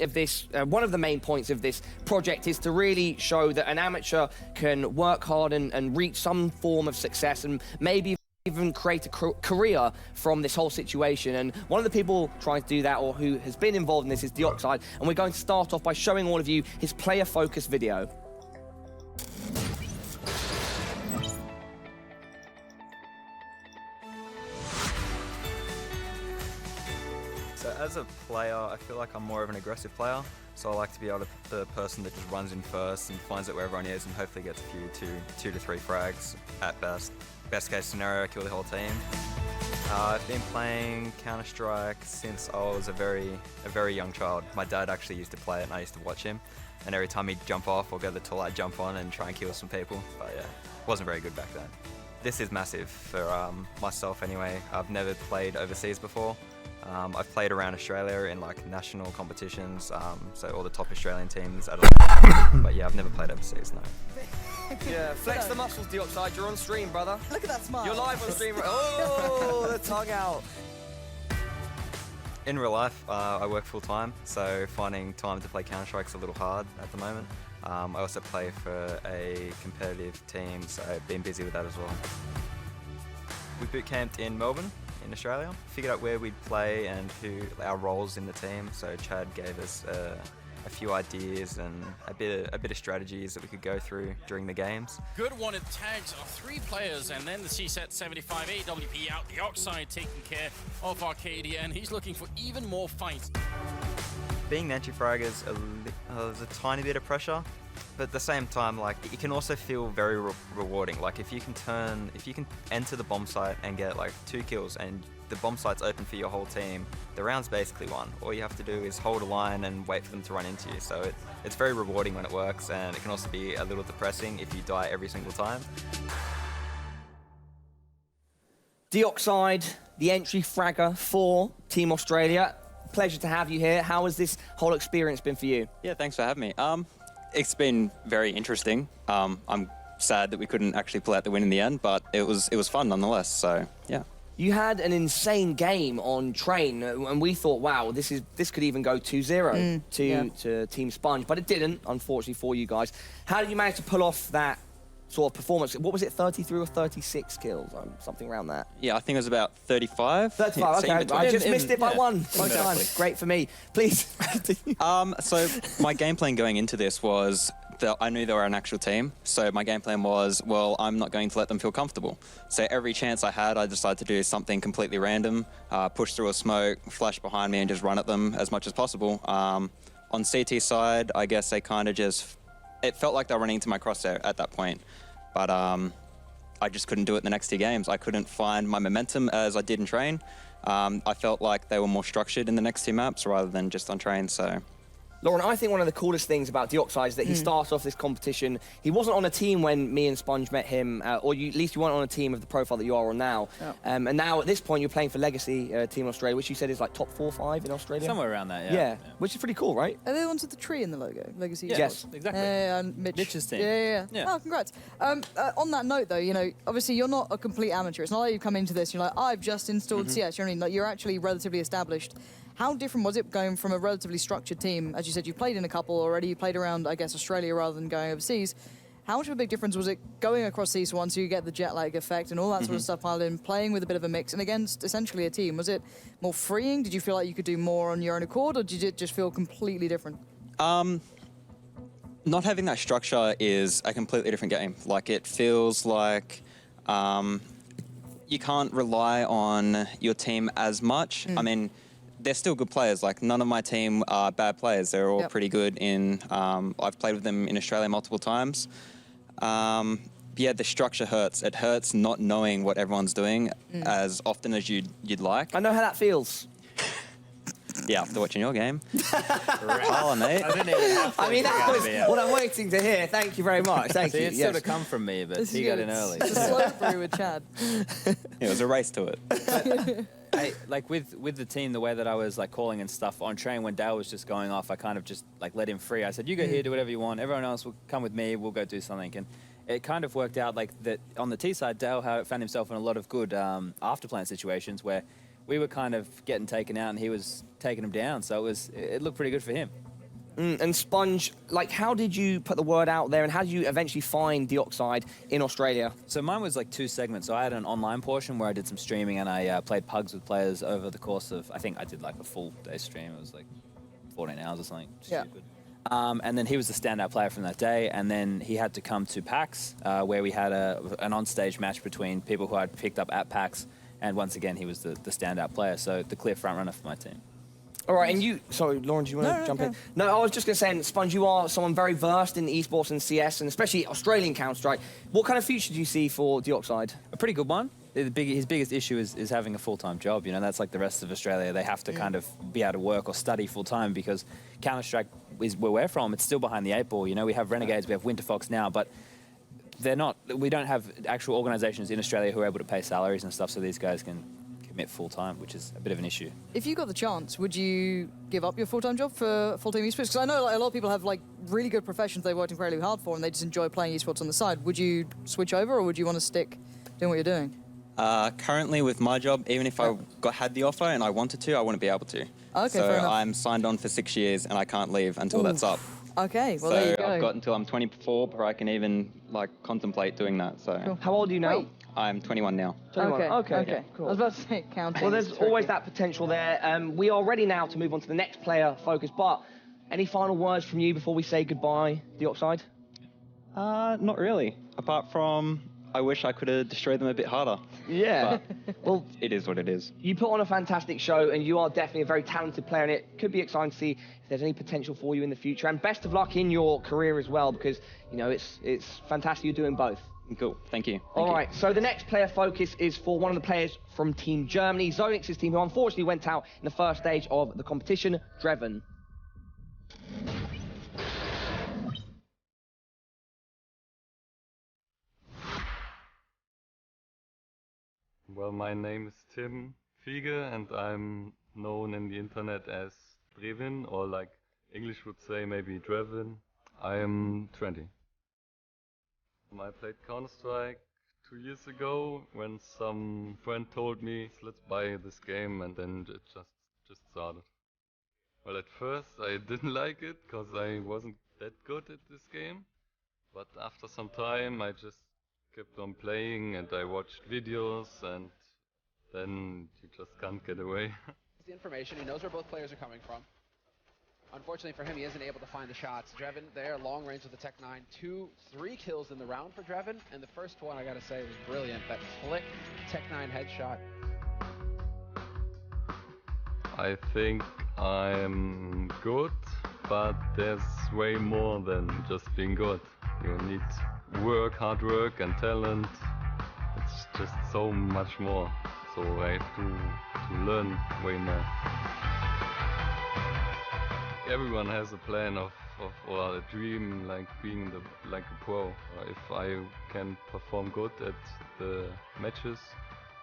of this, one of the main points of this project is to really show that an amateur can work hard and reach some form of success and maybe even create a career from this whole situation. And one of the people trying to do that, or who has been involved in this, is Dioxide, and we're going to start off by showing all of you his player-focused video. So as a player, I feel like I'm more of an aggressive player. So I like to be the person that just runs in first and finds out where everyone is and hopefully gets a few, two to three frags at best. Best case scenario, kill the whole team. I've been playing Counter-Strike since I was a very young child. My dad actually used to play it and I used to watch him. And every time he'd jump off or go to the toilet, I'd jump on and try and kill some people. But yeah, wasn't very good back then. This is massive for myself anyway. I've never played overseas before. I've played around Australia in like national competitions, so all the top Australian teams at but yeah, I've never played overseas, no. Yeah, flex the muscles, Dioxide. You're on stream, brother. Look at that smile. You're live on stream. Oh, the tongue out. In real life, I work full time, so finding time to play Counter-Strike's a little hard at the moment. I also play for a competitive team, so I've been busy with that as well. We boot camped in Melbourne, in Australia. Figured out where we'd play and who our roles in the team. So Chad gave us a few ideas and a bit of strategies that we could go through during the games. Good one, it tags 3 players, and then the C-Set 75 AWP out the outside taking care of Arcadia, and he's looking for even more fights. Being an anti-frag is there's a tiny bit of pressure, but at the same time, like, it can also feel very rewarding. Like if you can enter the bomb site and get like 2 kills and the bomb site's open for your whole team, the round's basically won. All you have to do is hold a line and wait for them to run into you. So it's very rewarding when it works, and it can also be a little depressing if you die every single time. Dioxide, the entry fragger for Team Australia. Pleasure to have you here. How has this whole experience been for you? Yeah, thanks for having me. It's been very interesting. I'm sad that we couldn't actually pull out the win in the end, but it was fun nonetheless. So yeah. You had an insane game on Train, and we thought, wow, this could even go 2-0 to Team Sponge, but it didn't, unfortunately for you guys. How did you manage to pull off that sort of performance? What was it, 33 or 36 kills, something around that? Yeah, I think it was about 35. 35, okay. I just missed it by one. Exactly. Great for me. Please continue. So my game plan going into this was that I knew they were an actual team. So my game plan was, well, I'm not going to let them feel comfortable. So every chance I had, I decided to do something completely random, push through a smoke, flash behind me and just run at them as much as possible. On CT side, I guess they kind of just, it felt like they were running into my crosshair at that point. But I just couldn't do it the next 2 games. I couldn't find my momentum as I did in Train. I felt like they were more structured in the next 2 maps rather than just on Train, so. Lauren, I think one of the coolest things about Dioxide is that he started off this competition. He wasn't on a team when me and Sponge met him, or at least you weren't on a team of the profile that you are on now. Oh. And now at this point you're playing for Legacy Team Australia, which you said is like top 4 or 5 in Australia? Somewhere around that, yeah. Which is pretty cool, right? Are they the ones with the tree in the logo? Legacy? Yeah, yes, exactly. And Mitch's team. Yeah. Yeah. Oh, congrats. On that note, though, you know, obviously you're not a complete amateur. It's not like you come into this, you're like, I've just installed CS. You know what I mean? Like, you're actually relatively established. How different was it going from a relatively structured team? As you said, you played in a couple already. You played around, I guess, Australia rather than going overseas. How much of a big difference was it going across these ones so you get the jet lag effect and all that sort of stuff piled in, playing with a bit of a mix and against essentially a team? Was it more freeing? Did you feel like you could do more on your own accord, or did it just feel completely different? Not having that structure is a completely different game. Like, it feels like you can't rely on your team as much. I mean, they're still good players. Like, none of my team are bad players. They're all pretty good in, I've played with them in Australia multiple times. Yeah, the structure hurts. It hurts not knowing what everyone's doing as often as you'd like. I know how that feels. Yeah, after watching your game. Hello, mate. I mean, that was what I'm waiting to hear. Thank you very much. Thank you. It's sort of come from me, but he got in early. It's a slow through with Chad. It was a race to it. Like with the team, the way that I was like calling and stuff on Train when Dale was just going off, I kind of just like let him free. I said, you go here, do whatever you want. Everyone else will come with me. We'll go do something. And it kind of worked out like that on the T side. Dale found himself in a lot of good after-plan situations where we were kind of getting taken out and he was taking them down. So it looked pretty good for him. And Sponge, like, how did you put the word out there, and how did you eventually find Dioxide in Australia? So mine was like 2 segments. So I had an online portion where I did some streaming, and I played pugs with players over the course of, I think I did like a full day stream. It was like 14 hours or something. Yeah. Stupid. And then he was the standout player from that day, and then he had to come to PAX, where we had an on-stage match between people who I'd picked up at PAX, and once again, he was the standout player, so the clear front runner for my team. All right, and you... Sorry, Lauren, do you want to jump in? No, I was just going to say, and Sponge, you are someone very versed in esports and CS, and especially Australian Counter-Strike. What kind of future do you see for Dioxide? A pretty good one. His biggest issue is having a full-time job. You know, that's like the rest of Australia. They have to kind of be able to work or study full-time, because Counter-Strike is where we're from. It's still behind the 8 ball. You know, we have Renegades, we have Winterfox now, but they're not... We don't have actual organisations in Australia who are able to pay salaries and stuff, so these guys can commit full-time, which is a bit of an issue. If you got the chance, would you give up your full-time job for full-time esports? Because I know like, a lot of people have like really good professions they worked incredibly hard for, and they just enjoy playing esports on the side. Would you switch over, or would you want to stick doing what you're doing? Currently with my job, even if I had the offer and I wanted to, I wouldn't be able to. Okay, so fair enough. I'm signed on for 6 years and I can't leave until that's up. Okay, well so there you go. I've got until I'm 24 before I can even like contemplate doing that. So Cool. How old are you now? Wait. I'm 21 now. 21. Okay. Cool. I was about to say counting. Well, there's is tricky. always that potential there. We are ready now to move on to the next player focus, but any final words from you before we say goodbye, Dioxide? Not really. Apart from, I wish I could have destroyed them a bit harder. Yeah. Well, It is what it is. you put on a fantastic show, and you are definitely a very talented player, and it could be exciting to see if there's any potential for you in the future. And best of luck in your career as well, because, you know, it's fantastic you're doing both. Cool. Thank you. All right, so the next player focus is for one of the players from Team Germany, Zonix's team, who unfortunately went out in the first stage of the competition, Dreven. Well, my name is Tim Fiege, and I'm known in the internet as Drevin, or like English would say maybe Drevin. I am 20. I played Counter-Strike 2 years ago when some friend told me, let's buy this game, and then it just started. Well, at first I didn't like it because I wasn't that good at this game, but after some time I just kept on playing and I watched videos, and then you just can't get away. The information, he knows where both players are coming from. Unfortunately for him, he isn't able to find the shots. Dreven there, long range with the Tech 9. 3 kills in the round for Dreven, and the first one, I gotta say, was brilliant. That flick Tech 9 headshot. I think I'm good, but there's way more than just being good. You need work, hard work and talent. It's just so much more. So I have to learn way more. Everyone has a plan or a dream, like being like a pro. If I can perform good at the matches,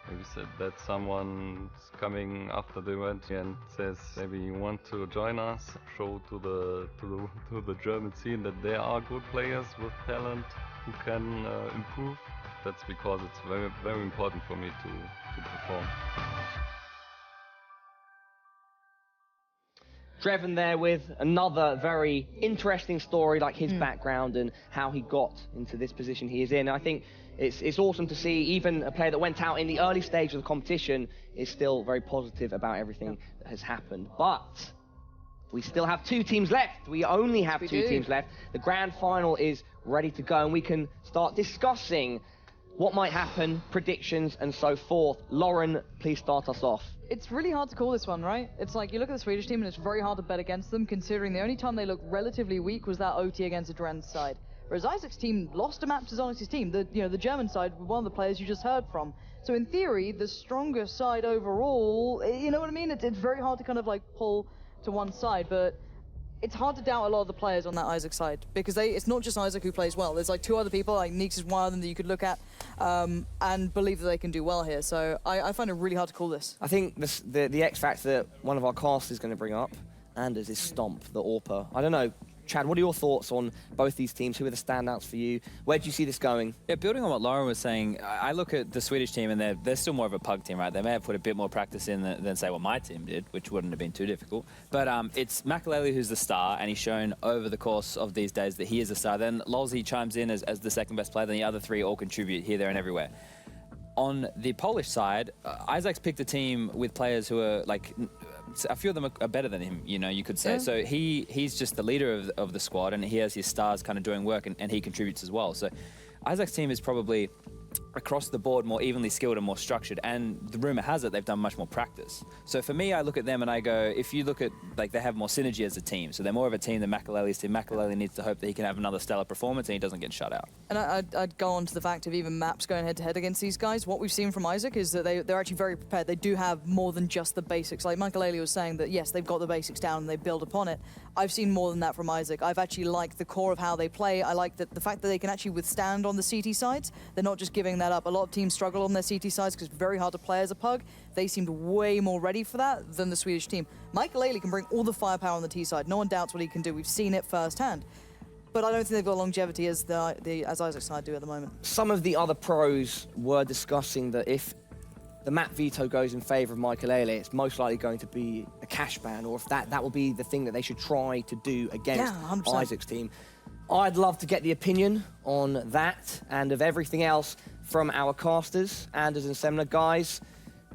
maybe said that someone's coming after the event and says maybe you want to join us, show to the German scene that there are good players with talent who can improve. That's because it's very, very important for me to perform. Dreven there with another very interesting story, like his background and how he got into this position he is in. I think it's awesome to see even a player that went out in the early stage of the competition is still very positive about everything that has happened. But we still have 2 teams left. We only have 2 teams left. The grand final is ready to go, and we can start discussing what might happen, predictions, and so forth. Lauren, please start us off. It's really hard to call this one, right? It's like, you look at the Swedish team and it's very hard to bet against them, considering the only time they looked relatively weak was that OT against the Dren's side. Whereas Izak's team lost a map to Zonix's team, the German side, one of the players you just heard from. So in theory, the stronger side overall, you know what I mean? It's very hard to kind of like pull to one side, but it's hard to doubt a lot of the players on that Izak side, because it's not just Izak who plays well. There's like 2 other people, like Neeks is one of them that you could look at and believe that they can do well here. So I find it really hard to call this. I think the X factor that one of our cast is going to bring up, Anders, is Stomp, the AWPer. I don't know, Chad, what are your thoughts on both these teams? Who are the standouts for you? Where do you see this going? Yeah, building on what Lauren was saying, I look at the Swedish team and they're still more of a pug team, right? They may have put a bit more practice in than say what my team did, which wouldn't have been too difficult. But it's Maikelele who's the star, and he's shown over the course of these days that he is a star. Then Lolzy chimes in as the second best player, then the other three all contribute here, there, and everywhere. On the Polish side, Izak's picked a team with players who are like, a few of them are better than him, you know, you could say. Yeah. So he's just the leader of the squad, and he has his stars kind of doing work, and he contributes as well. So Izak's team is probably across the board more evenly skilled and more structured, and the rumor has it they've done much more practice. So for me, I look at them and I go, if you look at, like, they have more synergy as a team, so they're more of a team than Maikelele's team. Maikelele needs to hope that he can have another stellar performance and he doesn't get shut out. And I'd go on to the fact of even maps going head-to-head against these guys. What we've seen from Izak is that they're actually very prepared. They do have more than just the basics. Like Maikelele was saying that, yes, they've got the basics down and they build upon it. I've seen more than that from Izak. I've actually liked the core of how they play. I like the fact that they can actually withstand on the CT sides. They're not just giving that up. A lot of teams struggle on their CT sides because it's very hard to play as a pug. They seemed way more ready for that than the Swedish team. Maikelele can bring all the firepower on the T side. No one doubts what he can do. We've seen it firsthand. But I don't think they've got longevity as Izak's side do at the moment. Some of the other pros were discussing that if the map veto goes in favour of Maikelele, it's most likely going to be a cash ban, or if that will be the thing that they should try to do against Izak's team. I'd love to get the opinion on that and of everything else from our casters, Anders and Semler. Guys,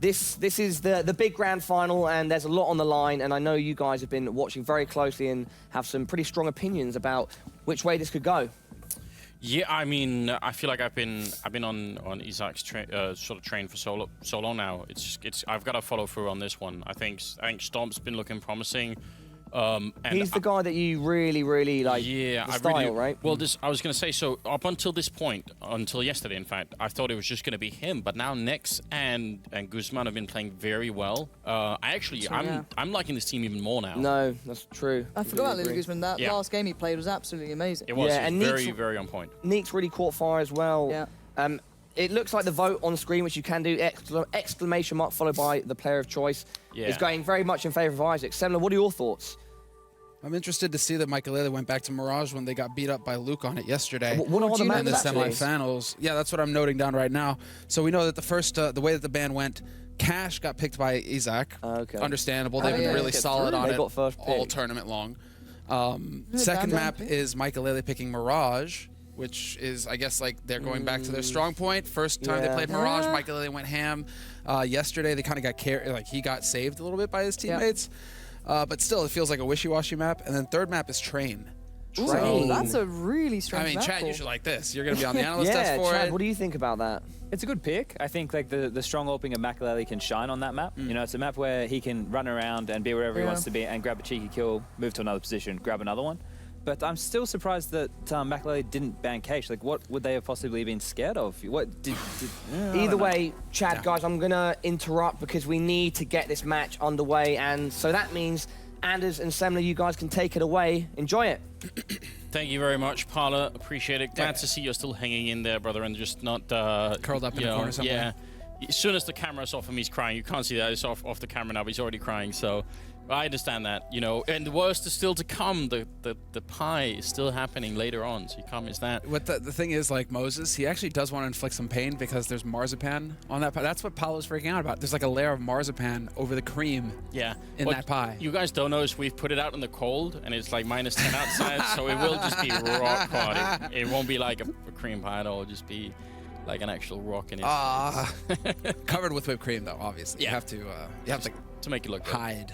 this is the big grand final, and there's a lot on the line, and I know you guys have been watching very closely and have some pretty strong opinions about which way this could go. Yeah, I mean, I feel like I've been on Izak's sort of train for so long now. I've got to follow through on this one. I think Stomp's been looking promising. And he's the guy that you really like. Yeah, the style, right? Well, I was going to say, so up until this point, until yesterday, in fact, I thought it was just going to be him. But now Nex and Guzman have been playing very well. I'm liking this team even more now. No, that's true. I forgot about Lily Guzman. That last game he played was absolutely amazing. It was. And very on point. Neek's really caught fire as well. Yeah. It looks like the vote on screen, which you can do, exclamation mark followed by the player of choice, is going very much in favour of Izak. Semler, what are your thoughts? I'm interested to see that Maikelele went back to Mirage when they got beat up by Luke on it yesterday. What are the in the semifinals? Yeah, that's what I'm noting down right now. So we know that the way that the ban went, Cash got picked by Izak. Okay. Understandable. They've been really solid on it all tournament long. Second map is Maikelele picking Mirage, which is, I guess, like they're going back to their strong point. First time they played Mirage, Maikelele went ham. Yesterday they kind of got carried, like he got saved a little bit by his teammates. But still, it feels like a wishy-washy map. And then third map is Train. Ooh, that's a really strange map. I mean, Chad, usually like this. You're going to be on the analyst test for Chad, it. What do you think about that? It's a good pick. I think like the strong opening of Maikelele can shine on that map. You know, it's a map where he can run around and be wherever he wants to be and grab a cheeky kill, move to another position, grab another one. But I'm still surprised that Maikelele didn't ban Cage. Like, what would they have possibly been scared of? What did Either way, Chad, guys, I'm going to interrupt because we need to get this match underway. And so that means Anders and Semler, you guys can take it away. Enjoy it. Thank you very much, Parla. Appreciate it. Glad to see you're still hanging in there, brother, and just not curled up in a corner somewhere. Yeah. As soon as the camera's off him, he's crying. You can't see that. It's off the camera now, but he's already crying. So I understand that, you know. And the worst is still to come. The pie is still happening later on, so you can't miss that. What the thing is, like Moses, he actually does want to inflict some pain because there's marzipan on that pie. That's what Paolo's freaking out about. There's like a layer of marzipan over the cream in that pie. You guys don't know is we've put it out in the cold, and it's like -10 outside, so it will just be rock hard. It won't be like a cream pie at all. It'll just be like an actual rock in it. Covered with whipped cream, though, obviously. Yeah. You have to make it look hide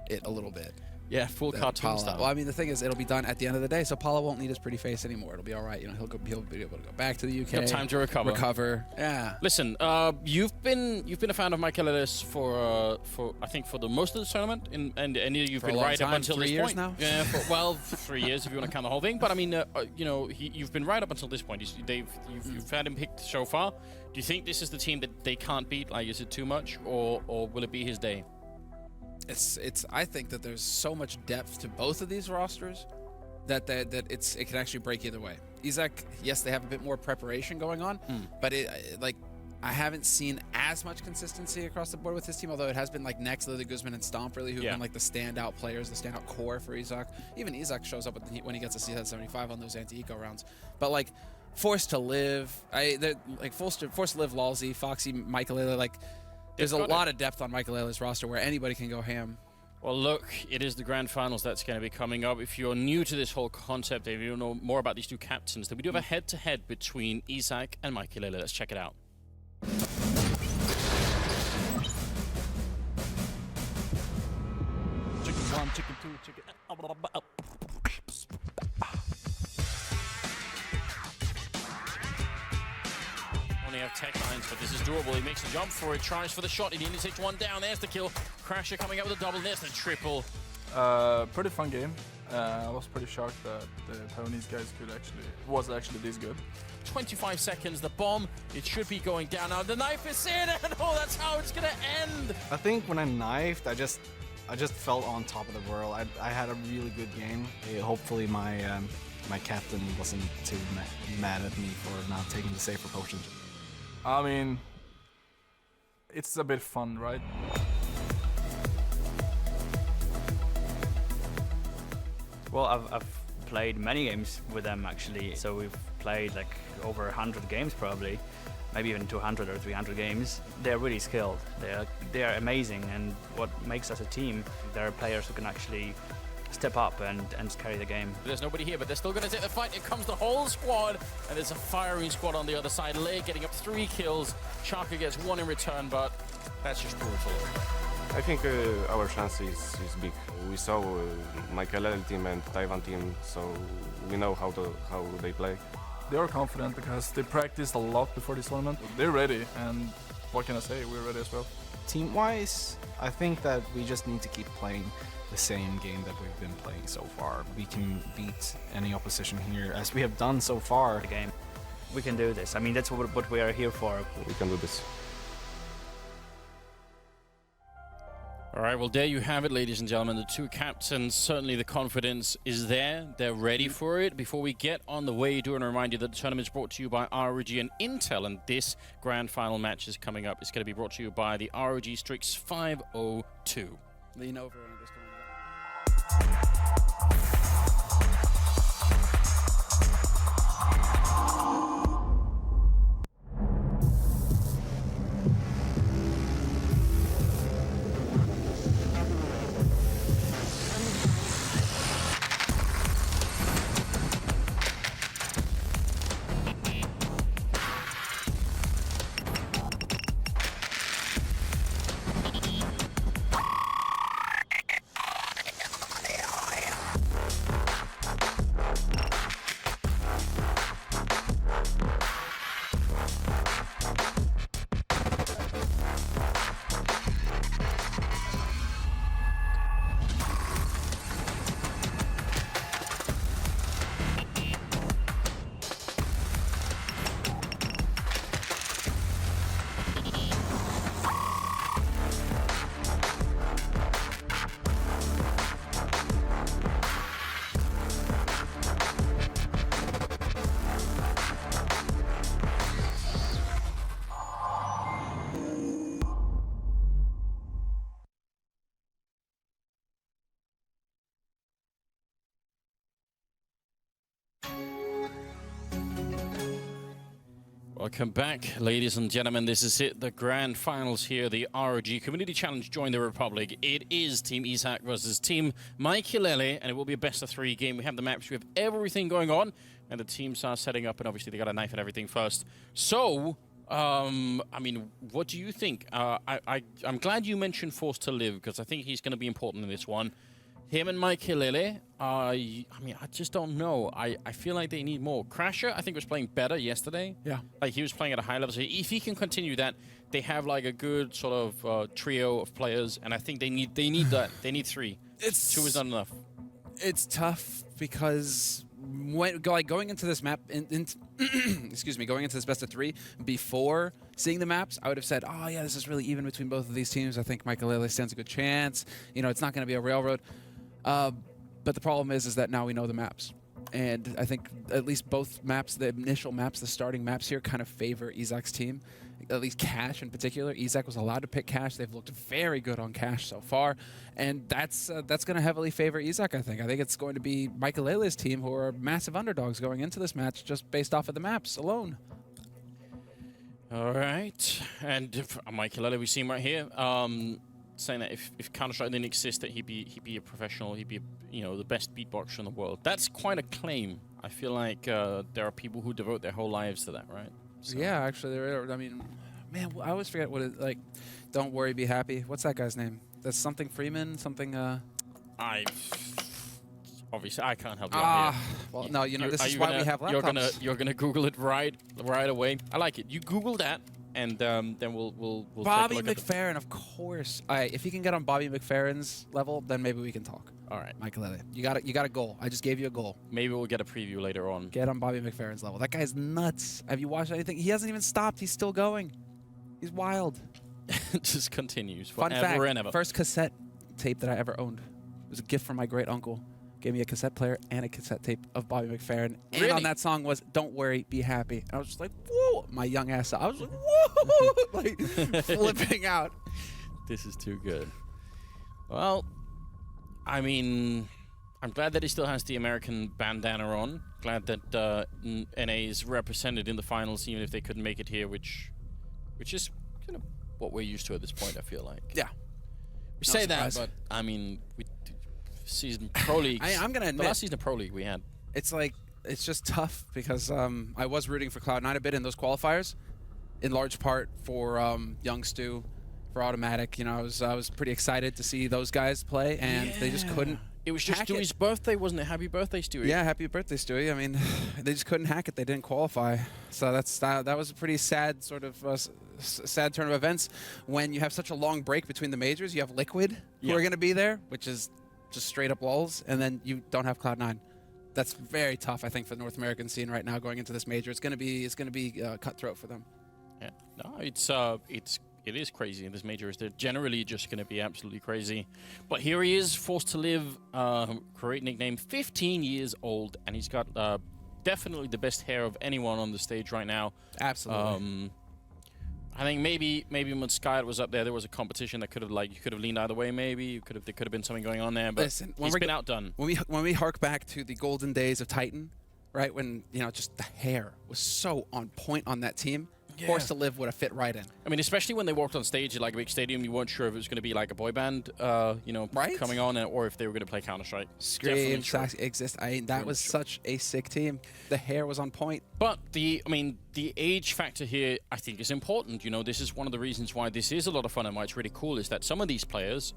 it a little bit. Yeah, full cartoon style. Well, I mean, the thing is, it'll be done at the end of the day, so Paolo won't need his pretty face anymore. It'll be all right. You know, he'll be able to go back to the UK. Got time to recover. Yeah. Listen, you've been a fan of Maikelele's for I think for the most of the tournament, and you've been right up until 3 this years point. now. Yeah, for 3 years if you want to count the whole thing. But I mean, you know, you've been right up until this point. You've had him picked so far. Do you think this is the team that they can't beat? Like, is it too much, or will it be his day? I think that there's so much depth to both of these rosters that it can actually break either way. Izak, yes, they have a bit more preparation going on, but I haven't seen as much consistency across the board with his team, although it has been like Nex, Lily Guzman, and Stomp really who've been like the standout players, the standout core for Izak. Even Izak shows up when he gets a C75 on those anti-eco rounds. But like Forced to Live, like Forced to Live, Lalzi, Foxy, Maikelele, like there's a lot of depth on Maikelele's roster where anybody can go ham. Well, look, it is the grand finals that's going to be coming up. If you're new to this whole concept, if you don't know more about these two captains, then we do have a head-to-head between Izak and Maikelele. Let's check it out. Chicken 1, chicken 2, chicken... Only have tech lines, but this is doable. He makes a jump for it, tries for the shot. He only takes one down. There's the kill. Crasher coming up with a double. There's the triple. Pretty fun game. I was pretty shocked that the Taiwanese guys was actually this good. 25 seconds, the bomb, it should be going down now. The knife is in, and oh, that's how it's gonna end. I think when I knifed, I just felt on top of the world. I had a really good game. Hopefully my my captain wasn't too mad at me for not taking the safer potion. I mean, it's a bit fun, right? Well, I've played many games with them actually. So we've played like over 100 games probably, maybe even 200 or 300 games. They're really skilled. They are amazing, and what makes us a team, there are players who can actually step up and carry the game. There's nobody here, but they're still going to take the fight. Here comes the whole squad, and there's a firing squad on the other side. Lei getting up 3 kills. Chaka gets 1 in return, but that's just brutal. I think our chance is big. We saw Maikelele team and Taiwan team, so we know how they play. They are confident because they practiced a lot before this tournament. They're ready, and what can I say? We're ready as well. Team-wise, I think that we just need to keep playing the same game that we've been playing so far. We can beat any opposition here, as we have done so far. The game. We can do this. I mean, that's what we are here for. We can do this. All right, well, there you have it, ladies and gentlemen. The two captains, certainly the confidence is there. They're ready for it. Before we get on the way, I do want to remind you that the tournament is brought to you by ROG and Intel, and this grand final match is coming up. It's going to be brought to you by the ROG Strix 502. Lean over and just Welcome back, ladies and gentlemen. This is it, the grand finals here, the ROG Community Challenge Join the Republic. It is Team Izak versus Team Maikelele, and it will be a best-of-3 game. We have the maps, we have everything going on, and the teams are setting up, and obviously they got a knife and everything first. So, I mean, what do you think? I'm glad you mentioned Forced to Live, because I think he's going to be important in this one. Him and Maikelele, I mean, I just don't know. I feel like they need more. Crasher, I think, was playing better yesterday. Yeah. Like, he was playing at a high level. So if he can continue that, they have, like, a good sort of trio of players. And I think they need that. They need 3. 2 is not enough. It's tough because going into this map, excuse me, going into this best of 3, before seeing the maps, I would have said, oh, yeah, this is really even between both of these teams. I think Maikelele stands a good chance. You know, it's not going to be a railroad. But the problem is that now we know the maps. and I think at least both maps, the initial maps, the starting maps here, kind of favor Izak's team. At least Cash in particular. Izak was allowed to pick Cash. They've looked very good on Cash so far, and that's going to heavily favor Izak, I think. I think it's going to be Maikelele's team, who are massive underdogs going into this match just based off of the maps alone. All right, and Maikelele, we see him right here, saying that if Counter-Strike didn't exist, that he'd be a professional, he'd be the best beatboxer in the world. That's quite a claim. I feel like there are people who devote their whole lives to that, right? So. Yeah, actually, there are. I mean, man, I always forget what it like. Don't worry, be happy. What's that guy's name? That's something Freeman, something. Obviously I can't help you out here. Well, no, this is why we have laptops. You're gonna Google it right away. I like it. You Google that, and then we'll Bobby take a look McFerrin, of course. All right, if you can get on Bobby McFerrin's level, then maybe we can talk. All right, Maikelele, you got a goal. I just gave you a goal. Maybe we'll get a preview later on. Get on Bobby McFerrin's level. That guy's nuts. Have you watched anything? He hasn't even stopped. He's still going. He's wild. Just continues Fun forever fact, and ever. First cassette tape that I ever owned. It was a gift from my great uncle. Gave me a cassette player and a cassette tape of Bobby McFerrin. And Really? on that song was "Don't Worry, Be Happy." And I was just like, whoa, my young ass. I was like, whoa, like flipping out. This is too good. Well, I mean, I'm glad that he still has the American bandana on. Glad that NA is represented in the finals, even if they couldn't make it here, which is kind of what we're used to at this point, I feel like. Yeah. We say that, but I mean, season Pro League. I'm going to admit. The last season of Pro League we had. It's like, it's just tough because I was rooting for Cloud9 a bit in those qualifiers, in large part for Young Stu, for Automatic. I was pretty excited to see those guys play, and they just couldn't. It was just Stewie's birthday, wasn't it? Happy birthday, Stewie. Yeah, happy birthday, Stewie. I mean, they just couldn't hack it. They didn't qualify. So that was a pretty sad sort of sad turn of events. When you have such a long break between the majors, you have Liquid who are going to be there, which is just straight up lulls, and then you don't have Cloud9. That's very tough, I think, for the North American scene right now going into this major. It's going to be cutthroat for them. Yeah, no, it is crazy in this major. They're generally just going to be absolutely crazy. But here he is, Forced to Live, great nickname, 15 years old, and he's got definitely the best hair of anyone on the stage right now. Absolutely. I think maybe when Sky was up there was a competition that could have you could have leaned either way. Maybe there could have been something going on there. But listen, he's been outdone. When we hark back to the golden days of Titan, right? When just the hair was so on point on that team. Yeah. Forced to Live would have fit right in. I mean, especially when they walked on stage at like a big stadium, you weren't sure if it was going to be like a boy band, right? coming on, or if they were going to play Counter-Strike. Scream, exist. That was such a sick team. The hair was on point. But the age factor here, I think, is important. This is one of the reasons why this is a lot of fun and why it's really cool is that some of these players,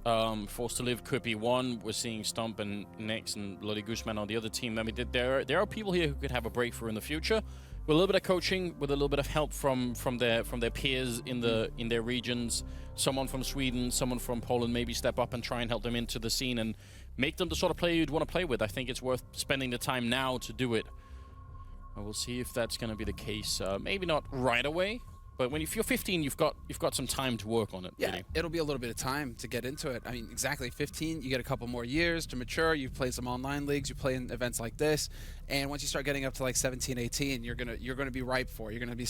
Forced to Live could be one. We're seeing Stump and Nex and Bloody Gooseman on the other team. I mean, there are people here who could have a breakthrough in the future. With a little bit of coaching, with a little bit of help from their peers in their regions, someone from Sweden, someone from Poland, maybe step up and try and help them into the scene and make them the sort of player you'd want to play with. I think it's worth spending the time now to do it. We'll see if that's going to be the case. Maybe not right away, but if you're 15, you've got some time to work on it. Yeah, really. It'll be a little bit of time to get into it. I mean, exactly 15, you get a couple more years to mature. You play some online leagues, you play in events like this, and once you start getting up to like 17, 18, you're gonna be ripe for. You're gonna be.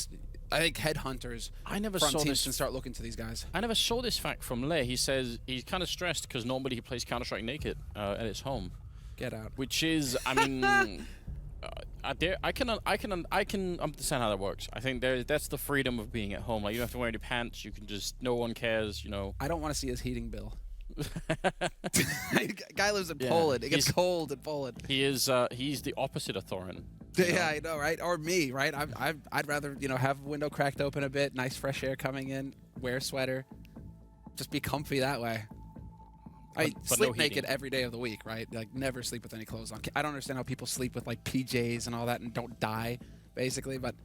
I think headhunters from teams can start looking to these guys. I never saw this fact from Le. He says he's kind of stressed because normally he plays Counter-Strike naked at his home. Get out. Which is, I mean. I can understand how that works. I think that's the freedom of being at home. Like you don't have to wear any pants. You can just no one cares. I don't want to see his heating bill. Guy lives in Poland. It gets cold in Poland. He's the opposite of Thorin. Yeah, I know, right? Or me, right? I'd rather have a window cracked open a bit, nice fresh air coming in, wear a sweater, just be comfy that way. I sleep naked every day of the week, right? Like, never sleep with any clothes on. I don't understand how people sleep with, like, PJs and all that and don't die, basically, but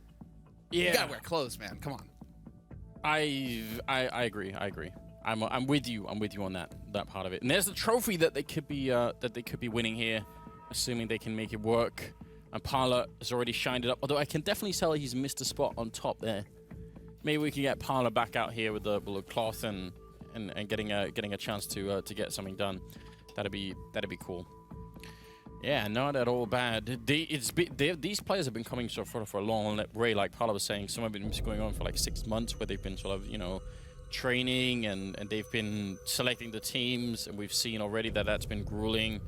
you gotta wear clothes, man. Come on. I agree. I'm with you. I'm with you on that part of it. And there's the trophy that they could be winning here, assuming they can make it work. And Parla has already shined it up, although I can definitely tell he's missed a spot on top there. Maybe we can get Parla back out here with the cloth and getting a chance to get something done. That'd be cool. Yeah, not at all bad. These players have been coming for a long way. Like Paula was saying, some of it has been going on for like 6 months, where they've been sort of, you know, training and they've been selecting the teams, and we've seen already that that's been grueling.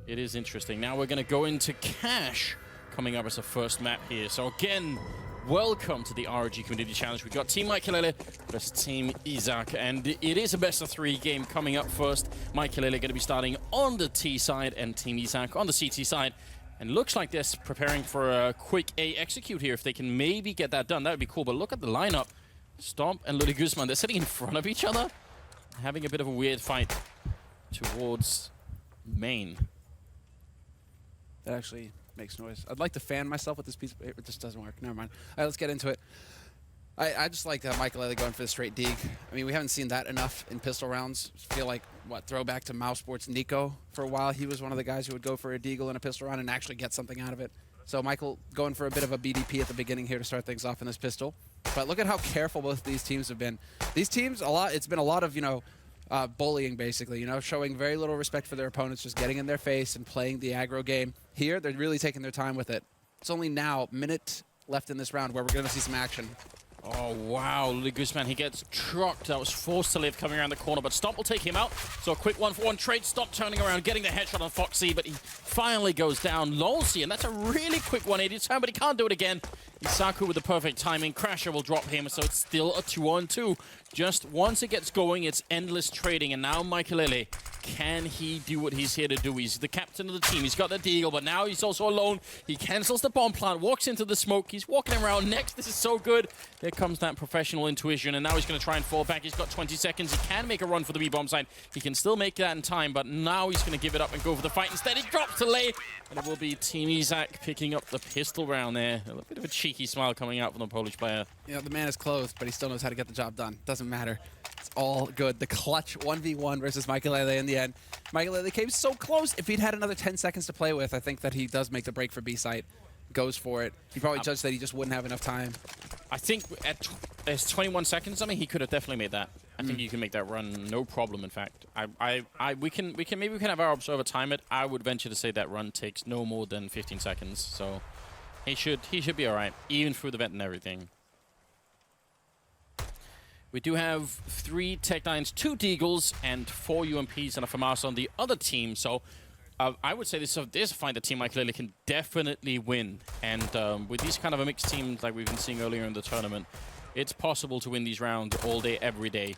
It is interesting. Now we're going to go into Cash coming up as the first map here. So again, welcome to the ROG Community Challenge. We've got Team Maikelele versus Team Izak, and it is a best-of-3 game coming up first. Maikelele going to be starting on the T side and Team Izak on the CT side. And looks like they're preparing for a quick A execute here. If they can maybe get that done, that would be cool. But look at the lineup. Stomp and Ludwig Guzman, they're sitting in front of each other, having a bit of a weird fight towards main. That actually makes noise. I'd like to fan myself with this piece of paper. It just doesn't work. Never mind. All right, let's get into it. I just like Maikelele going for the straight dig. I mean, we haven't seen that enough in pistol rounds. I feel like, throwback to Mouse Sports Nico for a while. He was one of the guys who would go for a deagle in a pistol round and actually get something out of it. So Michael going for a bit of a BDP at the beginning here to start things off in this pistol. But look at how careful both of these teams have been. These teams, it's been a lot of, bullying, basically, showing very little respect for their opponents, just getting in their face and playing the aggro game. Here, they're really taking their time with it. It's only now, minute left in this round, where we're going to see some action. Oh, wow. Ludwig Guzman, he gets trucked. That was forced to live coming around the corner, but Stomp will take him out. So a quick 1-for-1 trade. Stomp turning around, getting the headshot on Foxy, but he finally goes down. Lolsey, and that's a really quick 180 turn, but he can't do it again. Izakooo with the perfect timing. Crasher will drop him, so it's still a 2-on-2. Just once it gets going, it's endless trading, and now Maikelele, can he do what he's here to do? He's the captain of the team. He's got the deal, but now he's also alone. He cancels the bomb plant, walks into the smoke. He's walking around next. This is so good. There comes that professional intuition, and now he's going to try and fall back. He's got 20 seconds. He can make a run for the B-bomb side. He can still make that in time, but now he's going to give it up and go for the fight. Instead, he drops to lay, and it will be Team Izak picking up the pistol round there. A little bit of a cheeky smile coming out from the Polish player. The man is clothed, but he still knows how to get the job done. Doesn't matter. It's all good. The clutch 1v1 versus Maikelele in the end. Maikelele came so close. If he'd had another 10 seconds to play with, I think that he does make the break for B site. Goes for it. He probably judged that he just wouldn't have enough time. I think at 21 seconds, he could have definitely made that. I think you can make that run no problem. In fact, we can have our observer time it. I would venture to say that run takes no more than 15 seconds. So he should be all right, even through the vent and everything. We do have 3 Tech-9s, 2 Deagles, and 4 UMPs and a FAMAS on the other team. So I would say this is a fight that Team Maikelele can definitely win. And with these kind of a mixed teams like we've been seeing earlier in the tournament, it's possible to win these rounds all day, every day.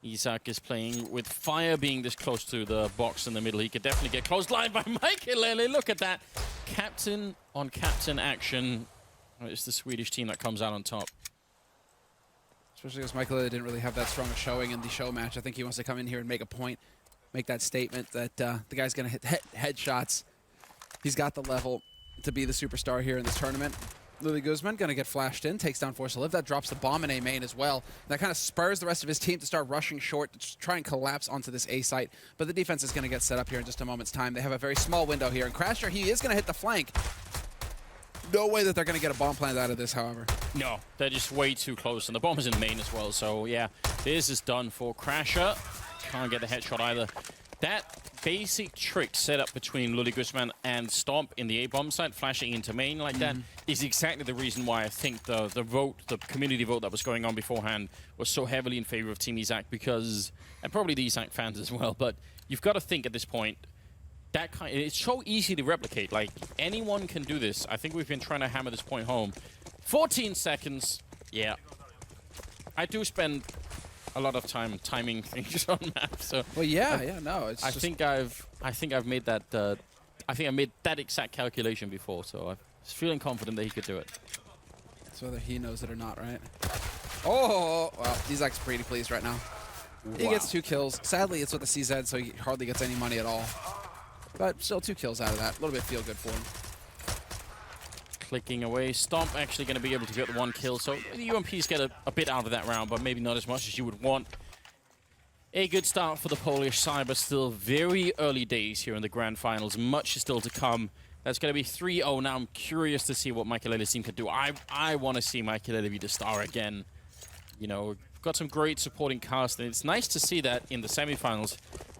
Izak is playing with Fire being this close to the box in the middle. He could definitely get close line by Maikelele. Look at that. Captain on captain action. It's the Swedish team that comes out on top. Especially because Maikelele didn't really have that strong a showing in the show match. I think he wants to come in here and make a point, make that statement that the guy's going to hit headshots. He's got the level to be the superstar here in this tournament. Ludwig Guzman going to get flashed in, takes down Force to Live. That drops the bomb in A main as well. That kind of spurs the rest of his team to start rushing short, to try and collapse onto this A site. But the defense is going to get set up here in just a moment's time. They have a very small window here. And Crasher, he is going to hit the flank. No way that they're going to get a bomb plant out of this, however. No, they're just way too close. And the bomb is in main as well. So, yeah, this is done for Crasher. Can't get the headshot either. That basic trick set up between Ludwig Guzman and Stomp in the A-bomb site, flashing into main like that, is exactly the reason why I think the community vote that was going on beforehand was so heavily in favor of Team Izak, because, and probably the Izak fans as well, but you've got to think at this point, it's so easy to replicate. Like, anyone can do this. I think we've been trying to hammer this point home. 14 seconds. Yeah. I do spend a lot of time timing things on maps. So well, yeah, no. It's I think I've made that. I think I made that exact calculation before. So I was feeling confident that he could do it. It's whether he knows it or not, right? Oh, well, Izak's pretty pleased right now. Wow. He gets 2 kills. Sadly, it's with the CZ, so he hardly gets any money at all. But still 2 kills out of that. A little bit feel good for him. Clicking away. Stomp actually going to be able to get the 1 kill. So the UMPs get a bit out of that round, but maybe not as much as you would want. A good start for the Polish side, but still very early days here in the grand finals. Much is still to come. That's going to be 3-0 now. I'm curious to see what Maikelele's team can do. I want to see Maikelele be the star again. You know, got some great supporting cast, and it's nice to see that in the semifinals.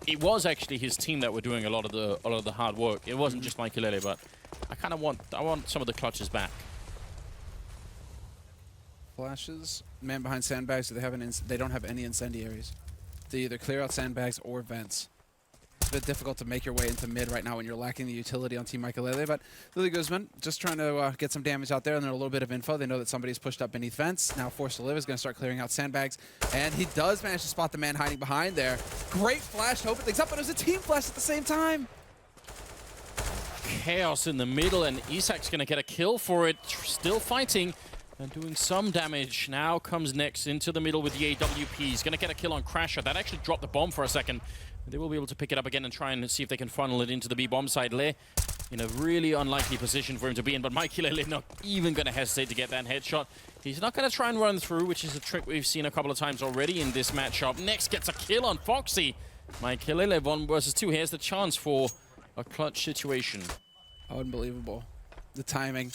It was actually his team that were doing a lot of the hard work. It wasn't just Maikelele, but I want some of the clutches back. Flashes, man behind sandbags, so they don't have any incendiaries. They either clear out sandbags or vents. It's a bit difficult to make your way into mid right now when you're lacking the utility on Team Maikelele, but Lily Guzman just trying to get some damage out there, and then a little bit of info. They know that somebody's pushed up beneath vents. Now Forced to Live is going to start clearing out sandbags, and he does manage to spot the man hiding behind there. Great flash to open things up, but it was a team flash at the same time. Chaos in the middle, and Izak's going to get a kill for it. Still fighting and doing some damage. Now comes next into the middle with the AWP. He's going to get a kill on Crasher. That actually dropped the bomb for a second. They will be able to pick it up again and try and see if they can funnel it into the B bomb side. Le in a really unlikely position for him to be in, but Maikelele not even going to hesitate to get that headshot. He's not going to try and run through, which is a trick we've seen a couple of times already in this matchup. Next gets a kill on Foxy. Maikelele 1 versus 2. Here's the chance for a clutch situation. Unbelievable. The timing.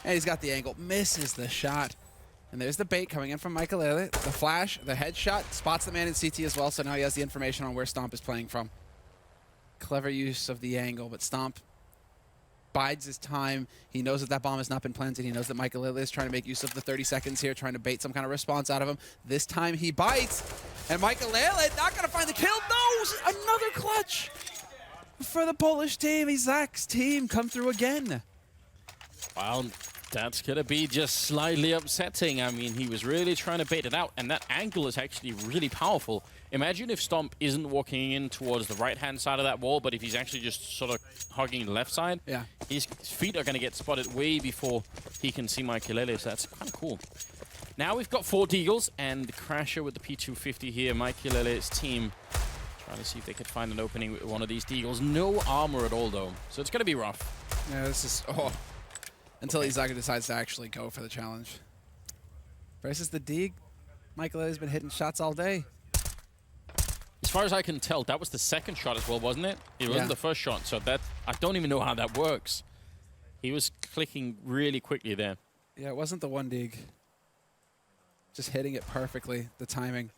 And he's got the angle. Misses the shot. And there's the bait coming in from Maikelele. The flash, the headshot, spots the man in CT as well, so now he has the information on where Stomp is playing from. Clever use of the angle, but Stomp bides his time. He knows that that bomb has not been planted. He knows that Maikelele is trying to make use of the 30 seconds here, trying to bait some kind of response out of him. This time he bites, and Maikelele not going to find the kill. No! Another clutch for the Polish team. Izak's team come through again. Well, that's going to be just slightly upsetting. I mean, he was really trying to bait it out, and that angle is actually really powerful. Imagine if Stomp isn't walking in towards the right-hand side of that wall, but if he's actually just sort of hugging the left side, yeah, his feet are going to get spotted way before he can see Maikelele, so that's kind of cool. Now we've got 4 Deagles, and the Crasher with the P250 here. Maikelele's team trying to see if they could find an opening with one of these Deagles. No armor at all, though, so it's going to be rough. Yeah, this is... Oh. Until Izaka decides to actually go for the challenge. Versus the Deag, Maikelele's been hitting shots all day. As far as I can tell, that was the second shot as well, wasn't it? It wasn't the first shot, so that I don't even know how that works. He was clicking really quickly there. Yeah, it wasn't the one Deag. Just hitting it perfectly, the timing.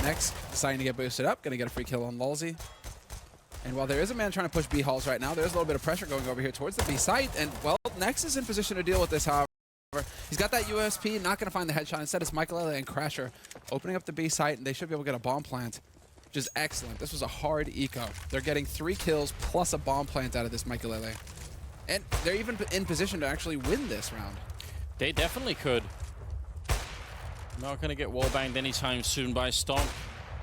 Next, deciding to get boosted up, gonna get a free kill on Lulzy. And while there is a man trying to push B halls right now, there's a little bit of pressure going over here towards the B site. And, well, Nex is in position to deal with this, however. He's got that USP, not going to find the headshot. Instead, it's Maikelele and Crasher opening up the B site, and they should be able to get a bomb plant, which is excellent. This was a hard eco. They're getting 3 kills plus a bomb plant out of this Maikelele. And they're even in position to actually win this round. They definitely could. Not going to get wallbanged anytime soon by Stomp.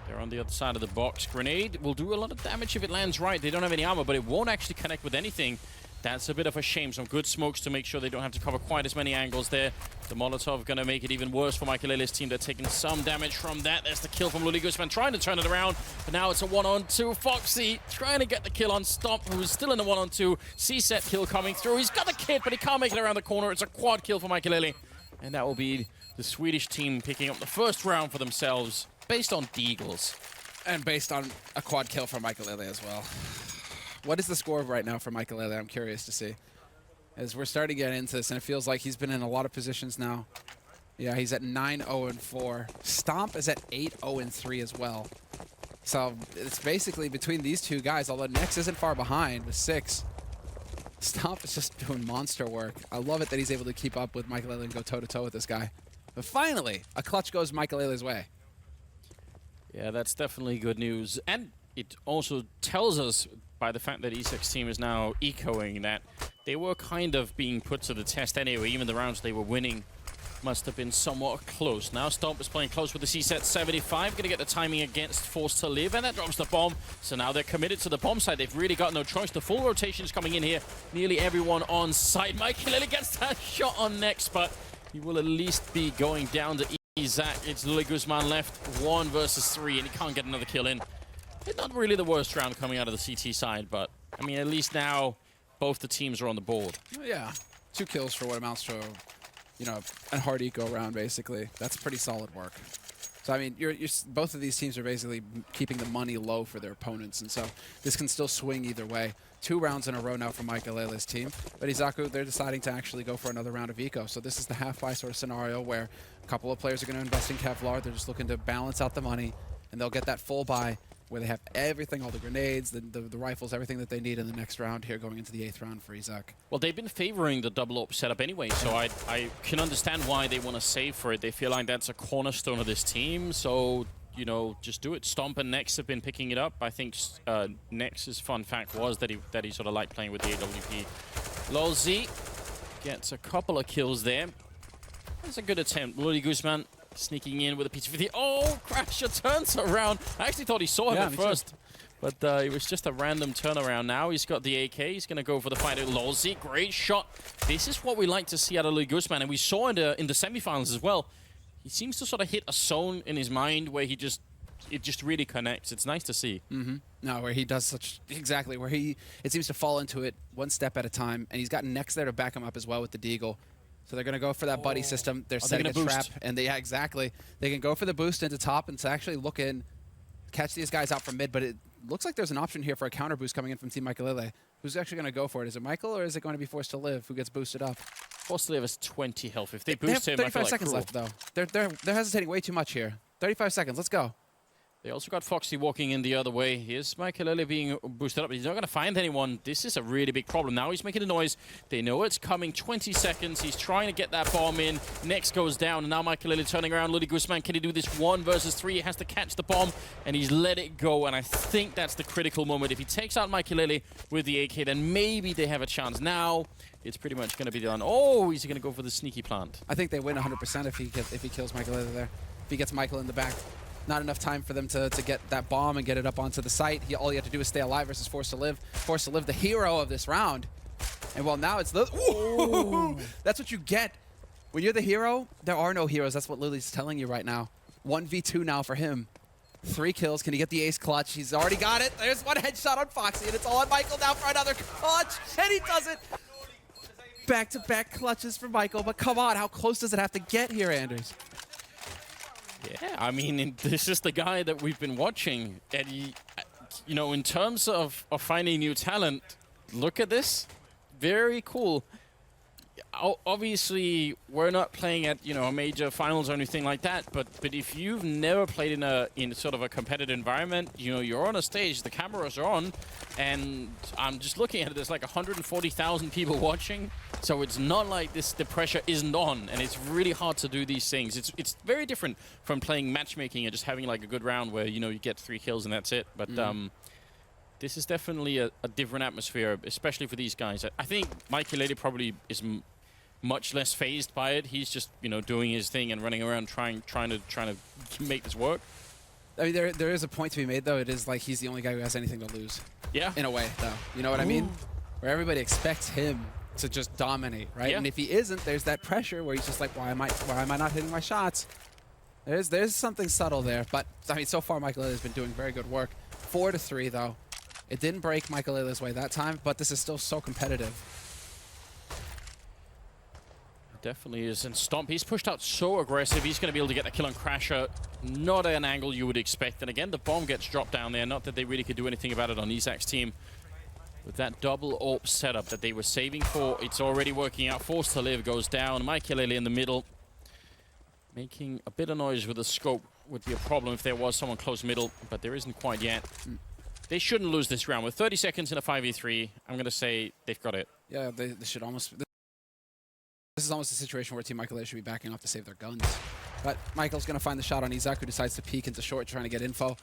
They're on the other side of the box. Grenade will do a lot of damage if it lands right. They don't have any armor, but it won't actually connect with anything. That's a bit of a shame. Some good smokes to make sure they don't have to cover quite as many angles there. The Molotov going to make it even worse for Maikelele's team. They're taking some damage from that. There's the kill from Lily Guzman, trying to turn it around. But now it's a 1-on-2. Foxy trying to get the kill on Stomp, who's still in the 1-on-2. C-set kill coming through. He's got the kit, but he can't make it around the corner. It's a quad kill for Maikelele. And that will be the Swedish team picking up the first round for themselves, based on Deagles. And based on a quad kill for Maikelele as well. What is the score right now for Maikelele? I'm curious to see. As we're starting to get into this, and it feels like he's been in a lot of positions now. Yeah, he's at 9-0-4. Stomp is at 8-0-3 as well. So it's basically between these two guys, although Nex isn't far behind with 6. Stomp is just doing monster work. I love it that he's able to keep up with Maikelele and go toe-to-toe with this guy. But finally, a clutch goes Maikelele's way. Yeah, that's definitely good news. And it also tells us, by the fact that Izak's team is now echoing, that they were kind of being put to the test anyway. Even the rounds they were winning must have been somewhat close. Now Stomp is playing close with the C-set 75. Going to get the timing against Forced to Live, and that drops the bomb. So now they're committed to the bomb side. They've really got no choice. The full rotation is coming in here. Nearly everyone on site. Maikelele gets that shot on next, but he will at least be going down to Izak. It's Lily Guzman left, 1 versus 3, and he can't get another kill in. It's not really the worst round coming out of the CT side, but I mean, at least now both the teams are on the board. Yeah, 2 kills for what amounts to, you know, a hard eco round, basically. That's pretty solid work. So, I mean, both of these teams are basically keeping the money low for their opponents, and so this can still swing either way. 2 rounds in a row now for Maikelele's team, but Izakooo, they're deciding to actually go for another round of eco. So this is the half-buy sort of scenario where a couple of players are going to invest in Kevlar. They're just looking to balance out the money, and they'll get that full buy where they have everything, all the grenades, the rifles, everything that they need in the next round here going into the 8th round for Izak. Well, they've been favoring the double AWP setup anyway, so I can understand why they want to save for it. They feel like that's a cornerstone of this team, so, you know, just do it. Stomp and Nex have been picking it up. I think Nex's fun fact was that he sort of liked playing with the AWP. LolZ gets a couple of kills there. That's a good attempt. Lodi Guzman sneaking in with a P250. Oh, Crasher turns around. I actually thought he saw him at first, but it was just a random turnaround. Now he's got the AK. He's going to go for the fight at LolZ. Great shot. This is what we like to see out of Lodi Guzman, and we saw in the semifinals as well. He seems to sort of hit a zone in his mind where it just really connects. It's nice to see. No, where he does exactly where it seems to fall into it one step at a time, and he's got Nex there to back him up as well with the Deagle. So they're going to go for that buddy system. They're setting a trap, and yeah, exactly. They can go for the boost into top and to actually look in, catch these guys out from mid, but it looks like there's an option here for a counter boost coming in from Team Maikelele. Who's actually going to go for it? Is it Michael, or is it going to be Forced to Live who gets boosted up? Forced to Live has 20 health. If they They have boost him, 35 I feel like seconds left, though. They're hesitating way too much here. 35 seconds. Let's go. They also got Foxy walking in the other way. Here's Maikelele being boosted up, but he's not going to find anyone. This is a really big problem. Now he's making a noise. They know it's coming. 20 seconds. He's trying to get that bomb in. Next goes down, and now Maikelele turning around. Lodi Guzman, can he do this 1 versus 3? He has to catch the bomb, and he's let it go, and I think that's the critical moment. If he takes out Maikelele with the AK, then maybe they have a chance. Now it's pretty much going to be done. Oh, he's going to go for the sneaky plant. I think they win 100% if he kills Maikelele there. If he gets Michael in the back. Not enough time for them to get that bomb and get it up onto the site. All you have to do is stay alive versus Forced to Live. Forced to Live, the hero of this round. And well, now it's ooh, that's what you get. When you're the hero, there are no heroes. That's what Lily's telling you right now. 1v2 now for him. 3 kills. Can he get the ace clutch? He's already got it. There's one headshot on Foxy, and it's all on Michael now for another clutch. And he does it. Back-to-back clutches for Michael. But come on, how close does it have to get here, Anders? Yeah, I mean, this is the guy that we've been watching. And he, you know, in terms of finding new talent, look at this. Very cool. Obviously, we're not playing at, you know, a major finals or anything like that, but if you've never played in sort of a competitive environment, you know, you're on a stage, the cameras are on, and I'm just looking at it, there's like 140,000 people watching, so it's not like the pressure isn't on, and it's really hard to do these things. It's very different from playing matchmaking and just having like a good round where, you know, you get 3 kills and that's it, but this is definitely a different atmosphere, especially for these guys. I think Maikelele probably is much less phased by it. He's just, you know, doing his thing and running around trying to make this work. I mean, there is a point to be made, though. It is like he's the only guy who has anything to lose. Yeah. In a way, though. You know what I mean? Where everybody expects him to just dominate, right? Yeah. And if he isn't, there's that pressure where he's just like, why am I not hitting my shots? There's something subtle there. But, I mean, so far, Maikelele has been doing very good work. 4-3, though. It didn't break Maikelele's way that time, but this is still so competitive. Definitely is. And Stomp, he's pushed out so aggressive. He's going to be able to get the kill on Crasher. Not an angle you would expect. And again, the bomb gets dropped down there. Not that they really could do anything about it on Izak's team. With that double AWP setup that they were saving for, it's already working out. Forced to Live goes down. Maikelele in the middle. Making a bit of noise with the scope would be a problem if there was someone close middle, but there isn't quite yet. They shouldn't lose this round. With 30 seconds in a 5v3, I'm going to say they've got it. Yeah, they should almost... This is almost a situation where Team Maikelele should be backing off to save their guns. But Michael's going to find the shot on Izak, who decides to peek into short, trying to get info.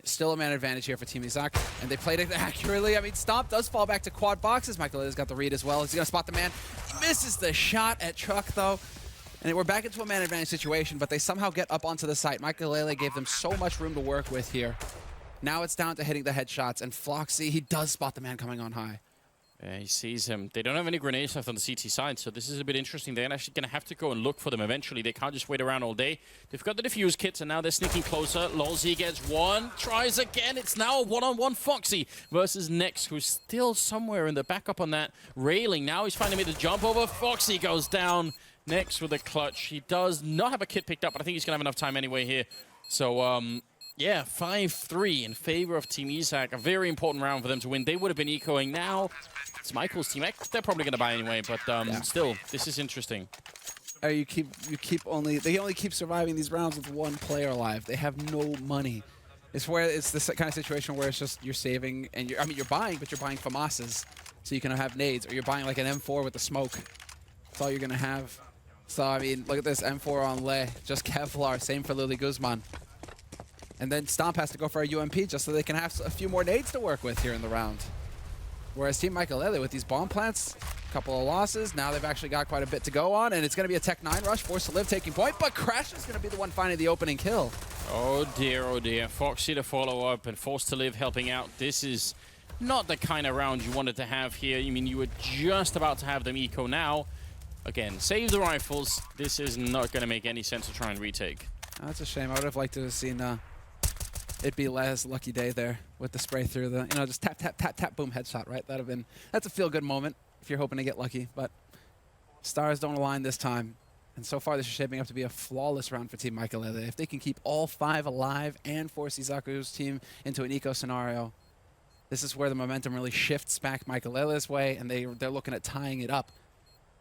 Still a man advantage here for Team Izak, and they played it accurately. I mean, Stomp does fall back to quad boxes. Maikelele's got the read as well. He's going to spot the man. He misses the shot at Truck, though. And we're back into a man advantage situation, but they somehow get up onto the site. Maikelele gave them so much room to work with here. Now it's down to hitting the headshots, and Floxy, he does spot the man coming on high. Yeah, he sees him. They don't have any grenades left on the CT side, so this is a bit interesting. They're actually going to have to go and look for them eventually. They can't just wait around all day. They've got the defuse kits, and now they're sneaking closer. LolZ gets one, tries again. It's now a one-on-one Foxy versus Nex, who's still somewhere in the backup on that railing. Now he's finally made the jump over. Foxy goes down. Nex with a clutch. He does not have a kit picked up, but I think he's going to have enough time anyway here. So, yeah, 5-3 in favor of Team Izak. A very important round for them to win. They would have been ecoing now. It's Michael's team. They're probably going to buy anyway, but still, this is interesting. They only keep surviving these rounds with one player alive. They have no money. It's this kind of situation where it's just you're saving and you're buying, but you're buying FAMASs so you can have nades, or you're buying like an M4 with the smoke. That's all you're gonna have. So I mean, look at this M4 on Le, just Kevlar. Same for Lily Guzman. And then Stomp has to go for a UMP just so they can have a few more nades to work with here in the round. Whereas Team Maikelele with these bomb plants, a couple of losses. Now they've actually got quite a bit to go on, and it's going to be a Tech 9 rush. Forced to live taking point, but Crash is going to be the one finding the opening kill. Oh dear. Foxy to follow up and Forced to Live helping out. This is not the kind of round you wanted to have here. I mean, you were just about to have them eco now. Again, save the rifles. This is not going to make any sense to try and retake. That's a shame. I would have liked to have seen it be Les lucky day there with the spray through the, just tap, tap, tap, tap, boom, headshot, right? That's a feel-good moment if you're hoping to get lucky, but stars don't align this time. And so far, this is shaping up to be a flawless round for Team Maikelele. If they can keep all 5 alive and force Izakoo's team into an eco scenario, this is where the momentum really shifts back Maikelele's way, and they're looking at tying it up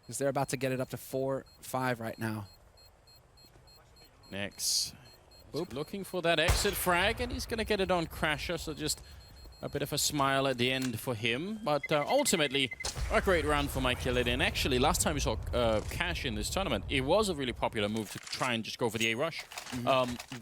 because they're about to get it up to 4-5 right now. Next. Looking for that exit frag, and he's going to get it on Crasher, so just a bit of a smile at the end for him. But ultimately, a great round for Maikelele. And actually, last time we saw Cash in this tournament, it was a really popular move to try and just go for the A-Rush.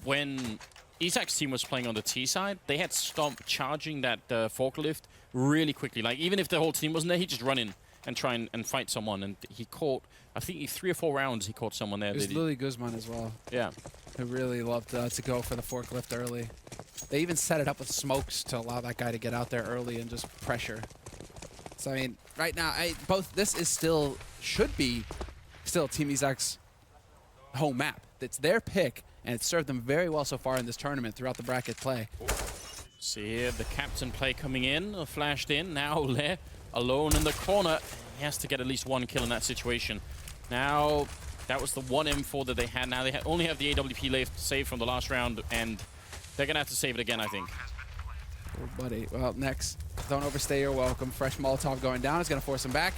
When Izak's team was playing on the T side, they had Stomp charging that forklift really quickly. Like, even if the whole team wasn't there, he'd just run in and try and fight someone. And he caught, I think 3 or 4 rounds he caught someone there. There's Lily Guzman as well. Yeah. Who really loved to go for the forklift early. They even set it up with smokes to allow that guy to get out there early and just pressure. So I mean, right now, this is should be Team Izak's home map. It's their pick, and it's served them very well so far in this tournament throughout the bracket play. See here, the captain play coming in, flashed in. Now Le alone in the corner. He has to get at least 1 kill in that situation. Now, that was the 1 M4 that they had. Now they only have the AWP left saved from the last round, and they're going to have to save it again, I think. Oh, buddy. Well, next. Don't overstay your welcome. Fresh Molotov going down. It's going to force him back.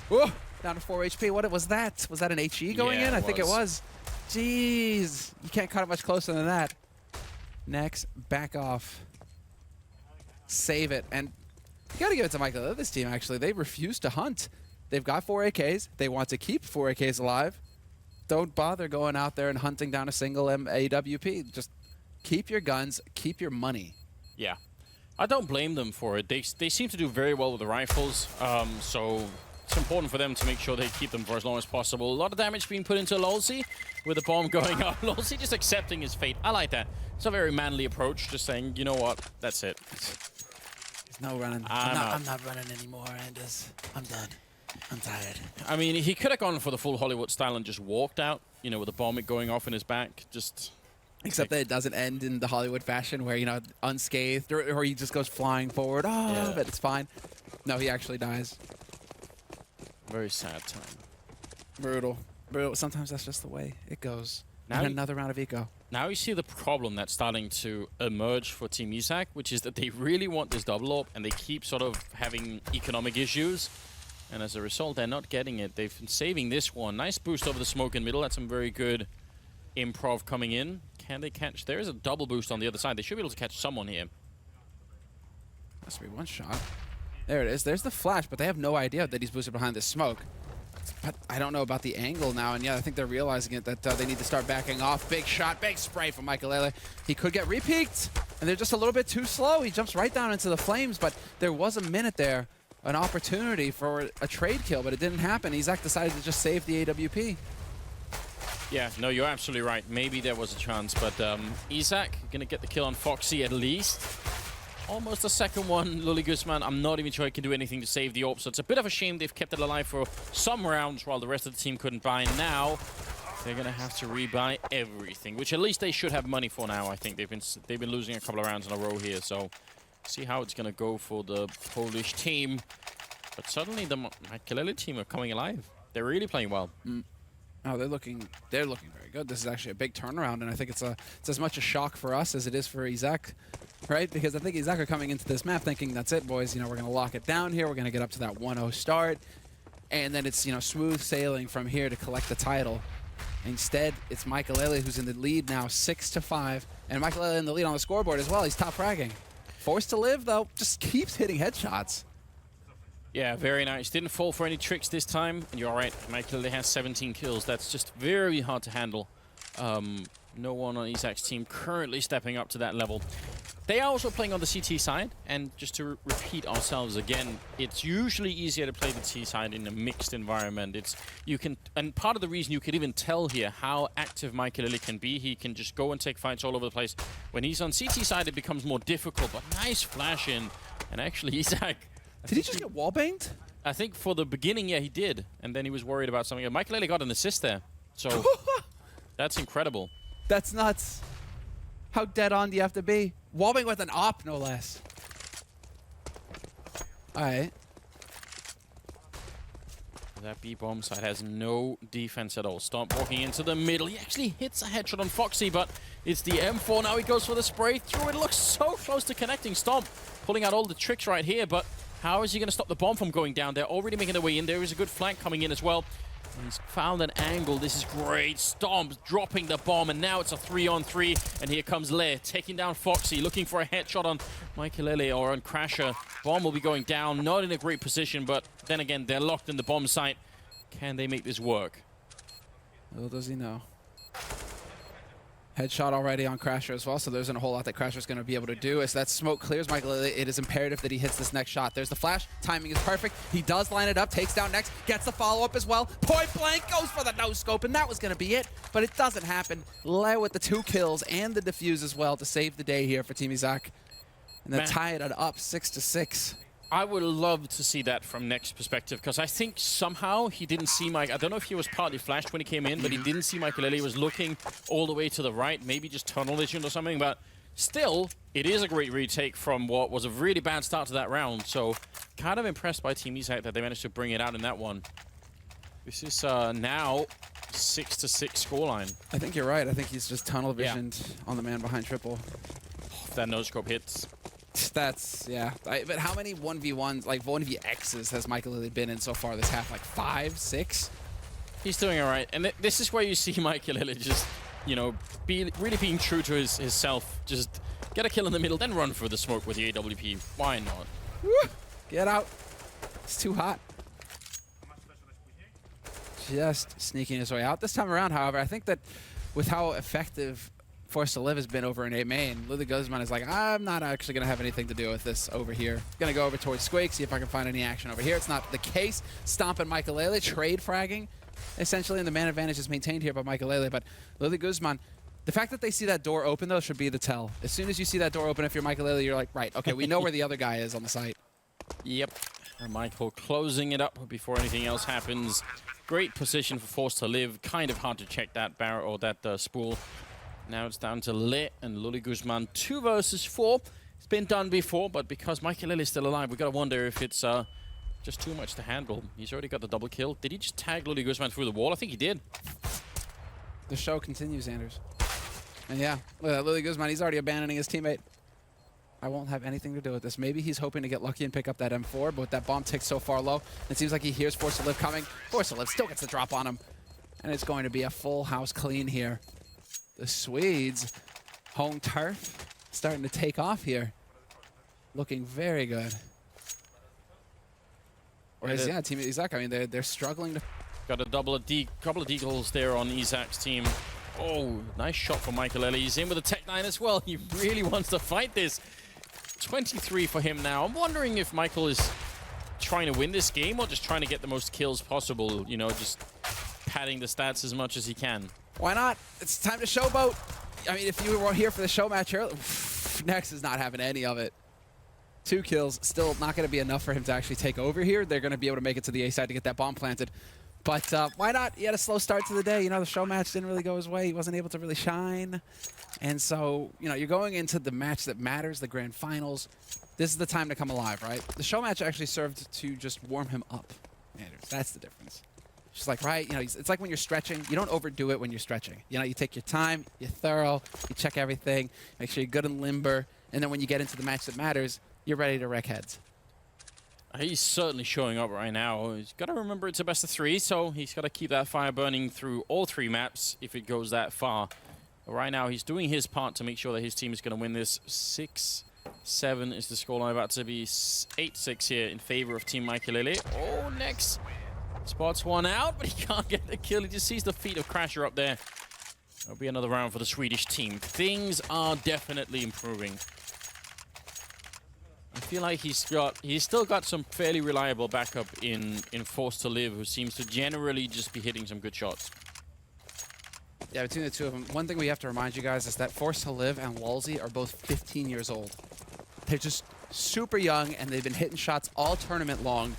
Whoa! Down to 4 HP. What was that? Was that an HE going in? I think it was. Jeez. You can't cut it much closer than that. Next. Back off. Save it. And you got to give it to Maikelele. This team, actually, they refuse to hunt. They've got 4 AKs. They want to keep 4 AKs alive. Don't bother going out there and hunting down a single AWP. Just keep your guns, keep your money. Yeah. I don't blame them for it. They seem to do very well with the rifles, so it's important for them to make sure they keep them for as long as possible. A lot of damage being put into Lolsey with the bomb going up. Lolsey just accepting his fate. I like that. It's a very manly approach, just saying, you know what, that's it. There's no running. I'm not running anymore, Anders. I'm done. I'm tired. I mean, he could have gone for the full Hollywood style and just walked out, with the bomb going off in his back. Except that it doesn't end in the Hollywood fashion where, unscathed, or he just goes flying forward. Oh, yeah. But it's fine. No, he actually dies. Very sad time. Brutal. Sometimes that's just the way it goes. Now another round of eco. Now you see the problem that's starting to emerge for Team Izak, which is that they really want this double AWP, and they keep sort of having economic issues. And as a result, they're not getting it. They've been saving this one. Nice boost over the smoke in middle. That's some very good improv coming in. Can they catch? There is a double boost on the other side. They should be able to catch someone here. Must be 1 shot. There it is. There's the flash, but they have no idea that he's boosted behind this smoke. But I don't know about the angle now, and yeah, I think they're realizing it, that they need to start backing off. Big shot, big spray from Maikelele. He could get repeaked, and they're just a little bit too slow. He jumps right down into the flames, but there was a minute there, an opportunity for a trade kill, but it didn't happen. Izak decided to just save the AWP. Yeah, no, you're absolutely right. Maybe there was a chance, but Izak going to get the kill on Foxy at least. Almost a second one, Lily Guzman. I'm not even sure he can do anything to save the AWP, so it's a bit of a shame they've kept it alive for some rounds while the rest of the team couldn't buy. Now, they're going to have to rebuy everything, which at least they should have money for now, I think. They've been losing a couple of rounds in a row here, so see how it's going to go for the Polish team. But suddenly the Maikelele team are coming alive. They're really playing well. Oh, they're looking very good. This is actually a big turnaround, and I think it's as much a shock for us as it is for Izak, right? Because I think Izak are coming into this map thinking, that's it, boys. You know, we're gonna lock it down here. We're gonna get up to that 1-0 start, and then it's, you know, smooth sailing from here to collect the title. Instead, it's Maikelele who's in the lead now, 6-5, and Maikelele in the lead on the scoreboard as well. He's top fragging. Forced to live though, just keeps hitting headshots. Yeah, very nice. Didn't fall for any tricks this time. And you're right, Maikelele has 17 kills. That's just very hard to handle. No one on Izak's team currently stepping up to that level. They are also playing on the CT side. And just to repeat ourselves again, it's usually easier to play the T side in a mixed environment. And part of the reason you could even tell here how active Maikelele can be, he can just go and take fights all over the place. When he's on CT side, it becomes more difficult. But nice flash in. And actually, Izak... Did he just get wallbanged? I think for the beginning, yeah, he did. And then he was worried about something. Maikelele got an assist there. So that's incredible. That's nuts. How dead on do you have to be? Wallbang with an op, no less. All right. That B-bomb side has no defense at all. Stomp walking into the middle. He actually hits a headshot on Foxy, but it's the M4. Now he goes for the spray through. It looks so close to connecting. Stomp pulling out all the tricks right here, but how is he going to stop the bomb from going down? They're already making their way in. There is a good flank coming in as well. And he's found an angle. This is great. Stomp dropping the bomb, and now it's a 3-on-3. And here comes Le taking down Foxy, looking for a headshot on Maikelele or on Crasher. Bomb will be going down. Not in a great position, but then again, they're locked in the bomb site. Can they make this work? Little does he know. Headshot already on Crasher as well, so there isn't a whole lot that Crasher's going to be able to do. As that smoke clears Maikelele, it is imperative that he hits this next shot. There's the flash. Timing is perfect. He does line it up, takes down next, gets the follow-up as well. Point blank, goes for the no-scope, and that was going to be it, but it doesn't happen. Le with the 2 kills and the defuse as well to save the day here for Team Izak. And then tie it up 6-6. I would love to see that from Next perspective, because I think somehow he didn't see Mike. I don't know if he was partly flashed when he came in, but he didn't see Maikelele. He was looking all the way to the right, maybe just tunnel vision or something. But still, it is a great retake from what was a really bad start to that round. So kind of impressed by Team Izak that they managed to bring it out in that one. This is now 6-6 scoreline. I think you're right. I think he's just tunnel visioned on the man behind triple. If that no-scope hits. That's, yeah. But how many 1v1s, like 1vx's has Maikelele been in so far this half? Like 5, 6? He's doing all right. And this is where you see Maikelele just, you know, really being true to his self. Just get a kill in the middle, then run for the smoke with the AWP. Why not? Woo! Get out. It's too hot. Just sneaking his way out. This time around, however, I think that with how effective Forced to Live has been over in A main, Lily Guzman is like, I'm not actually going to have anything to do with this over here. Going to go over towards Squake, see if I can find any action over here. It's not the case. Stomping Maikelele, trade fragging. Essentially, and the man advantage is maintained here by Maikelele, but Lily Guzman, the fact that they see that door open, though, should be the tell. As soon as you see that door open, if you're Maikelele, you're like, right, okay, we know where the other guy is on the site. Yep. And Michael closing it up before anything else happens. Great position for Forced to Live. Kind of hard to check that barrel or that spool. Now it's down to Le and Luli Guzman. 2 versus 4. It's been done before, but because Maikelele is still alive, we've got to wonder if it's just too much to handle. He's already got the double kill. Did he just tag Luli Guzman through the wall? I think he did. The show continues, Anders. And yeah, Lily Guzman, he's already abandoning his teammate. I won't have anything to do with this. Maybe he's hoping to get lucky and pick up that M4, but with that bomb ticked so far low, it seems like he hears Forced to Live coming. Forced to Live still gets the drop on him. And it's going to be a full house clean here. The Swedes, home turf, starting to take off here. Looking very good. Whereas, yeah, Team Izak, I mean, they're struggling to... Got a couple of deagles there on Izak's team. Oh, nice shot from Maikelele. He's in with a Tech 9 as well. He really wants to fight this. 23 for him now. I'm wondering if Michael is trying to win this game or just trying to get the most kills possible. You know, just padding the stats as much as he can. Why not? It's time to showboat. I mean, if you were here for the show match earlier, Next is not having any of it. 2 kills, still not going to be enough for him to actually take over here. They're going to be able to make it to the A side to get that bomb planted. But why not? He had a slow start to the day. You know, the show match didn't really go his way. He wasn't able to really shine. And so, you know, you're going into the match that matters, the grand finals. This is the time to come alive, right? The show match actually served to just warm him up. Anders, that's the difference. Just like, right, you know, it's like when you're stretching, you don't overdo it when you're stretching. You know, you take your time, you're thorough, you check everything, make sure you're good and limber, and then when you get into the match that matters, you're ready to wreck heads. He's certainly showing up right now. He's got to remember it's a best of 3, so he's got to keep that fire burning through all 3 maps if it goes that far. But right now, he's doing his part to make sure that his team is going to win this. 6-7 is the scoreline, about to be 8-6 here in favor of Team Maikelele. Oh, next. Spots one out, but he can't get the kill. He just sees the feet of Crasher up there. That'll be another round for the Swedish team. Things are definitely improving. I feel like he's still got some fairly reliable backup in Forced to Live, who seems to generally just be hitting some good shots. Yeah, between the two of them, one thing we have to remind you guys is that Forced to Live and Lalzi are both 15 years old. They're just super young, and they've been hitting shots all tournament long.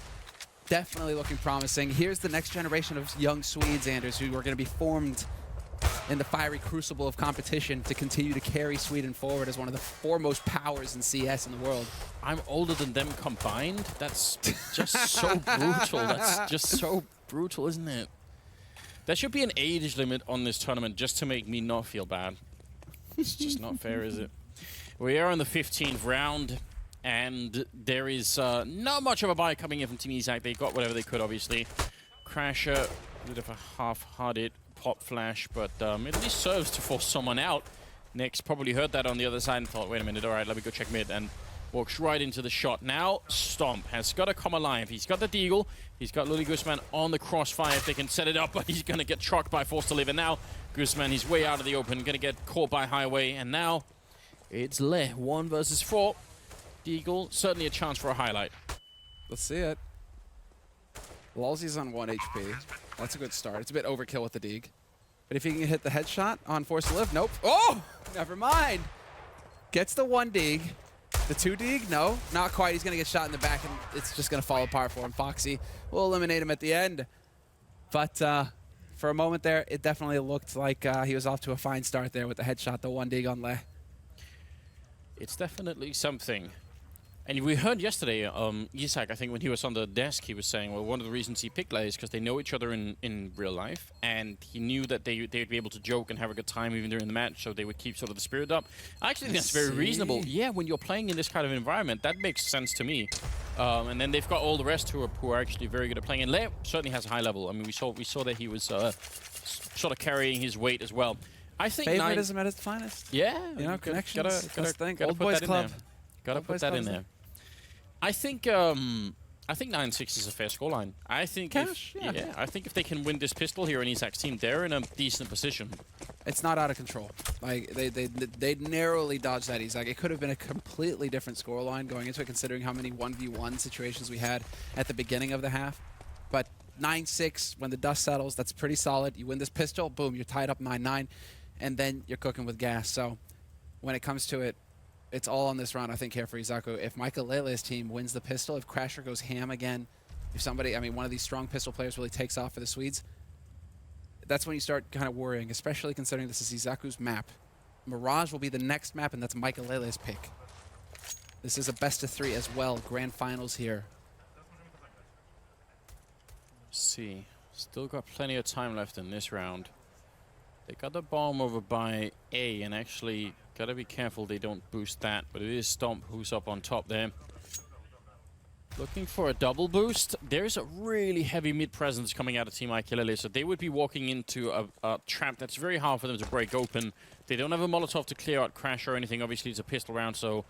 Definitely looking promising. Here's the next generation of young Swedes, Anders, who are going to be formed in the fiery crucible of competition to continue to carry Sweden forward as one of the foremost powers in CS in the world. I'm older than them combined? That's just so brutal. That's just so brutal, isn't it? There should be an age limit on this tournament just to make me not feel bad. It's just not fair, is it? We are in the 15th round. And there is not much of a buy coming in from Team Izak. They got whatever they could, obviously. Crasher, a bit of a half-hearted pop flash, but it at least serves to force someone out. Next probably heard that on the other side and thought, wait a minute, all right, let me go check mid, and walks right into the shot. Now, Stomp has got to come alive. He's got the Deagle. He's got Lily Guzman on the crossfire if they can set it up, but he's going to get trucked by Forced to Live. And now, Guzman, he's way out of the open, going to get caught by Highway. And now, it's Le, 1 versus 4. Deagle, certainly a chance for a highlight. Let's see it. Lalzi's on 1 HP. That's a good start. It's a bit overkill with the Deag. But if he can hit the headshot on Forced to Live, nope. Oh, never mind. Gets the 1 Deag. The 2 Deag, no, not quite. He's going to get shot in the back, and it's just going to fall apart for him. Foxy will eliminate him at the end. But for a moment there, it definitely looked like he was off to a fine start there with the headshot, the 1 Deag on Le. It's definitely something. And we heard yesterday, Izak, I think when he was on the desk, he was saying, well, one of the reasons he picked Le is because they know each other in real life, and he knew that they'd be able to joke and have a good time even during the match, so they would keep sort of the spirit up. I actually think that's very reasonable. Yeah, when you're playing in this kind of environment, that makes sense to me. And then they've got all the rest who are actually very good at playing, and Le certainly has a high level. I mean, we saw that he was sort of carrying his weight as well. I think favoritism at its finest. Yeah, you know, connections. Gotta Old Boys Club. Gotta put that in there. I think 9-6 is a fair scoreline. I think I think if they can win this pistol here in Izak's team, they're in a decent position. It's not out of control. Like they narrowly dodged that Izak. It could have been a completely different scoreline going into it, considering how many 1v1 situations we had at the beginning of the half. But 9-6, when the dust settles, that's pretty solid. You win this pistol, boom, you're tied up 9-9, and then you're cooking with gas. So when it comes to it, it's all on this round, I think, here for Izakooo. If Maikelele's team wins the pistol, if Crasher goes ham again, if somebody, I mean, one of these strong pistol players really takes off for the Swedes, that's when you start kind of worrying, especially considering this is Izakoo's map. Mirage will be the next map, and that's Maikelele's pick. This is a best of 3 as well, grand finals here. Let's see, still got plenty of time left in this round. They got the bomb over by A, and actually gotta be careful they don't boost that, but it is Stomp who's up on top there. Looking for a double boost. There's a really heavy mid presence coming out of Team Maikelele, so they would be walking into a trap that's very hard for them to break open. They don't have a Molotov to clear out Crash or anything. Obviously, it's a pistol round, so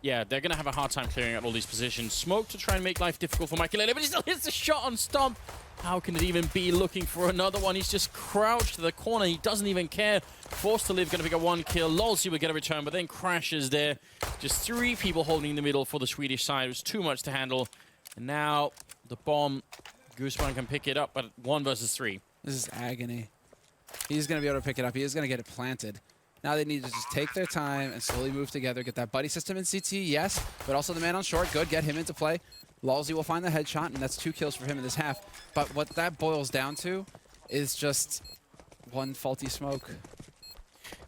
yeah, they're gonna have a hard time clearing out all these positions. Smoke to try and make life difficult for Maikelele, but he still hits the shot on Stomp. How can it even be? Looking for another one. He's just crouched to the corner. He doesn't even care. Forced to Live, going to pick up 1 kill. Lalzi will get a return, but then crashes there. Just 3 people holding the middle for the Swedish side. It was too much to handle. And now the bomb, Guzman can pick it up, but 1 versus 3. This is agony. He's going to be able to pick it up. He is going to get it planted. Now they need to just take their time and slowly move together. Get that buddy system in CT, yes, but also the man on short. Good, get him into play. Lalzi will find the headshot, and that's 2 kills for him in this half. But what that boils down to is just 1 faulty smoke.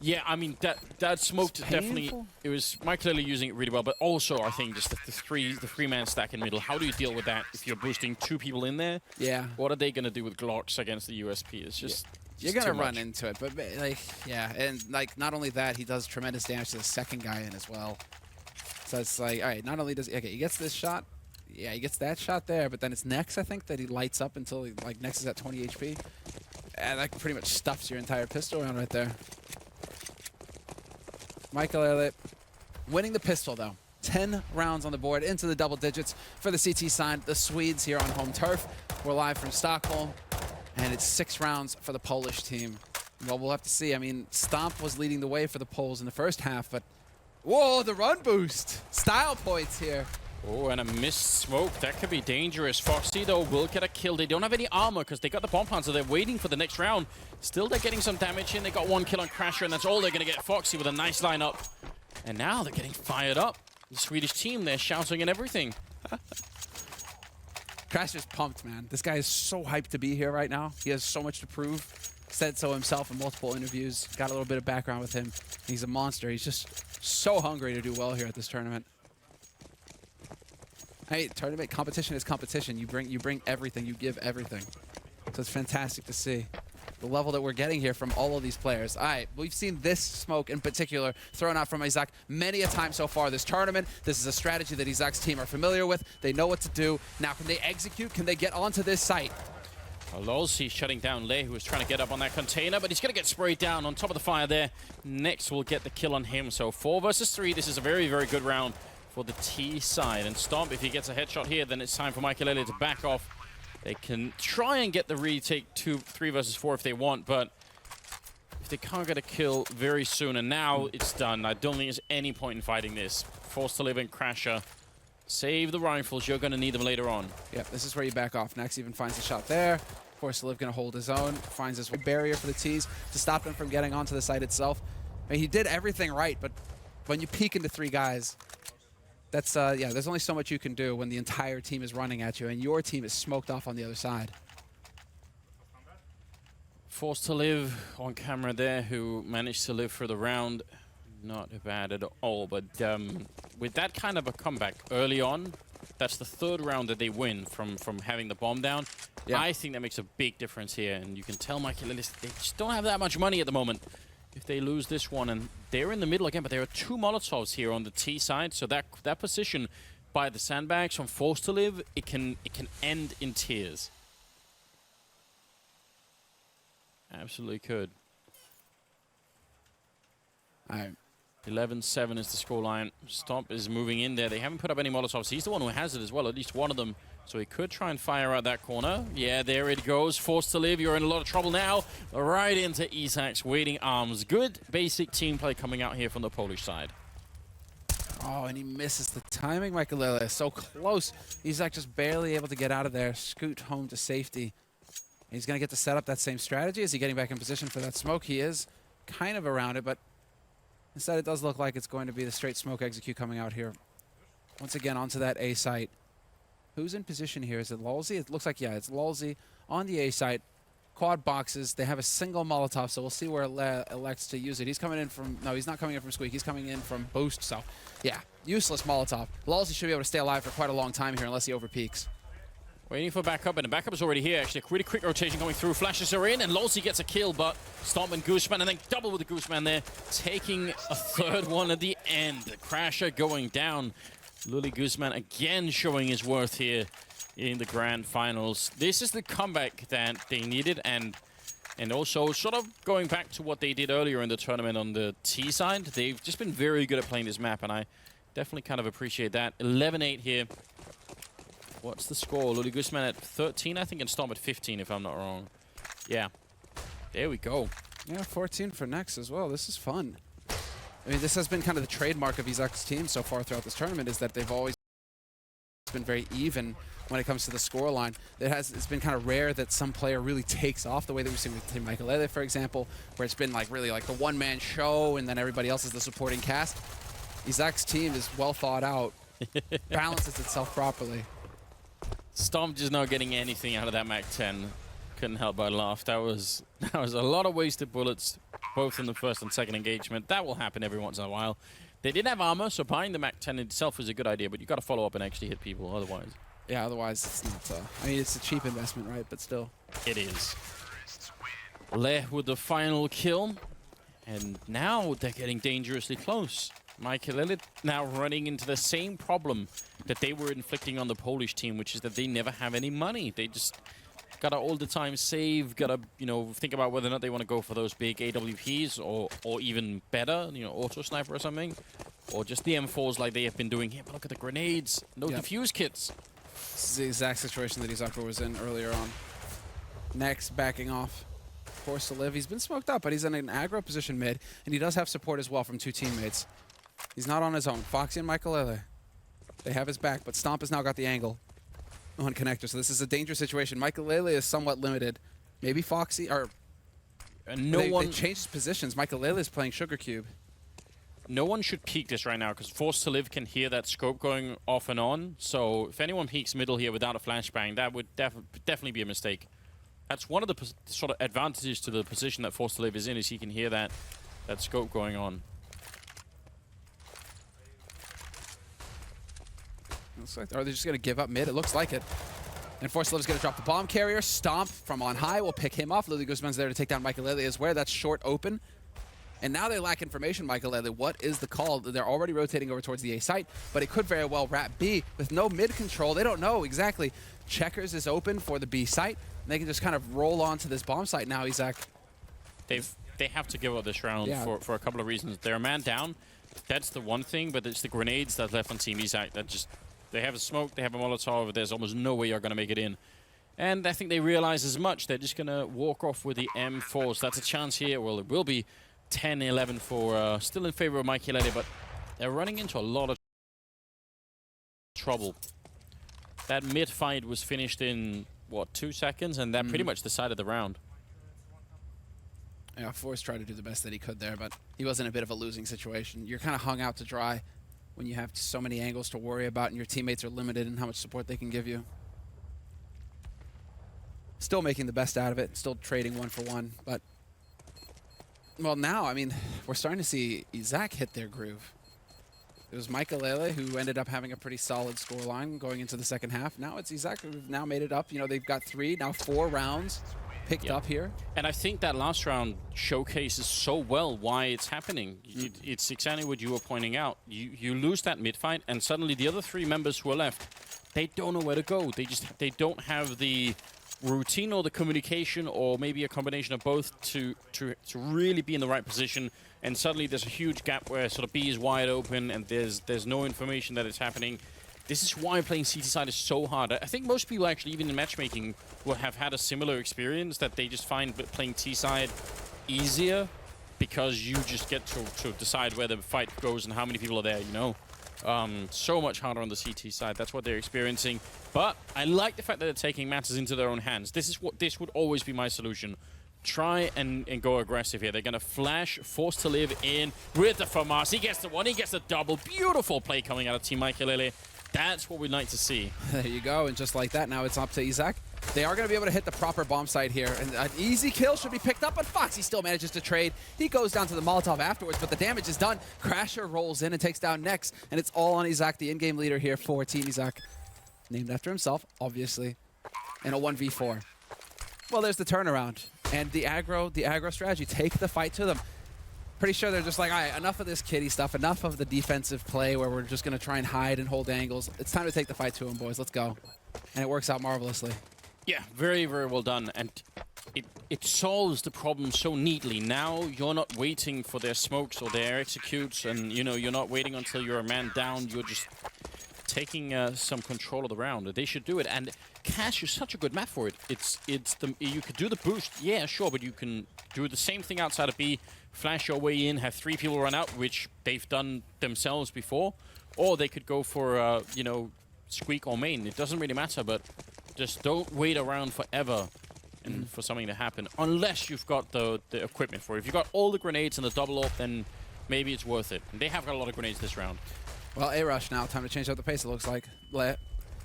Yeah, I mean, that smoked definitely. It was Maikelele using it really well, but also I think just the three-man stack in middle. How do you deal with that if you're boosting 2 people in there? Yeah. What are they going to do with Glocks against the USP? It's just... You're going to run into it, but like, yeah, and like not only that, he does tremendous damage to the second guy in as well. So it's like, all right, not only does he gets this shot, yeah, he gets that shot there, but then it's Nex, I think, that he lights up until like Nex is at 20 HP. And that pretty much stuffs your entire pistol round right there. Maikelele winning the pistol though. 10 rounds on the board into the double digits for the CT side. The Swedes here on home turf. We're live from Stockholm. And it's 6 rounds for the Polish team. Well, we'll have to see. I mean, Stomp was leading the way for the Poles in the first half, but... Whoa, the run boost! Style points here. Oh, and a missed smoke. That could be dangerous. Foxy, though, will get a kill. They don't have any armor because they got the bomb plant, so they're waiting for the next round. Still, they're getting some damage in. They got 1 kill on Crasher, and that's all they're going to get. Foxy with a nice lineup. And now they're getting fired up. The Swedish team, they're shouting and everything. Crasher's pumped, man. This guy is so hyped to be here right now. He has so much to prove. Said so himself in multiple interviews. Got a little bit of background with him. He's a monster. He's just so hungry to do well here at this tournament. Hey, tournament competition is competition. You bring everything. You give everything. So it's fantastic to see the level that we're getting here from all of these players. All right, we've seen this smoke in particular thrown out from Izak many a time so far this tournament. This is a strategy that Izak's team are familiar with. They know what to do. Now, can they execute? Can they get onto this site? Lolzy shutting down Lei, who was trying to get up on that container, but he's going to get sprayed down on top of the fire there. Next, we'll get the kill on him. So 4 versus 3. This is a very, very good round for the T side. And Stomp, if he gets a headshot here, then it's time for Maikelele to back off. They can try and get the retake 3 versus 4 if they want, but if they can't get a kill very soon, and now it's done. I don't think there's any point in fighting this. Forced to live in Crasher. Save the rifles. You're going to need them later on. Yep, this is where you back off. Nex even finds the shot there. Forced to live going to hold his own. Finds this barrier for the T's to stop him from getting onto the site itself. I mean, he did everything right, but when you peek into 3 guys, that's, yeah, there's only so much you can do when the entire team is running at you and your team is smoked off on the other side. Forced to live on camera there, who managed to live for the round. Not bad at all, but with that kind of a comeback early on, that's the 3rd round that they win from having the bomb down. Yeah. I think that makes a big difference here, and you can tell Maikelele, they just don't have that much money at the moment. If they lose this one, and they're in the middle again, but there are 2 Molotovs here on the T side, so that position by the sandbags from Forced to Live, it can end in tears. Absolutely could. All right. 11-7 is the scoreline. Stomp is moving in there. They haven't put up any Molotovs. He's the one who has it as well, at least one of them. So he could try and fire out that corner. Yeah, there it goes. Forced to live. You're in a lot of trouble now. Right into Izak's waiting arms. Good basic team play coming out here from the Polish side. Oh, and he misses the timing, Maikelele. So close. Izak just barely able to get out of there. Scoot home to safety. He's going to get to set up that same strategy. Is he getting back in position for that smoke? He is kind of around it, but instead it does look like it's going to be the straight smoke execute coming out here. Once again, onto that A site. Who's in position here? Is it Lolzy? It looks like, yeah, it's Lolzy on the A site. Quad boxes. They have a single Molotov, so we'll see where elects to use it. He's coming in from... No, he's not coming in from Squeak. He's coming in from Boost, so yeah, useless Molotov. Lolzy should be able to stay alive for quite a long time here unless he overpeaks. Waiting for backup, and the backup is already here. Actually, a really quick rotation going through. Flashes are in, and Lolzy gets a kill, but Stomp and Gooseman, and then double with the Gooseman there, taking a 3rd one at the end. The Crasher going down. Luli Guzman again showing his worth here in the grand finals. This is the comeback that they needed, and also sort of going back to what they did earlier in the tournament on the T side. They've just been very good at playing this map, and I definitely kind of appreciate that. 11-8 here. What's the score? Luli Guzman at 13, I think, and Stomp at 15, if I'm not wrong. Yeah. There we go. Yeah, 14 for Nex as well. This is fun. I mean, this has been kind of the trademark of Izak's team so far throughout this tournament, is that they've always been very even when it comes to the scoreline. It's been kind of rare that some player really takes off the way that we've seen with Team Maikelele, for example, where it's been like really like the one-man show and then everybody else is the supporting cast. Izak's team is well thought out, balances itself properly. Stomp just not getting anything out of that Mac 10. Couldn't help but laugh. That was a lot of wasted bullets. both in the first and second engagement. That will happen every once in a while. They did have armor, so buying the Mac 10 itself is a good idea, but you got to follow up and actually hit people otherwise. Yeah, otherwise it's not. I mean, it's a cheap investment, right? But still. It is. Le with the final kill. And now they're getting dangerously close. Maikelele now running into the same problem that they were inflicting on the Polish team, which is that they never have any money. They just gotta all the time save, gotta, you know, think about whether or not they want to go for those big AWPs or even better, you know, auto sniper or something. Or just the M4s like they have been doing here. But look at the grenades. No defuse kits. This is the exact situation that Izakooo was in earlier on. Next, backing off. Forced to live. He's been smoked up, but he's in an aggro position mid, and he does have support as well from 2 teammates. He's not on his own. Foxy and Maikelele, they have his back, but Stomp has now got the angle on connector, so this is a dangerous situation. Maikelele is somewhat limited. Maybe Foxy, or they changed positions. Maikelele is playing Sugar Cube. No one should peek this right now, because Forced to Live can hear that scope going off and on, so if anyone peeks middle here without a flashbang, that would definitely be a mistake. That's one of the sort of advantages to the position that Forced to Live is in, is he can hear that scope going on. Looks like, are they just going to give up mid? It looks like it. And Forced to Live is going to drop the bomb carrier. Stomp from on high will pick him off. Lily Guzman's there to take down Maikelele as well. That's short open. And now they lack information, Maikelele. What is the call? They're already rotating over towards the A site, but it could very well wrap B with no mid control. They don't know exactly. Checkers is open for the B site. And they can just kind of roll on to this bomb site now, Izak. They have to give up this round for a couple of reasons. They're a man down. That's the one thing, but it's the grenades that's left on Team Izak that just... They have a smoke, they have a Molotov, there's almost no way you're going to make it in. And I think they realize as much. They're just going to walk off with the M4s. That's a chance here. Well, it will be 10-11 for... still in favor of Maikelele, but they're running into a lot of trouble. That mid fight was finished in, what, 2 seconds? And that pretty much decided the round. Yeah, Force tried to do the best that he could there, but he was in a bit of a losing situation. You're kind of hung out to dry when you have so many angles to worry about and your teammates are limited in how much support they can give you. Still making the best out of it, still trading 1-for-1, but... Well, now, I mean, we're starting to see Izak hit their groove. It was Maikelele who ended up having a pretty solid scoreline going into the second half. Now it's Izak who've now made it up. You know, they've got 3, now 4 rounds picked up here. And I think that last round showcases so well why it's happening. It's exactly what you were pointing out. You lose that mid fight, and suddenly the other 3 members who are left, they don't know where to go. They don't have the routine or the communication, or maybe a combination of both, to really be in the right position. And suddenly there's a huge gap where sort of B is wide open, and there's no information that it's happening. This is why playing CT side is so hard. I think most people actually, even in matchmaking, will have had a similar experience, that they just find playing T side easier because you just get to decide where the fight goes and how many people are there, you know? So much harder on the CT side. That's what they're experiencing. But I like the fact that they're taking matters into their own hands. This would always be my solution. Try and go aggressive here. They're going to flash, Forced to Live in with the FAMAS. He gets the one, he gets the double. Beautiful play coming out of Team Maikelele. That's what we'd like to see. There you go, and just like that, now it's up to Izak. They are going to be able to hit the proper bomb site here, and an easy kill should be picked up, but Foxy still manages to trade. He goes down to the Molotov afterwards, but the damage is done. Crasher rolls in and takes down Nex, and it's all on Izak, the in-game leader here for Team Izak. Named after himself, obviously, in a 1v4. Well, there's the turnaround, and the aggro strategy. Take the fight to them. Pretty sure they're just like, all right, enough of this kiddie stuff, enough of the defensive play where we're just going to try and hide and hold angles. It's time to take the fight to them, boys. Let's go. And it works out marvelously. Yeah, very, very well done. And it solves the problem so neatly. Now you're not waiting for their smokes or their executes, and you know, you're not waiting until you're a man down. You're just taking some control of the round. They should do it. And Cash is such a good map for it. You could do the boost, yeah, sure, but you can do the same thing outside of B, flash your way in, have 3 people run out, which they've done themselves before, or they could go for, you know, squeak or main. It doesn't really matter, but just don't wait around forever and for something to happen, unless you've got the equipment for it. If you've got all the grenades and the double up, then maybe it's worth it. And they have got a lot of grenades this round. Well, A-Rush now. Time to change up the pace, it looks like.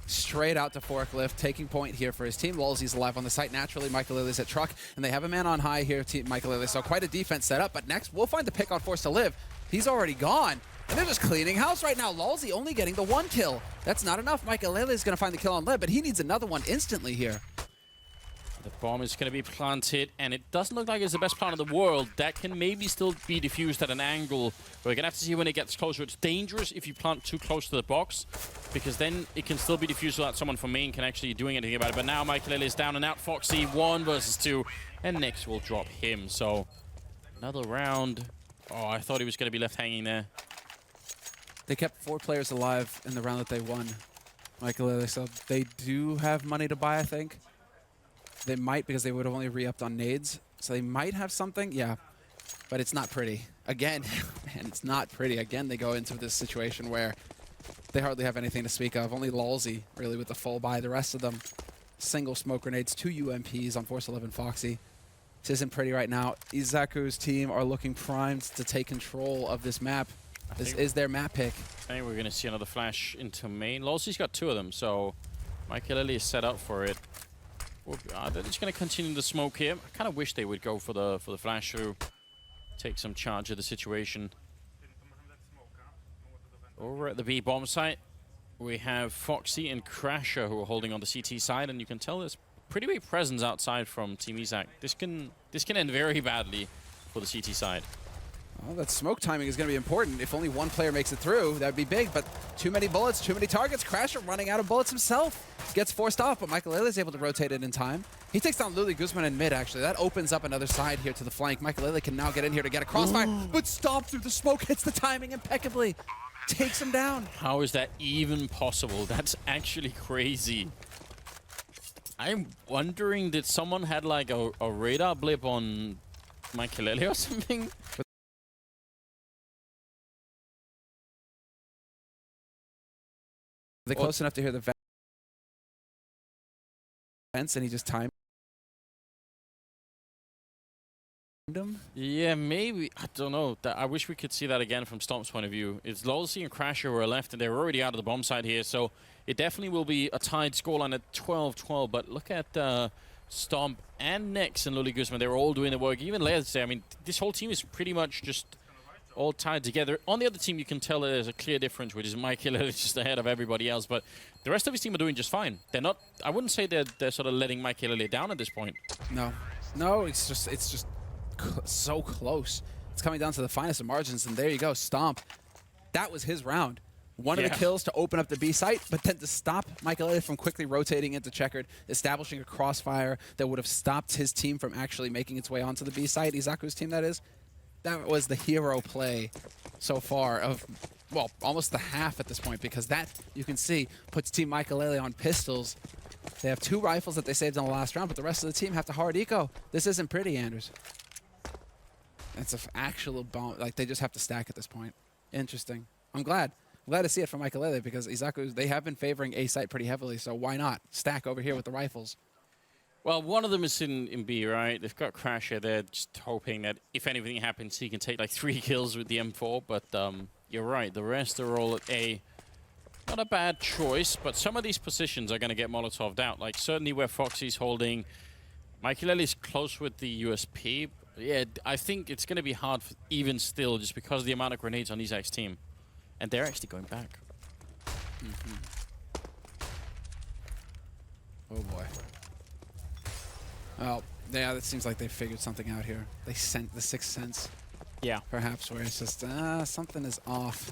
straight out to forklift, taking point here for his team. Lolzy's alive on the site. Naturally, Maikelele's at truck, and they have a man on high here, Team Maikelele. So quite a defense set up. But next, we'll find the pick on Forced to Live. He's already gone. And they're just cleaning house right now. Lolzy only getting the 1 kill. That's not enough. Maikelele is going to find the kill on Lib, but he needs another one instantly here. The bomb is going to be planted, and it doesn't look like it's the best plan in the world. That can maybe still be diffused at an angle. We're going to have to see when it gets closer. It's dangerous if you plant too close to the box, because then it can still be diffused without someone from main can actually do anything about it. But now Maikelele is down and out. Foxy 1 versus 2, and next will drop him. So another round. Oh, I thought he was going to be left hanging there. They kept 4 players alive in the round that they won, Maikelele. So they do have money to buy, I think. They might, because they would have only re-upped on nades. So they might have something, yeah. But it's not pretty. Again, man, it's not pretty. Again, they go into this situation where they hardly have anything to speak of. Only Lolzy, really, with the full buy. The rest of them, single smoke grenades, 2 UMPs on Force 11 Foxy. This isn't pretty right now. Izakoo's team are looking primed to take control of this map. This is their map pick. I think we're going to see another flash into main. Lolzy's got 2 of them, so Maikelele is set up for it. They're just going to continue the smoke here. I kind of wish they would go for the flash through, take some charge of the situation. Over at the B bomb site, we have Foxy and Crasher who are holding on the CT side, and you can tell there's pretty big presence outside from Team Izak. This can end very badly for the CT side. Well, that smoke timing is going to be important. If only 1 player makes it through, that would be big, but too many bullets, too many targets. Crasher running out of bullets himself. Gets forced off, but Maikelele is able to rotate it in time. He takes down Luli Guzman in mid, actually. That opens up another side here to the flank. Maikelele can now get in here to get a crossfire, but stomp through the smoke, hits the timing impeccably. Takes him down. How is that even possible? That's actually crazy. I'm wondering, did someone had like a radar blip on Maikelele or something? They're close enough to hear the vents, and he just timed him? Yeah, maybe. I don't know. I wish we could see that again from Stomp's point of view. It's Lolzy and Crasher who are left, and they're already out of the bomb side here, so it definitely will be a tied scoreline at 12-12. But look at Stomp and Nex and Luli Guzman. They're all doing the work. Even Lea's there. I mean, this whole team is pretty much just all tied together. On the other team, you can tell there's a clear difference, which is Maikelele just ahead of everybody else. But the rest of his team are doing just fine. They're not. I wouldn't say they're sort of letting Maikelele down at this point. No, it's just so close. It's coming down to the finest of margins, and there you go, Stomp. That was his round. One of the kills to open up the B site, but then to stop Maikelele from quickly rotating into checkered, establishing a crossfire that would have stopped his team from actually making its way onto the B site. Izakoo's team, that is. That was the hero play so far of, well, almost the half at this point, because that, you can see, puts Team Maikelele on pistols. They have 2 rifles that they saved in the last round, but the rest of the team have to hard eco. This isn't pretty, Anders. It's an actual bomb. Like, they just have to stack at this point. Interesting. I'm glad to see it from Maikelele, because Izakooo, they have been favoring A site pretty heavily, so why not stack over here with the rifles? Well, one of them is in B, right? They've got Crasher. They're just hoping that if anything happens, he can take like 3 kills with the M4. But you're right. The rest are all at A. Not a bad choice, but some of these positions are going to get Molotov'd out. Like certainly where Foxy's holding. Maikelele's close with the USP. Yeah, I think it's going to be hard even still, just because of the amount of grenades on Izak's team. And they're actually going back. Oh boy. Well, yeah, it seems like they figured something out here. They sent the 6th sense. Yeah. Perhaps where it's just, something is off.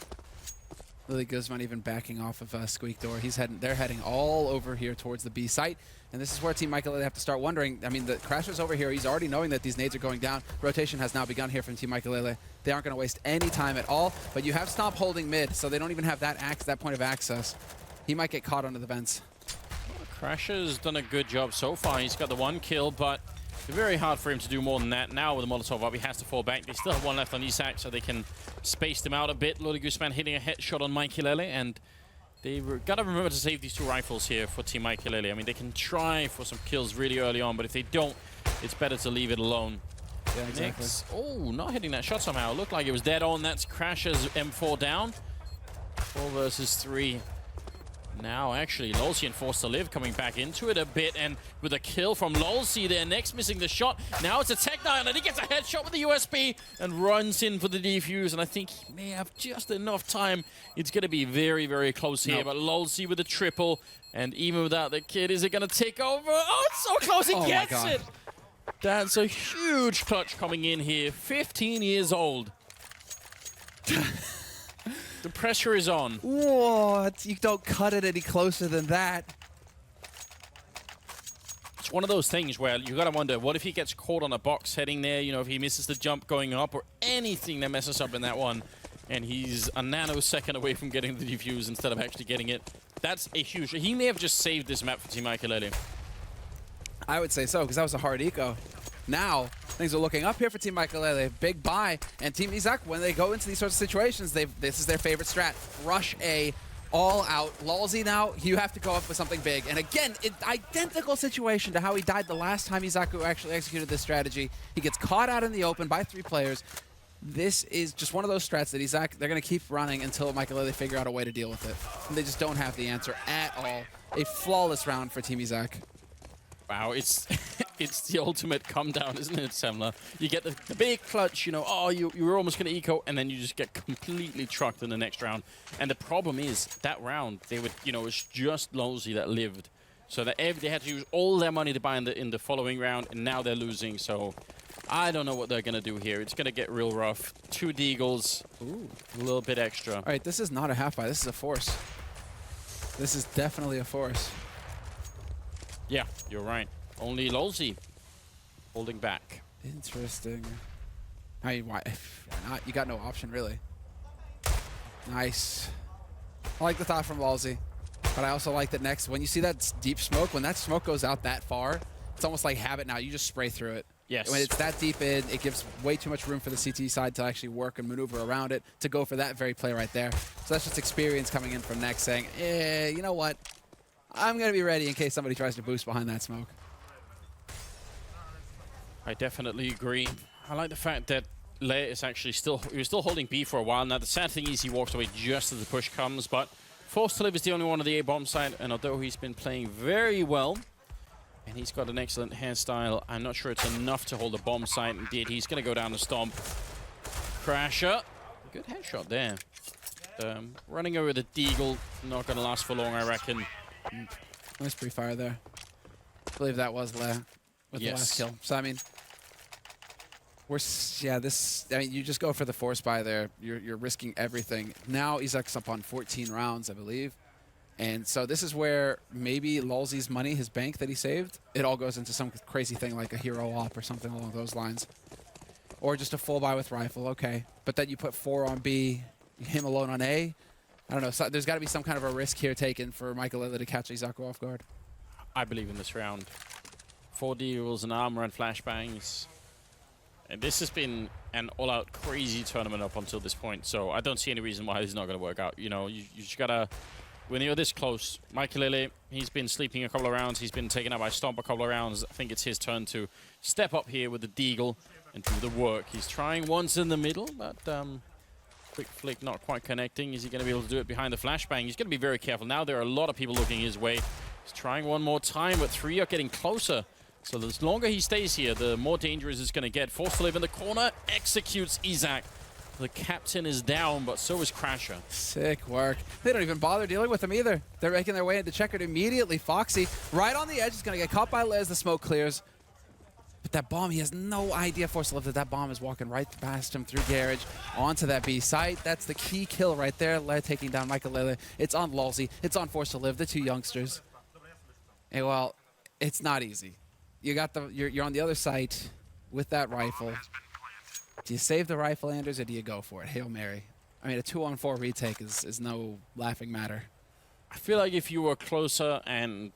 Luli Guzman even backing off of Squeak Door. They're heading all over here towards the B site. And this is where Team Maikelele have to start wondering. I mean, the Crasher's over here. He's already knowing that these nades are going down. Rotation has now begun here from Team Maikelele. They aren't going to waste any time at all. But you have Stomp holding mid, so they don't even have that point of access. He might get caught under the vents. Crasher's done a good job so far. He's got the 1 kill, but it's very hard for him to do more than that. Now with the Molotov up, he has to fall back. They still have 1 left on Izak, so they can space them out a bit. Luli Guzman hitting a headshot on Maikelele, and they've got to remember to save these 2 rifles here for Team Maikelele. I mean, they can try for some kills really early on, but if they don't, it's better to leave it alone. Yeah, exactly. Next, oh, not hitting that shot somehow. Looked like it was dead on. That's Crasher's M4 down. 4 versus 3. Now, actually, Lolzy and Forced to Live coming back into it a bit, and with a kill from Lolzy there, next missing the shot. Now it's a Tech9, and he gets a headshot with the USB and runs in for the defuse, and I think he may have just enough time. It's going to be very, very close here, but Lolzy with a triple, and even without the kid, is it going to take over? Oh, it's so close, he gets it! That's a huge clutch coming in here, 15 years old. The pressure is on. What? You don't cut it any closer than that. It's one of those things where you gotta wonder, what if he gets caught on a box heading there, you know, if he misses the jump going up or anything that messes up in that one, and he's a nanosecond away from getting the defuse instead of actually getting it. That's a huge... He may have just saved this map for Team Maikelele. I would say so, because that was a hard eco. Now, things are looking up here for Team Maikelele. Big buy. And Team Izak, when they go into these sorts of situations, this is their favorite strat. Rush A, all out. Lolzy now, you have to go up with something big. And again, identical situation to how he died the last time Izakooo actually executed this strategy. He gets caught out in the open by 3 players. This is just one of those strats that Izak, they're going to keep running until Maikelele figure out a way to deal with it. And they just don't have the answer at all. A flawless round for Team Izak. Wow, it's it's the ultimate come down, isn't it, Semler? You get the big clutch, you know, oh, you were almost going to eco, and then you just get completely trucked in the next round. And the problem is, that round, they would, you know, it's just Lolzy that lived. So that they had to use all their money to buy in the following round, and now they're losing. So I don't know what they're going to do here. It's going to get real rough. 2 deagles, a little bit extra. All right, this is not a half buy. This is a force. This is definitely a force. Yeah, you're right. Only Lolzy holding back. Interesting. I mean, why not? You got no option, really. Nice. I like the thought from Lolzy, but I also like that next, when you see that deep smoke, when that smoke goes out that far, it's almost like habit now. You just spray through it. Yes. When it's that deep in, it gives way too much room for the CT side to actually work and maneuver around it, to go for that very play right there. So that's just experience coming in from next saying, you know what? I'm going to be ready in case somebody tries to boost behind that smoke. I definitely agree. I like the fact that Le is actually he was still holding B for a while. Now, the sad thing is he walks away just as the push comes, but Forced to Live is the only one on the A-bomb side, and although he's been playing very well, and he's got an excellent hairstyle, I'm not sure it's enough to hold the bomb site. Indeed, he's going to go down the stomp. Crasher. Good headshot there. Running over the deagle, not going to last for long, I reckon. Nice pre-fire there. I believe that was Le with the last kill. So, I mean, you just go for the force buy there. You're risking everything. Now Izak's up on 14 rounds, I believe. And so this is where maybe Lolzy's money, his bank that he saved, it all goes into some crazy thing like a hero op or something along those lines. Or just a full buy with rifle, okay. But then you put 4 on B, him alone on A. I don't know. So there's got to be some kind of a risk here taken for Maikelele to catch Izakooo off guard. I believe in this round. 4 deals and armor and flashbangs. And this has been an all-out crazy tournament up until this point, so I don't see any reason why this is not going to work out. You know, you just got to... When you're this close, Maikelele, he's been sleeping a couple of rounds. He's been taken out by Stomp a couple of rounds. I think it's his turn to step up here with the deagle and do the work. He's trying once in the middle, but... quick flick not quite connecting. Is he going to be able to do it behind the flashbang? He's going to be very careful. Now there are a lot of people looking his way. He's trying one more time, but 3 are getting closer. So the longer he stays here, the more dangerous it's going to get. Forced to Live in the corner, executes Izak. The captain is down, but so is Crasher. Sick work. They don't even bother dealing with him either. They're making their way into checkered immediately. Foxy, right on the edge, is going to get caught by Le as the smoke clears. But that bomb, he has no idea, Forced to Live, that bomb is walking right past him through garage onto that B site. That's the key kill right there. Le taking down Maikelele. It's on Lolzy. It's on Forced to Live, the 2 youngsters. And well, it's not easy. You got you're on the other site with that rifle. Do you save the rifle, Anders, or do you go for it? Hail Mary. I mean, a 2-on-4 retake is no laughing matter. I feel like if you were closer and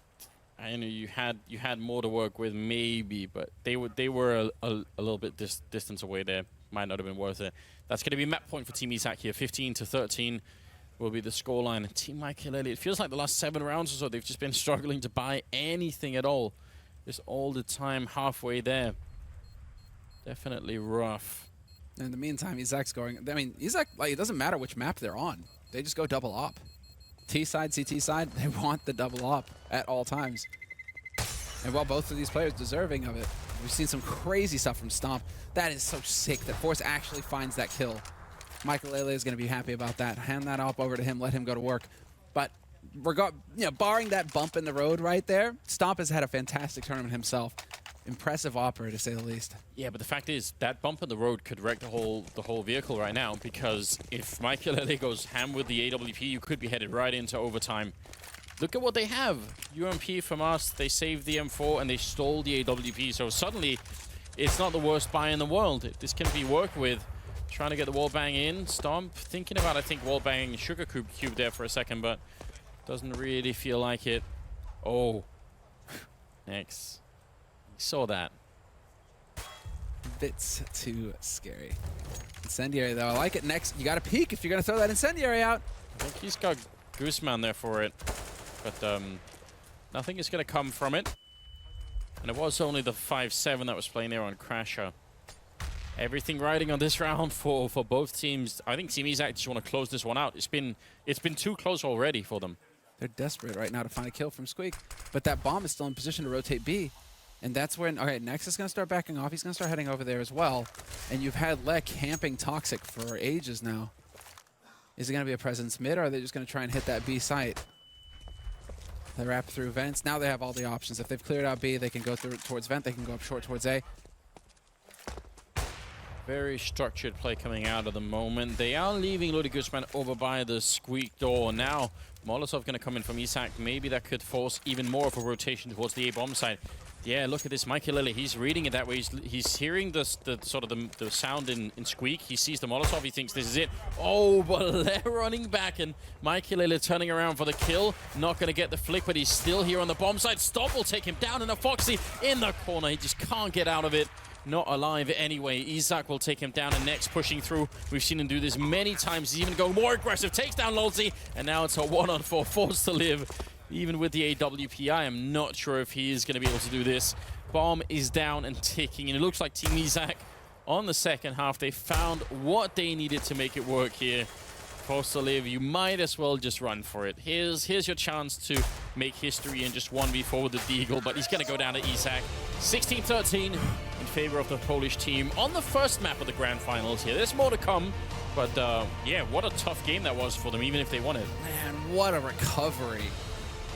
you had more to work with, maybe, but they were a little bit distance away there. Might not have been worth it. That's going to be map point for Team Izak here. 15-13 will be the scoreline. Team Maikelele, it feels like the last 7 rounds or so, they've just been struggling to buy anything at all. Just all the time halfway there. Definitely rough. In the meantime, Izak's going... I mean, Izak, like, it doesn't matter which map they're on. They just go double op. T side, CT side, they want the double up at all times. And while both of these players deserving of it, we've seen some crazy stuff from Stomp. That is so sick that Force actually finds that kill. Maikelele is going to be happy about that. Hand that up over to him, let him go to work. But barring that bump in the road right there, Stomp has had a fantastic tournament himself. Impressive opera, to say the least. Yeah, but the fact is, that bump in the road could wreck the whole vehicle right now, because if Maikelele goes ham with the AWP, you could be headed right into overtime. Look at what they have. UMP from us, they saved the M4 and they stole the AWP, so suddenly it's not the worst buy in the world. This can be worked with. Trying to get the wall bang in. Stomp thinking about, I think, wall banging Sugar Cube there for a second, but doesn't really feel like it. Oh. Next. Saw that. Bits too scary. Incendiary, though. I like it. Next, you got to peek if you're going to throw that incendiary out. I think he's got Gooseman there for it, but nothing is going to come from it. And it was only the 5-7 that was playing there on Crasher. Everything riding on this round for both teams. I think Team Izak just want to close this one out. It's been too close already for them. They're desperate right now to find a kill from Squeak, but that bomb is still in position to rotate B. And that's when, okay, Nex is going to start backing off. He's going to start heading over there as well. And you've had Le camping Toxic for ages now. Is it going to be a presence mid, or are they just going to try and hit that B site? They wrap through vents. Now they have all the options. If they've cleared out B, they can go through towards vent. They can go up short towards A. Very structured play coming out at the moment. They are leaving Lodi Guzman over by the Squeak door. Now, Molotov going to come in from Izak. Maybe that could force even more of a rotation towards the A-bomb side. Yeah, look at this Maikelele. He's reading it that way. He's hearing the sound in Squeak. He sees the Molotov. He thinks this is it. Oh, but they're running back, and Maikelele turning around for the kill. Not going to get the flick, but he's still here on the bomb side. Stomp will take him down, and a Foxy in the corner. He just can't get out of it. Not alive anyway. Izak will take him down, and next pushing through. We've seen him do this many times. He's even going more aggressive. Takes down Lolzy, and now it's a 1-on-4, forced to live. Even with the AWP, I am not sure if he is going to be able to do this. Bomb is down and ticking, and it looks like Team Izak on the second half, they found what they needed to make it work here. Forced to live, you might as well just run for it. Here's your chance to make history and just 1v4 with the Deagle, but he's going to go down to Izak. 16-13 in favor of the Polish team on the first map of the Grand Finals here. There's more to come, but yeah, what a tough game that was for them, even if they won it. Man, what a recovery.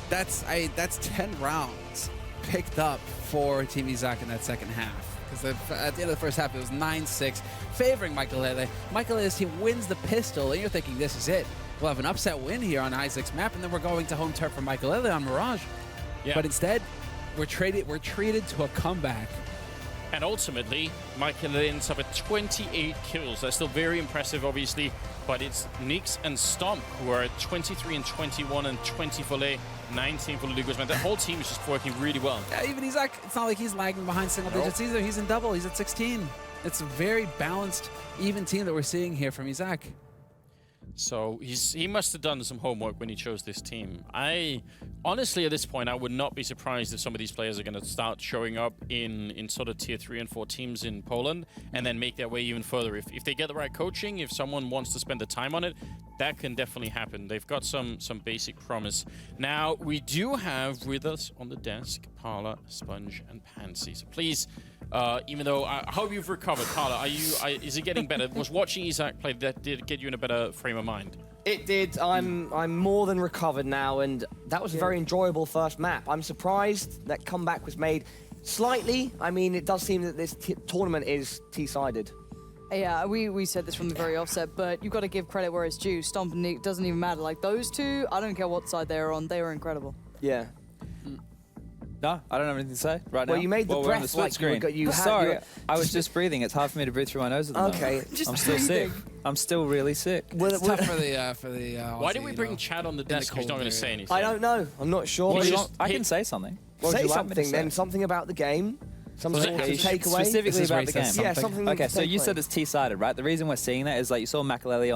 That's 10 rounds picked up for Team Izak in that second half. Because at the end of the first half, it was 9-6, favoring Maikelele. Maikelele's team wins the pistol, and you're thinking, this is it. We'll have an upset win here on Isaac's map, and then we're going to home turf for Maikelele on Mirage. Yeah. But instead, we're treated to a comeback. And ultimately, Maikelele ends up at 28 kills. That's still very impressive, obviously, but it's Nix and Stomp who are at 23 and 21 and 20 for Le, 19 for Lodi Guzman. That whole team is just working really well. Yeah, even Izak, it's not like he's lagging behind single digits either. He's in double. He's at 16. It's a very balanced, even team that we're seeing here from Izak. So he must have done some homework when he chose this team. Honestly, at this point, I would not be surprised if some of these players are going to start showing up in sort of tier 3 and 4 teams in Poland and then make their way even further. If they get the right coaching, if someone wants to spend the time on it, that can definitely happen. They've got some basic promise. Now, we do have with us on the desk Parla, Sponge, and Pansy. So please, even though I hope you've recovered, Parla, is it getting better? Was watching Izak play, that did get you in a better frame of mind? It did. I'm more than recovered now, and that was a very enjoyable first map. I'm surprised that comeback was made slightly. I mean, it does seem that this tournament is T-sided. Yeah, we said this from the very offset, but you've got to give credit where it's due. Stomp and Nick doesn't even matter. Like, those two, I don't care what side they were on, they were incredible. Yeah. No, I don't have anything to say right now. Well, you made the breath like you had. Sorry, I was just breathing. It's hard for me to breathe through my nose at the moment. Okay. I'm still sick. I'm still really sick. It's tough for the Why did we bring Chad on the desk? He's not going to say anything. I don't know. I'm not sure. I can say something. Say something then. Something about the game. Some sort of takeaway. Specifically about the game. Yeah, something. Okay, so you said it's T-sided, right? The reason we're seeing that is like you saw Maikelele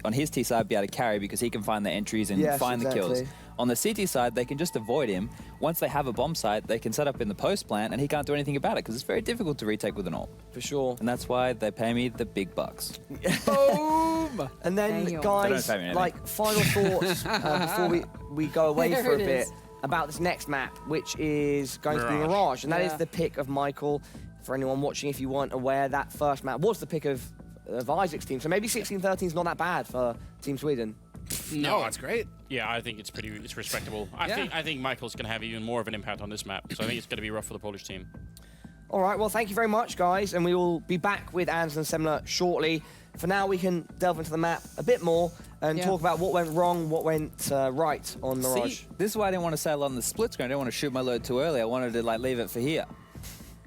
on his T side be able to carry because he can find the entries and find the kills. On the CT side, they can just avoid him. Once they have a bomb site, they can set up in the post plant, and he can't do anything about it because it's very difficult to retake with an AWP. For sure. And that's why they pay me the big bucks. Boom! And then, Damn. guys, They don't pay me like, final thoughts before we go away There for a it bit is. about this next map, which is going to be Mirage. And that is Yeah. the pick of Michael. For anyone watching, if you weren't aware, that first map was the pick of Isaac's team. So maybe 16-13 is not that bad for Team Sweden. No, it's great. Yeah, I think it's respectable. I think Michael's going to have even more of an impact on this map, so I think it's going to be rough for the Polish team. All right, well, thank you very much, guys, and we will be back with Anders and Semler shortly. For now, we can delve into the map a bit more and talk about what went wrong, what went right on Mirage. See, this is why I didn't want to sail on the split screen. I didn't want to shoot my load too early. I wanted to like leave it for here.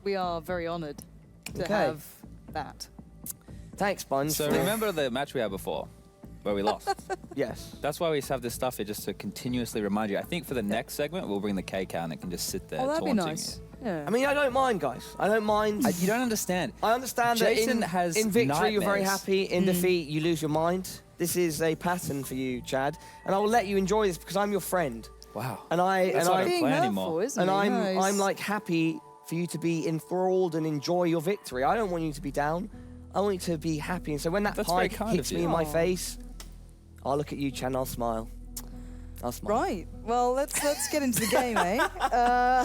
We are very honoured to have that. Thanks, Sponge. So remember the match we had before, where we lost? Yes. That's why we have this stuff here, just to continuously remind you. I think for the next segment, we'll bring the K and it can just sit there Oh, that'd be taunting nice. Yeah. I mean, I don't mind, guys. I don't mind. you. You don't understand. I understand Jason that has in victory you're very nightmares. happy, in defeat you lose your mind. This is a pattern for you, Chad, and I will let you enjoy this because I'm your friend. Wow. And I That's and not I a Being plan hurtful, anymore. isn't and it? I'm Nice. like happy for you to be enthralled and enjoy your victory. I don't want you to be down. I want you to be happy. And so when that That's very pike kind hits of me you. in my Aw. face, I'll look at you, Chad, and I'll smile. I'll smile. Right. Well, let's get into the game, eh?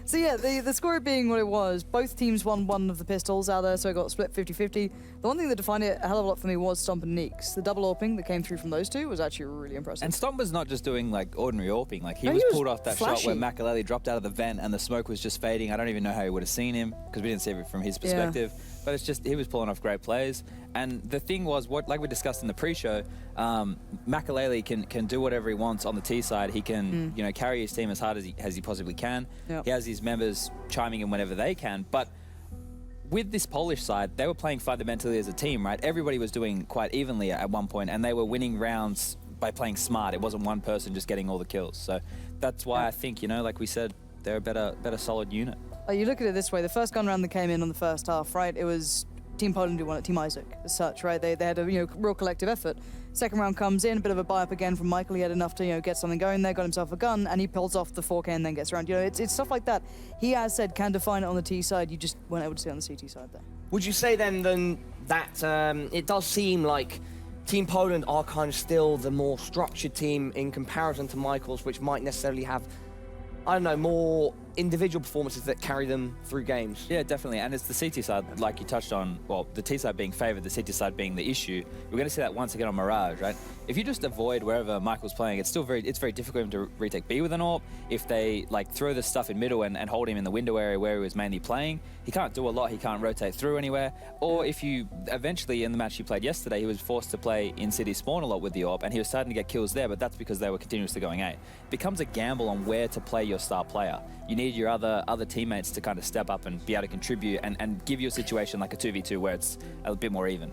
So yeah, the score being what it was, both teams won one of the pistols out there, so it got split 50-50. The one thing that defined it a hell of a lot for me was Stomp and Neeks. The double AWPing that came through from those two was actually really impressive. And Stomp was not just doing like ordinary AWPing. Like he No, was he was pulled off that shot flashy. where Maikelele dropped out of the vent and the smoke was just fading. I don't even know how he would have seen him because we didn't see it from his perspective. But it's just he was pulling off great plays. And the thing was, what like we discussed in the pre-show, Maikelele can do whatever he wants on the T side. He can carry his team as hard as he possibly can. Yep. He has his members chiming in whenever they can. But with this Polish side, they were playing fundamentally as a team, right? Everybody was doing quite evenly at one point, and they were winning rounds by playing smart. It wasn't one person just getting all the kills. So that's why I think, like we said, they're a better solid unit. You look at it this way, the first gun round that came in on the first half, right, it was Team Poland who won it, Team Izak as such, right? They had a real collective effort. Second round comes in, a bit of a buy-up again from Michael. He had enough to get something going there, got himself a gun, and he pulls off the 4K and then gets around. It's stuff like that. He, as said, can define it on the T side. You just weren't able to see it on the CT side there. Would you say then that it does seem like Team Poland are kind of still the more structured team in comparison to Michael's, which might necessarily have, I don't know, more individual performances that carry them through games? Yeah, definitely. And it's the CT side, like you touched on, well, the T side being favored, the CT side being the issue. We're going to see that once again on Mirage, right? If you just avoid wherever Michael's playing, it's very difficult for him to retake B with an AWP. If they throw the stuff in middle and hold him in the window area where he was mainly playing, he can't do a lot. He can't rotate through anywhere. Or if you eventually in the match he played yesterday, he was forced to play in city spawn a lot with the AWP, and he was starting to get kills there, but that's because they were continuously going A. It becomes a gamble on where to play your star player. You need your other teammates to kind of step up and be able to contribute and give you a situation like a 2v2 where it's a bit more even.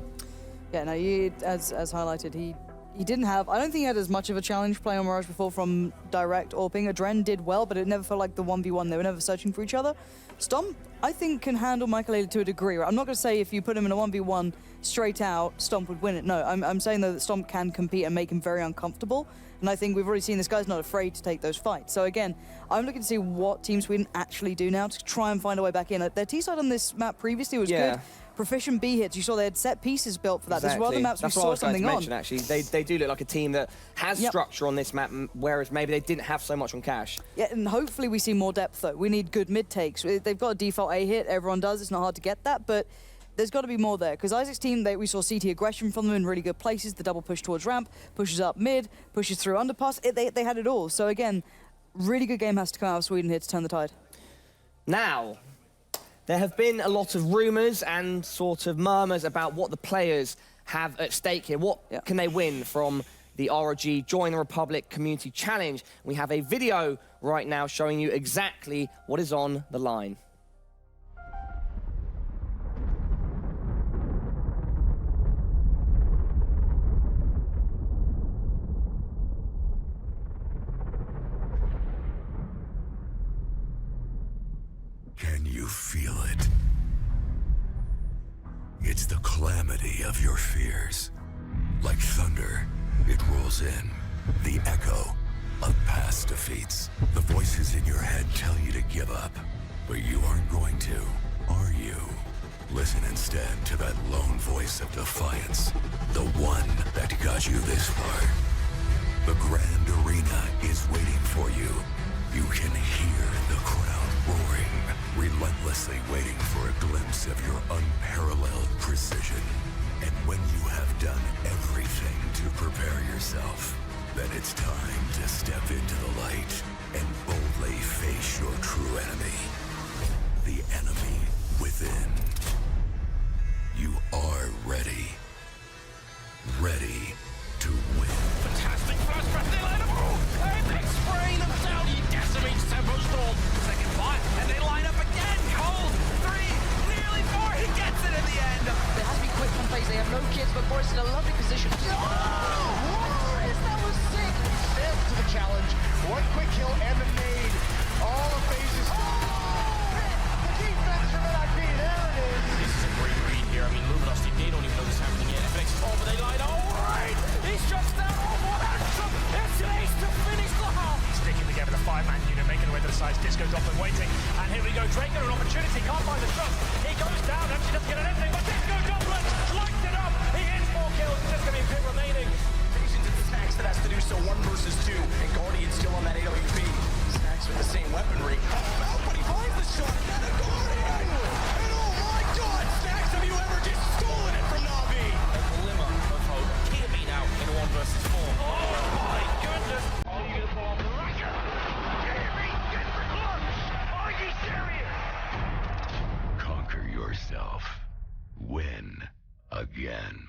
Yeah, no, as highlighted, he didn't have, I don't think he had as much of a challenge playing on Mirage before from direct AWPing. Adren did well, but it never felt like the 1v1. They were never searching for each other. Stomp, I think, can handle Maikelele to a degree. Right? I'm not going to say if you put him in a 1v1 straight out, Stomp would win it. No, I'm saying though that Stomp can compete and make him very uncomfortable. And I think we've already seen this guy's not afraid to take those fights. So again, I'm looking to see what Team Sweden actually do now to try and find a way back in. Their T-side on this map previously was good. Proficient B hits. You saw they had set pieces built for that. Exactly. There's other maps That's we what I saw was going to something mention, on. actually. They do look like a team that has structure on this map, whereas maybe they didn't have so much on Cash. Yeah, and hopefully we see more depth though. We need good mid takes. They've got a default A hit. Everyone does. It's not hard to get that, but there's got to be more there. Because Isaac's team, we saw CT aggression from them in really good places. The double push towards ramp, pushes up mid, pushes through underpass. They had it all. So again, really good game has to come out of Sweden here to turn the tide. Now, there have been a lot of rumours and sort of murmurs about what the players have at stake here. What can they win from the ROG Join the Republic Community Challenge? We have a video right now showing you exactly what is on the line. Can you feel it? It's the calamity of your fears. Like thunder, it rolls in. The echo, of past defeats. The voices in your head tell you to give up, but you aren't going to, are you? Listen instead to that lone voice of defiance, the one that got you this far. The grand arena is waiting for you. You can hear the crowd roaring, relentlessly waiting for a glimpse of your unparalleled precision. And when you have done everything to prepare yourself, then it's time to step into the light and boldly face your true enemy. The enemy within. You are ready. Ready to win. Fantastic flash press, they line up. Oh, a big spray, the down, he decimates Tempo Storm. Second fire, and they line up again. Cold, 3, nearly 4, he gets it in the end. There has to be quick on phase, they have no kids, but Boris in a lovely position. Oh, that was sick. Failed to the challenge. One quick kill and the nade. All of phases. Oh, the defense from NIP, there it is. This is a great read here. I mean, Luminosity, they don't even know this is happening yet. FX is over, they line up. All right, he's just down. Oh, what action. It's an ace to finish the half. Sticking together the 5-man unit, making their way to the sides. Disco Doppler waiting. And here we go. Drake got an opportunity. Can't find the trust. He goes down. Actually doesn't get anything. But Disco Doppler lights it up. He hits 4 kills. It's just going to be a bit remaining. Into the Snacks that has to do so 1 versus 2. And Guardian still on that AWP. Snacks with the same weaponry. But he finds the shot. And a Guardian. And oh my God, Snacks, have you ever just stolen it from Na'Vi? A glimmer of hope can't beat out in a 1 versus 4. Oh my goodness. Are you going to pull off the Ranger? Get for clutch. Are you serious? Conquer yourself. Win again.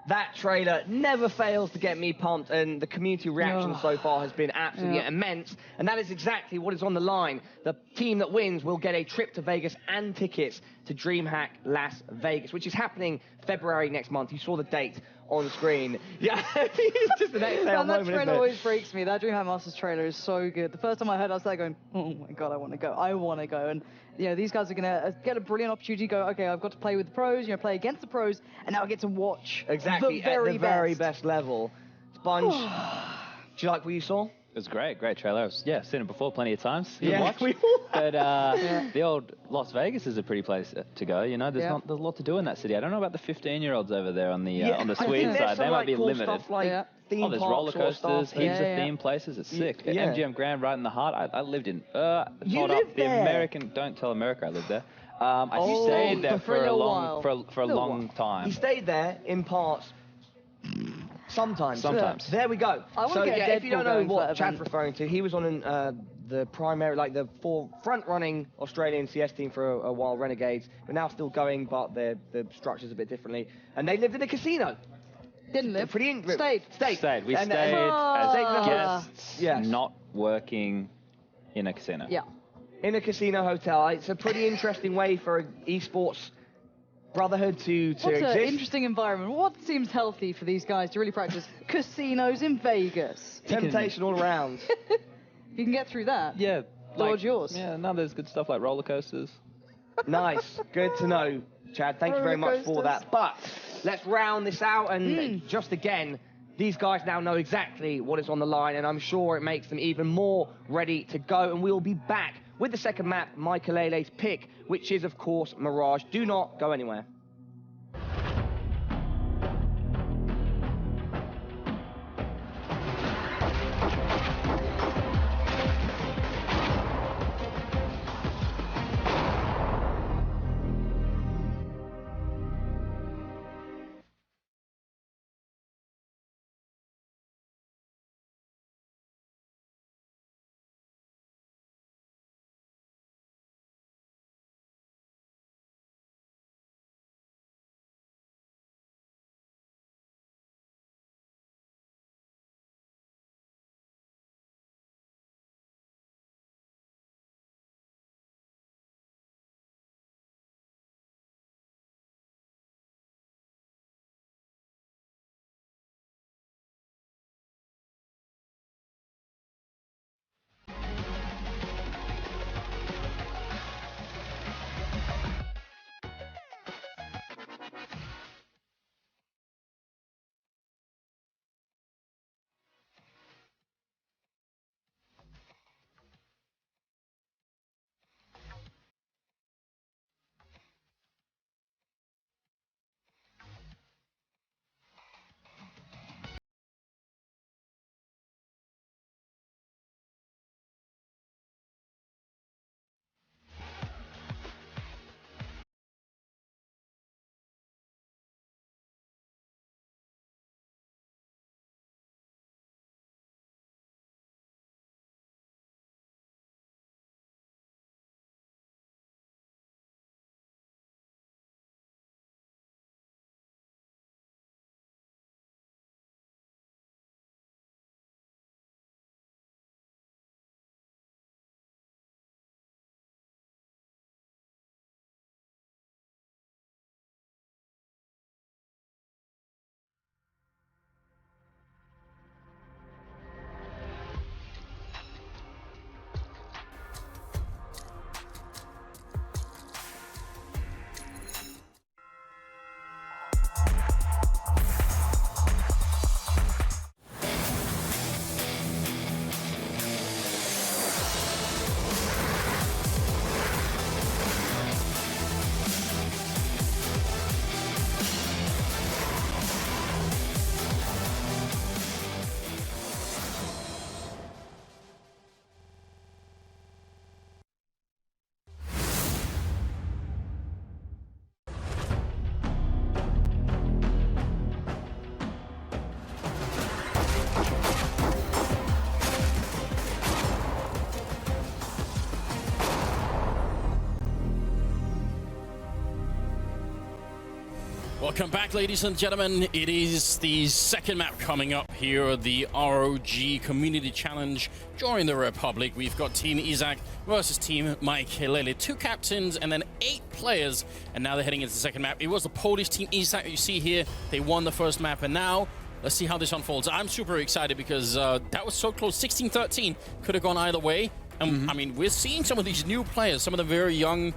That trailer never fails to get me pumped, and the community reaction so far has been absolutely immense, and that is exactly what is on the line. The team that wins will get a trip to Vegas and tickets to DreamHack Las Vegas, which is happening February next month. You saw the date on screen. Yeah, it's just an exhale moment, That isn't trailer it? always freaks me. That DreamHack Masters trailer is so good. The first time I heard it, I was like going, oh my God, I want to go. I want to go. And, you know, these guys are going to get a brilliant opportunity to go, okay, I've got to play with the pros, you know, play against the pros, and now I get to watch Exactly, the very at the very best level. Sponge, do you like what you saw? It was great trailer. I've seen it before plenty of times. Yeah, But the old Las Vegas is a pretty place to go. You know, there's a lot to do in that city. I don't know about the 15-year-olds over there on the Swede side. They might be limited. Stuff like theme there's parks roller sort of coasters, stuff. heaps of theme places. It's sick. Yeah. MGM Grand right in the heart. I lived in. You lived lived the there? American. Don't tell America I lived there. I Oh, stayed there for a for a while. long time. He stayed there in parts. Sometimes. There we go. I wanna So get yeah, if you don't Deadpool know going for what that Chad's event. referring to, he was on the primary, like the front-running Australian CS team for a while, Renegades. They're now still going, but the structure's a bit differently. And they lived in a casino. Didn't live. Stayed. We And- stayed as guests, Yes. not working in a casino. Yeah. In a casino hotel. It's a pretty interesting way for an esports brotherhood to What's exist. an interesting environment? What seems healthy for these guys to really practice? Casinos in Vegas. Temptation all around. If you can get through that, Yeah. Lord yours. Yeah, no, there's good stuff like roller coasters. Nice. Good to know, Chad. Thank you very much for that. But let's round this out, and just again, these guys now know exactly what is on the line, and I'm sure it makes them even more ready to go. And we'll be back with the second map, Maikelele's pick, which is, of course, Mirage. Do not go anywhere. Welcome back, ladies and gentlemen. It is the second map coming up here, the ROG Community Challenge during the Republic. We've got Team Izak versus Team Maikelele. 2 captains and then 8 players, and now they're heading into the second map. It was the Polish Team Izak you see here. They won the first map, and now let's see how this unfolds. I'm super excited because that was so close. 16-13 could have gone either way. And I mean, we're seeing some of these new players, some of the very young,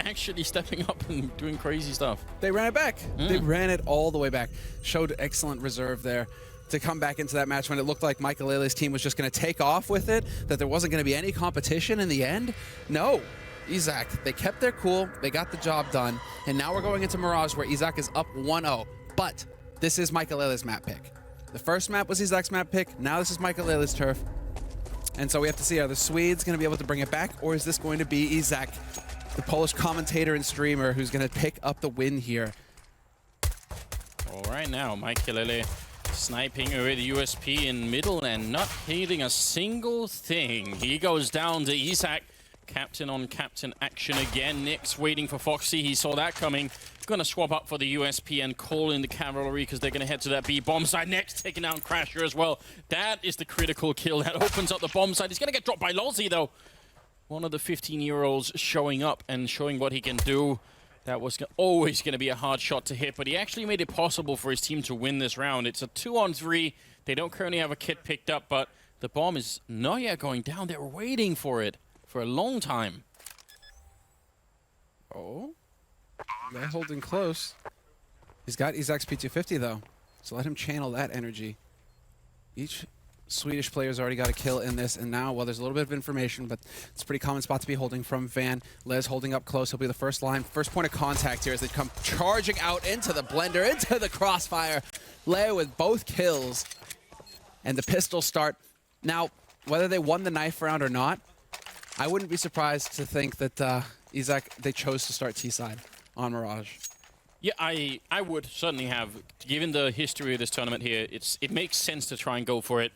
actually stepping up and doing crazy stuff. They ran it back. They ran it all the way back. Showed excellent reserve there to come back into that match when it looked like Maikelele's team was just going to take off with it, that there wasn't going to be any competition in the end. No. Izak, they kept their cool. They got the job done. And now we're going into Mirage where Izak is up 1-0. But this is Maikelele's map pick. The first map was Izak's map pick. Now this is Maikelele's turf. And so we have to see, are the Swedes going to be able to bring it back, or is this going to be Izak, the Polish commentator and streamer, who's going to pick up the win here? All right, now Maikelele sniping away the USP in middle and not hitting a single thing. He goes down to Izak. Captain on captain action again. Nick's waiting for Foxy. He saw that coming. Gonna swap up for the USP and call in the cavalry because they're gonna head to that B bomb side next, taking down Crasher as well. That is the critical kill. That opens up the bomb side. He's gonna get dropped by Lozzy though. One of the 15-year-olds showing up and showing what he can do. That was always gonna be a hard shot to hit, but he actually made it possible for his team to win this round. It's a 2-on-3. They don't currently have a kit picked up, but the bomb is not yet going down. They're waiting for it for a long time. Oh, they're holding close. He's got Izak's P250 though, so let him channel that energy. Each Swedish player's already got a kill in this, and now, well, there's a little bit of information, but it's a pretty common spot to be holding from Van. Les holding up close. He'll be the first line, first point of contact here as they come charging out into the blender, into the crossfire. Le with both kills, and the pistol start. Now, whether they won the knife round or not, I wouldn't be surprised to think that Izak, they chose to start T-side on Mirage. Yeah, I would certainly have. Given the history of this tournament here, it makes sense to try and go for it.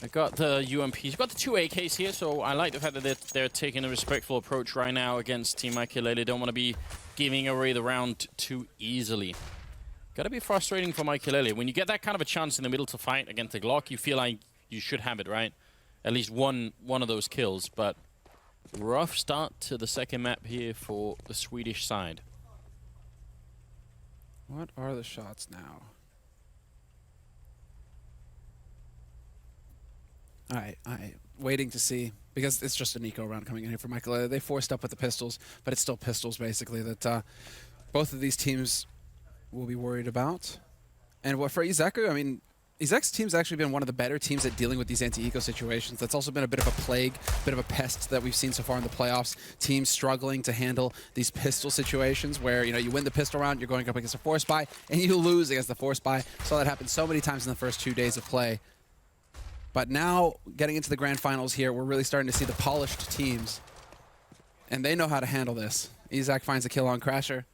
I got the UMPs, got the 2 AKs here, so I like the fact that they're taking a respectful approach right now against Team Maikelele. They don't want to be giving away the round too easily. Gotta be frustrating for Maikelele. When you get that kind of a chance in the middle to fight against the Glock, you feel like you should have it, right? At least one of those kills, but rough start to the second map here for the Swedish side. What are the shots now? All right, waiting to see, because it's just an eco round coming in here for Maikelele. They forced up with the pistols, but it's still pistols basically that both of these teams will be worried about. And what for Izakooo, I mean, Izak's team's actually been one of the better teams at dealing with these anti-eco situations. That's also been a bit of a plague, bit of a pest that we've seen so far in the playoffs. Teams struggling to handle these pistol situations where, you know, you win the pistol round, you're going up against a force buy, and you lose against the force buy. Saw that happen so many times in the first 2 days of play. But now, getting into the grand finals here, we're really starting to see the polished teams. And they know how to handle this. Izak finds a kill on Crasher.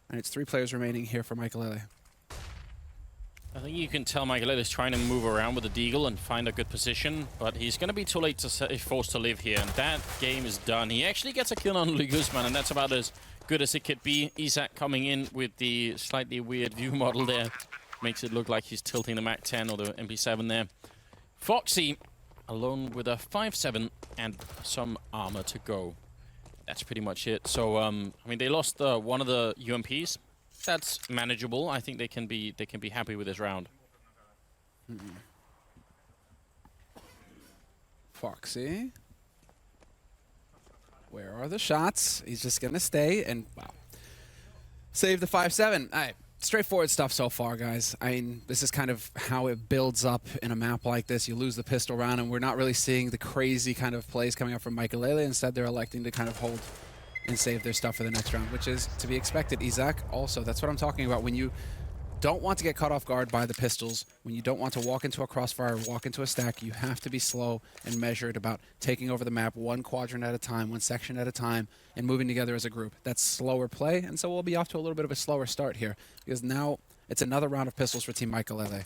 And it's 3 players remaining here for Maikelele. I think you can tell Maikelele is trying to move around with the Deagle and find a good position, but he's going to be too late to forced to live here, and that game is done. He actually gets a kill on Louis Guzman, and that's about as good as it could be. Izak coming in with the slightly weird view model there. Makes it look like he's tilting the MAC-10 or the MP7 there. Foxy alone with a 5-7 and some armor to go. That's pretty much it. So, I mean, they lost one of the UMPs. That's manageable. I think they can be happy with this round. Foxy. Where are the shots? He's just gonna stay and wow. Save the 5-7. All right. Straightforward stuff so far, guys. I mean, this is kind of how it builds up in a map like this. You lose the pistol round, and we're not really seeing the crazy kind of plays coming up from Maikelele. Instead, they're electing to kind of hold and save their stuff for the next round, which is to be expected. Izak also, that's what I'm talking about. When you don't want to get caught off guard by the pistols, when you don't want to walk into a crossfire, walk into a stack, you have to be slow and measured about taking over the map one quadrant at a time, one section at a time, and moving together as a group. That's slower play, and so we'll be off to a little bit of a slower start here, because now it's another round of pistols for Team Maikelele.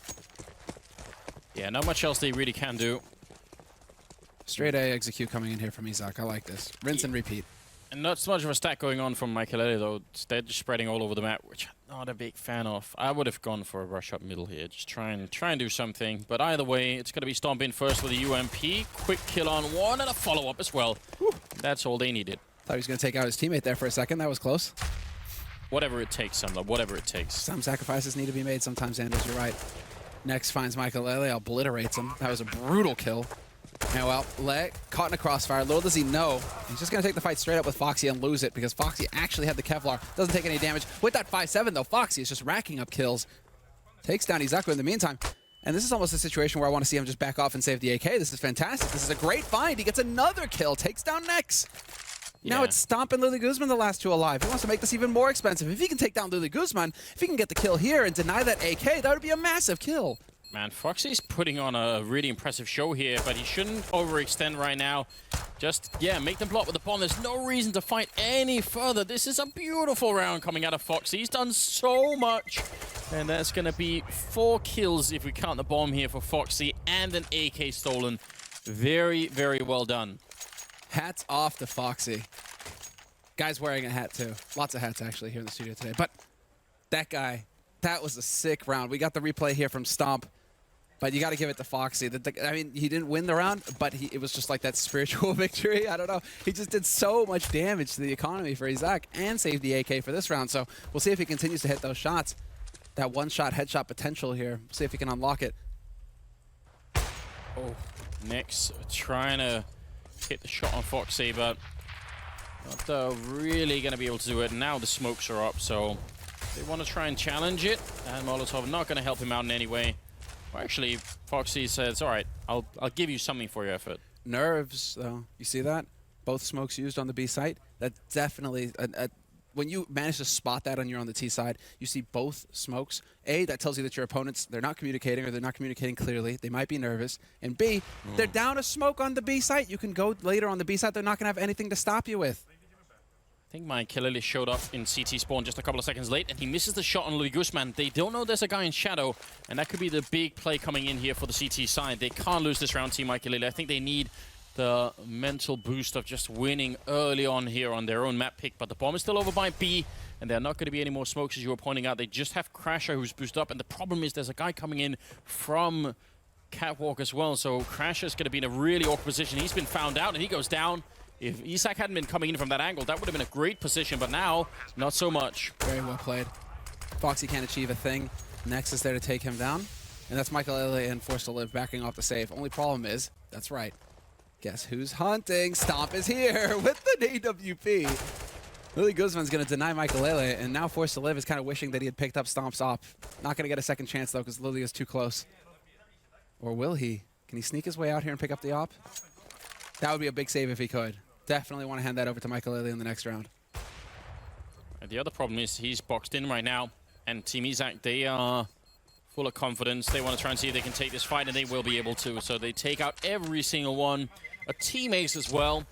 Yeah, not much else they really can do. Straight A execute coming in here from Izak. I like this. Rinse and repeat. And not so much of a stack going on from Maikelele, though. They're just spreading all over the map, which I'm not a big fan of. I would have gone for a rush up middle here. Just try and do something. But either way, it's going to be Stomp in first with a UMP. Quick kill on one and a follow-up as well. That's all they needed. Thought he was going to take out his teammate there for a second. That was close. Whatever it takes, Samla. Whatever it takes. Some sacrifices need to be made sometimes, Anders. You're right. Next finds Maikelele, obliterates him. That was a brutal kill. And well, caught in a crossfire. Little does he know, he's just going to take the fight straight up with Foxy and lose it because Foxy actually had the Kevlar. Doesn't take any damage. With that 5-7, though, Foxy is just racking up kills. Takes down Izakooo in the meantime. And this is almost a situation where I want to see him just back off and save the AK. This is fantastic. This is a great find. He gets another kill. Takes down Nex. Yeah. Now it's Stomp and Lily Guzman, the last two alive. He wants to make this even more expensive. If he can take down Lily Guzman, if he can get the kill here and deny that AK, that would be a massive kill. Man, Foxy's putting on a really impressive show here, but he shouldn't overextend right now. Just, yeah, make them block with the bomb. There's no reason to fight any further. This is a beautiful round coming out of Foxy. He's done so much. And that's going to be 4 kills if we count the bomb here for Foxy and an AK stolen. Very, very well done. Hats off to Foxy. Guy's wearing a hat, too. Lots of hats, actually, here in the studio today. But that guy, that was a sick round. We got the replay here from Stomp. But you got to give it to Foxy. I mean, he didn't win the round, but it was just like that spiritual victory. I don't know. He just did so much damage to the economy for Izak and saved the AK for this round. So we'll see if he continues to hit those shots. That one-shot headshot potential here. We'll see if he can unlock it. Oh, Nex trying to hit the shot on Foxy, but not really going to be able to do it. Now the smokes are up, so they want to try and challenge it. And Molotov not going to help him out in any way. Well, actually, Foxy says, all right, I'll give you something for your effort. Nerves, though. You see that? Both smokes used on the B site. That definitely, when you manage to spot that on the T side, you see both smokes. A, that tells you that your opponents, they're not communicating or they're not communicating clearly. They might be nervous. And B, they're down a smoke on the B site. You can go later on the B site. They're not going to have anything to stop you with. I think Maikelele showed up in CT spawn just a couple of seconds late, and he misses the shot on Louis Guzman. They don't know there's a guy in shadow, and that could be the big play coming in here for the CT side. They can't lose this round, Team Maikelele. I think they need the mental boost of just winning early on here on their own map pick, but the bomb is still over by B, and there are not going to be any more smokes, as you were pointing out. They just have Crasher, who's boosted up, and the problem is there's a guy coming in from Catwalk as well, so Crasher's going to be in a really awkward position. He's been found out, and he goes down. If Izak hadn't been coming in from that angle, that would have been a great position, but now, not so much. Very well played. Foxy can't achieve a thing. Nex is there to take him down, and that's Maikelele and Forced to Live backing off the save. Only problem is, that's right, guess who's hunting? Stomp is here with the AWP. Lily Guzman's going to deny Maikelele, and now Forced to Live is kind of wishing that he had picked up Stomp's op. Not going to get a second chance, though, because Lily is too close. Or will he? Can he sneak his way out here and pick up the op? That would be a big save if he could. Definitely want to hand that over to Maikelele in the next round. And the other problem is he's boxed in right now, and Team Izak, they are full of confidence. They want to try and see if they can take this fight, and they will be able to. So they take out every single one. A team ace as well.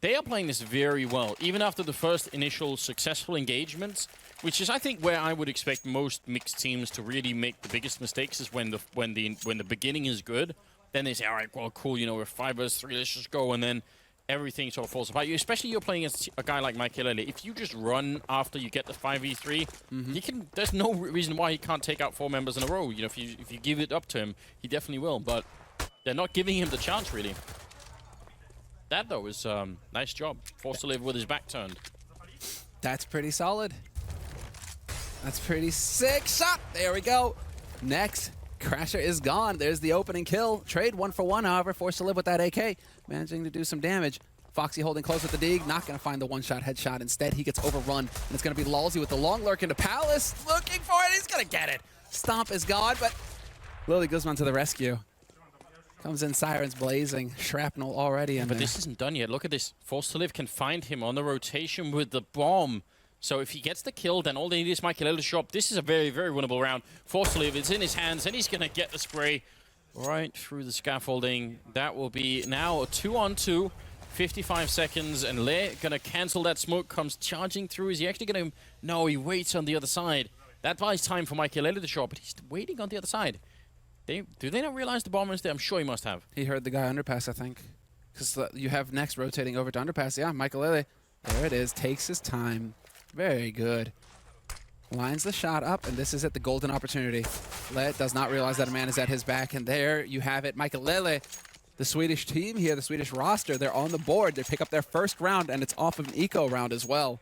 They are playing this very well, even after the first initial successful engagements, which is, I think, where I would expect most mixed teams to really make the biggest mistakes is when the beginning is good. Then they say, all right, well, cool, you know, we're 5 vs 3, let's just go, and then everything sort of falls apart. Especially you're playing as a guy like Maikelele. If you just run after you get the 5v3, he can. There's no reason why he can't take out 4 members in a row. You know, if you give it up to him, he definitely will. But they're not giving him the chance, really. That, though, is nice job. Forced to Live with his back turned. That's pretty solid. That's pretty sick shot. There we go. Next, Crasher is gone. There's the opening kill. Trade 1 for 1, however. Forced to Live with that AK. Managing to do some damage. Foxy holding close with the dig. Not going to find the one-shot headshot. Instead, he gets overrun. And it's going to be Lalsy with the long lurk into Palace. Looking for it. He's going to get it. Stomp is gone, but Lily Guzman to the rescue. Comes in, sirens blazing. Shrapnel already in But there. this isn't done yet. Look at this. Forced to Live can find him on the rotation with the bomb. So if he gets the kill, then all they need is Maikelele to show up. This is a very, very winnable round. Forced to Live, it's in his hands, and he's going to get the spray right through the scaffolding. That will be now a 2-on-2, 55 seconds, and Le going to cancel that smoke, comes charging through. Is he actually going to... No, he waits on the other side. That buys time for Maikelele to show up, but he's waiting on the other side. Do they not realize the bomber is there? I'm sure he must have. He heard the guy underpass, I think. Because you have Next rotating over to underpass. Yeah, Maikelele There it is. Takes his time. Very good. Lines the shot up, and this is it, the golden opportunity. Let does not realize that a man is at his back, and there you have it. Maikelele, the Swedish team here, the Swedish roster, they're on the board. They pick up their first round, and it's off of an eco round as well.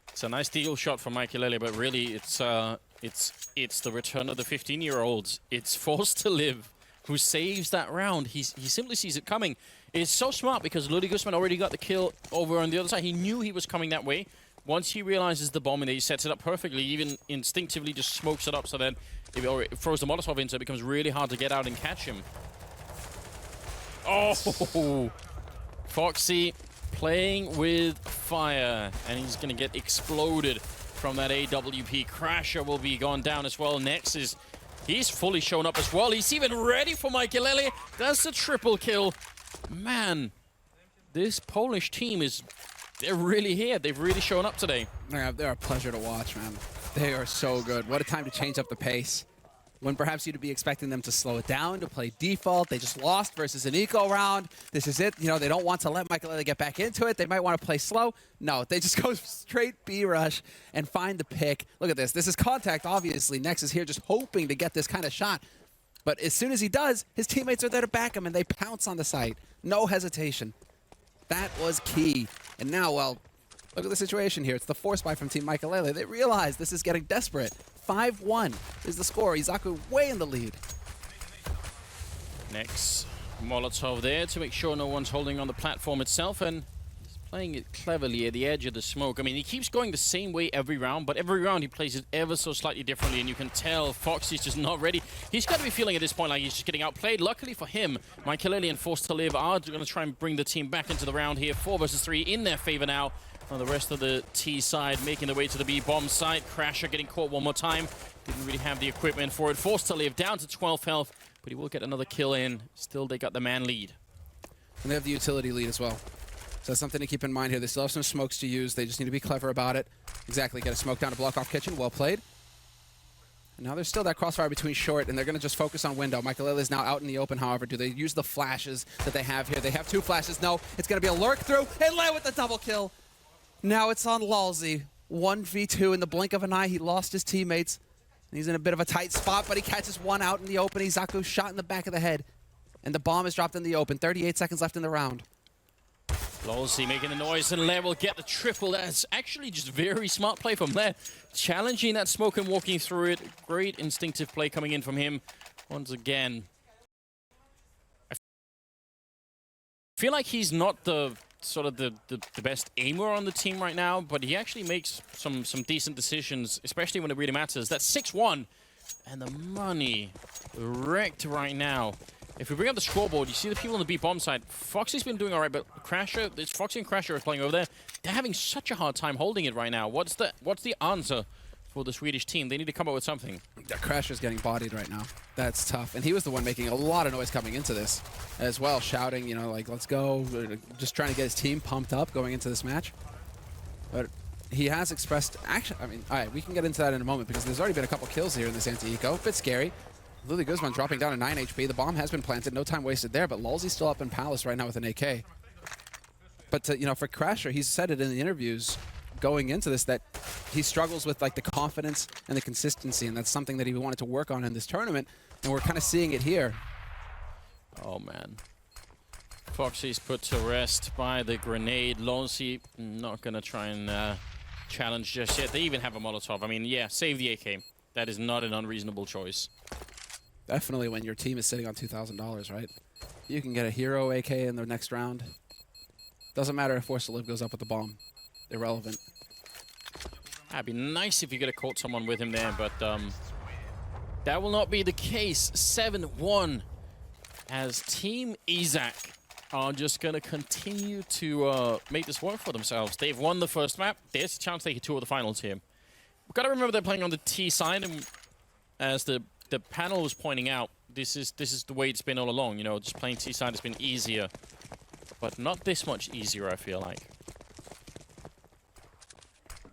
It's a nice deal shot from Maikelele, but really it's the return of the 15-year-olds. It's Forced to Live who saves that round. He simply sees it coming. It's so smart because Ludwig Guzman already got the kill over on the other side. He knew he was coming that way. Once he realizes the bomb and he sets it up perfectly, even instinctively just smokes it up so that if it throws the Molotov in, so it becomes really hard to get out and catch him. Oh! Foxy playing with fire, and he's going to get exploded from that AWP. Crasher will be gone down as well. Next is... He's fully shown up as well. He's even ready for Maikelele. That's a triple kill. Man, this Polish team is... They're really here. They've really shown up today. They're a pleasure to watch, man. They are so good. What a time to change up the pace. When perhaps you'd be expecting them to slow it down, to play default. They just lost versus an eco round. This is it. You know, they don't want to let Maikelele get back into it. They might want to play slow. No, they just go straight B-rush and find the pick. Look at this. This is contact, obviously. Nex is here just hoping to get this kind of shot. But as soon as he does, his teammates are there to back him, and they pounce on the site. No hesitation. That was key. And now, well, look at the situation here. It's the force buy from Team Maikelele. They realize this is getting desperate. 5-1 is the score. Izakooo way in the lead. Next, Molotov there to make sure no one's holding on the platform itself, and he's playing it cleverly at the edge of the smoke. I mean, he keeps going the same way every round, but every round he plays it ever so slightly differently, and you can tell Foxy's just not ready. He's got to be feeling at this point like he's just getting outplayed. Luckily for him, Maikelele and Forced to Live are going to try and bring the team back into the round here. 4 versus 3 in their favor now. On the rest of the T side making their way to the B bomb site. Crasher getting caught one more time. Didn't really have the equipment for it. Forced to Live down to 12 health, but he will get another kill in. Still, they got the man lead. And they have the utility lead as well. So that's something to keep in mind here. They still have some smokes to use. They just need to be clever about it. Exactly, get a smoke down to block off kitchen. Well played. And now there's still that crossfire between short, and they're going to just focus on window. Maikelele is now out in the open, however. Do they use the flashes that they have here? They have 2 flashes. No, it's going to be a lurk through, and Lay with the double kill. Now it's on Lalzi. 1v2 in the blink of an eye. He lost his teammates. He's in a bit of a tight spot, but he catches one out in the open. Izakooo shot in the back of the head. And the bomb is dropped in the open. 38 seconds left in the round. Lalzi making the noise, and Lair will get the triple. That's actually just very smart play from Lair. Challenging that smoke and walking through it. Great instinctive play coming in from him once again. I feel like he's not the best aimer on the team right now, but he actually makes some decent decisions, especially when it really matters. That's 6-1, and the money wrecked right now. If we bring up the scoreboard, you see the people on the B bomb side. Foxy's been doing all right, but Crasher, it's Foxy and Crasher are playing over there. They're having such a hard time holding it right now. What's the answer for the Swedish team? They need to come up with something. Yeah, Crasher's getting bodied right now. That's tough. And he was the one making a lot of noise coming into this as well, shouting, you know, like, let's go. Just trying to get his team pumped up going into this match. But he has expressed action. I mean, all right, we can get into that in a moment because there's already been a couple kills here in this anti-eco. Bit scary. Ludwig Guzman dropping down to 9 HP. The bomb has been planted. No time wasted there, but Lalzi's still up in Palace right now with an AK. But, you know, for Crasher, he's said it in the interviews going into this that he struggles with, like, the confidence and the consistency, and that's something that he wanted to work on in this tournament, and we're kind of seeing it here. Oh, man. Foxy's put to rest by the grenade. Lalzi not going to try and challenge just yet. They even have a Molotov. I mean, yeah, save the AK. That is not an unreasonable choice. Definitely when your team is sitting on $2,000, right? You can get a hero AK in the next round. Doesn't matter if Forced to Live goes up with the bomb. Irrelevant. That'd be nice if you could have caught someone with him there, but that will not be the case. 7-1 as Team Izak are just going to continue to make this work for themselves. They've won the first map. There's a chance they could tour the finals here. We've got to remember they're playing on the T side, and as the panel was pointing out, this is the way it's been all along. You know, just playing T side has been easier, but not this much easier, I feel like.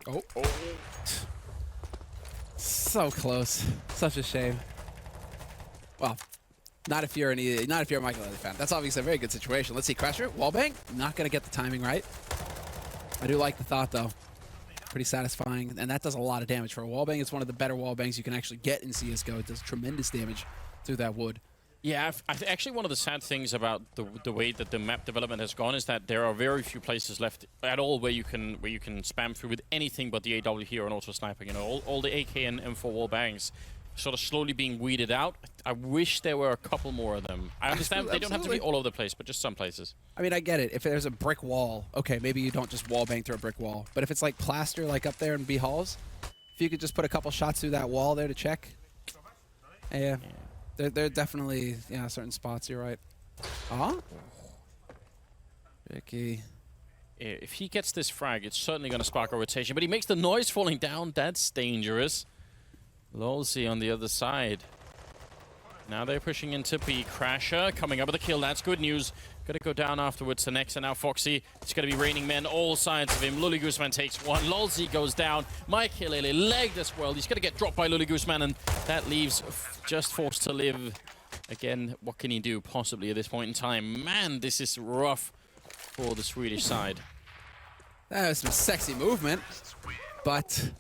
Oh. So close. Such a shame. Well, not if you're a Maikelele fan. That's obviously a very good situation. Let's see, Crasher, wallbang. Not going to get the timing right. I do like the thought, though. Pretty satisfying, and that does a lot of damage for a wallbang. It's one of the better wallbangs you can actually get in CSGO. It does tremendous damage through that wood. Yeah, actually one of the sad things about the way that the map development has gone is that there are very few places left at all where you can spam through with anything but the AW here and also sniper. You know, all the AK and M4 wallbangs sort of slowly being weeded out. I wish there were a couple more of them. I understand they don't have to be all over the place, but just some places. I mean, I get it. If there's a brick wall, okay, maybe you don't just wallbang through a brick wall. But if it's like plaster, like up there in B Halls, if you could just put a couple shots through that wall there to check. Yeah. There are definitely, certain spots, you're right. Ricky. If he gets this frag, it's certainly going to spark a rotation, but he makes the noise falling down. That's dangerous. Lolzy on the other side. Now they're pushing into B. Crasher coming up with a kill. That's good news. Gonna go down afterwards to next, and now Foxy. It's gonna be raining men all sides of him. Luli Guzman takes one. Lolzy goes down. Maikelele legged as well. He's gonna get dropped by Luli Guzman, and that leaves just Forced to Live. Again, what can he do possibly at this point in time? Man, this is rough for the Swedish side. That was some sexy movement, but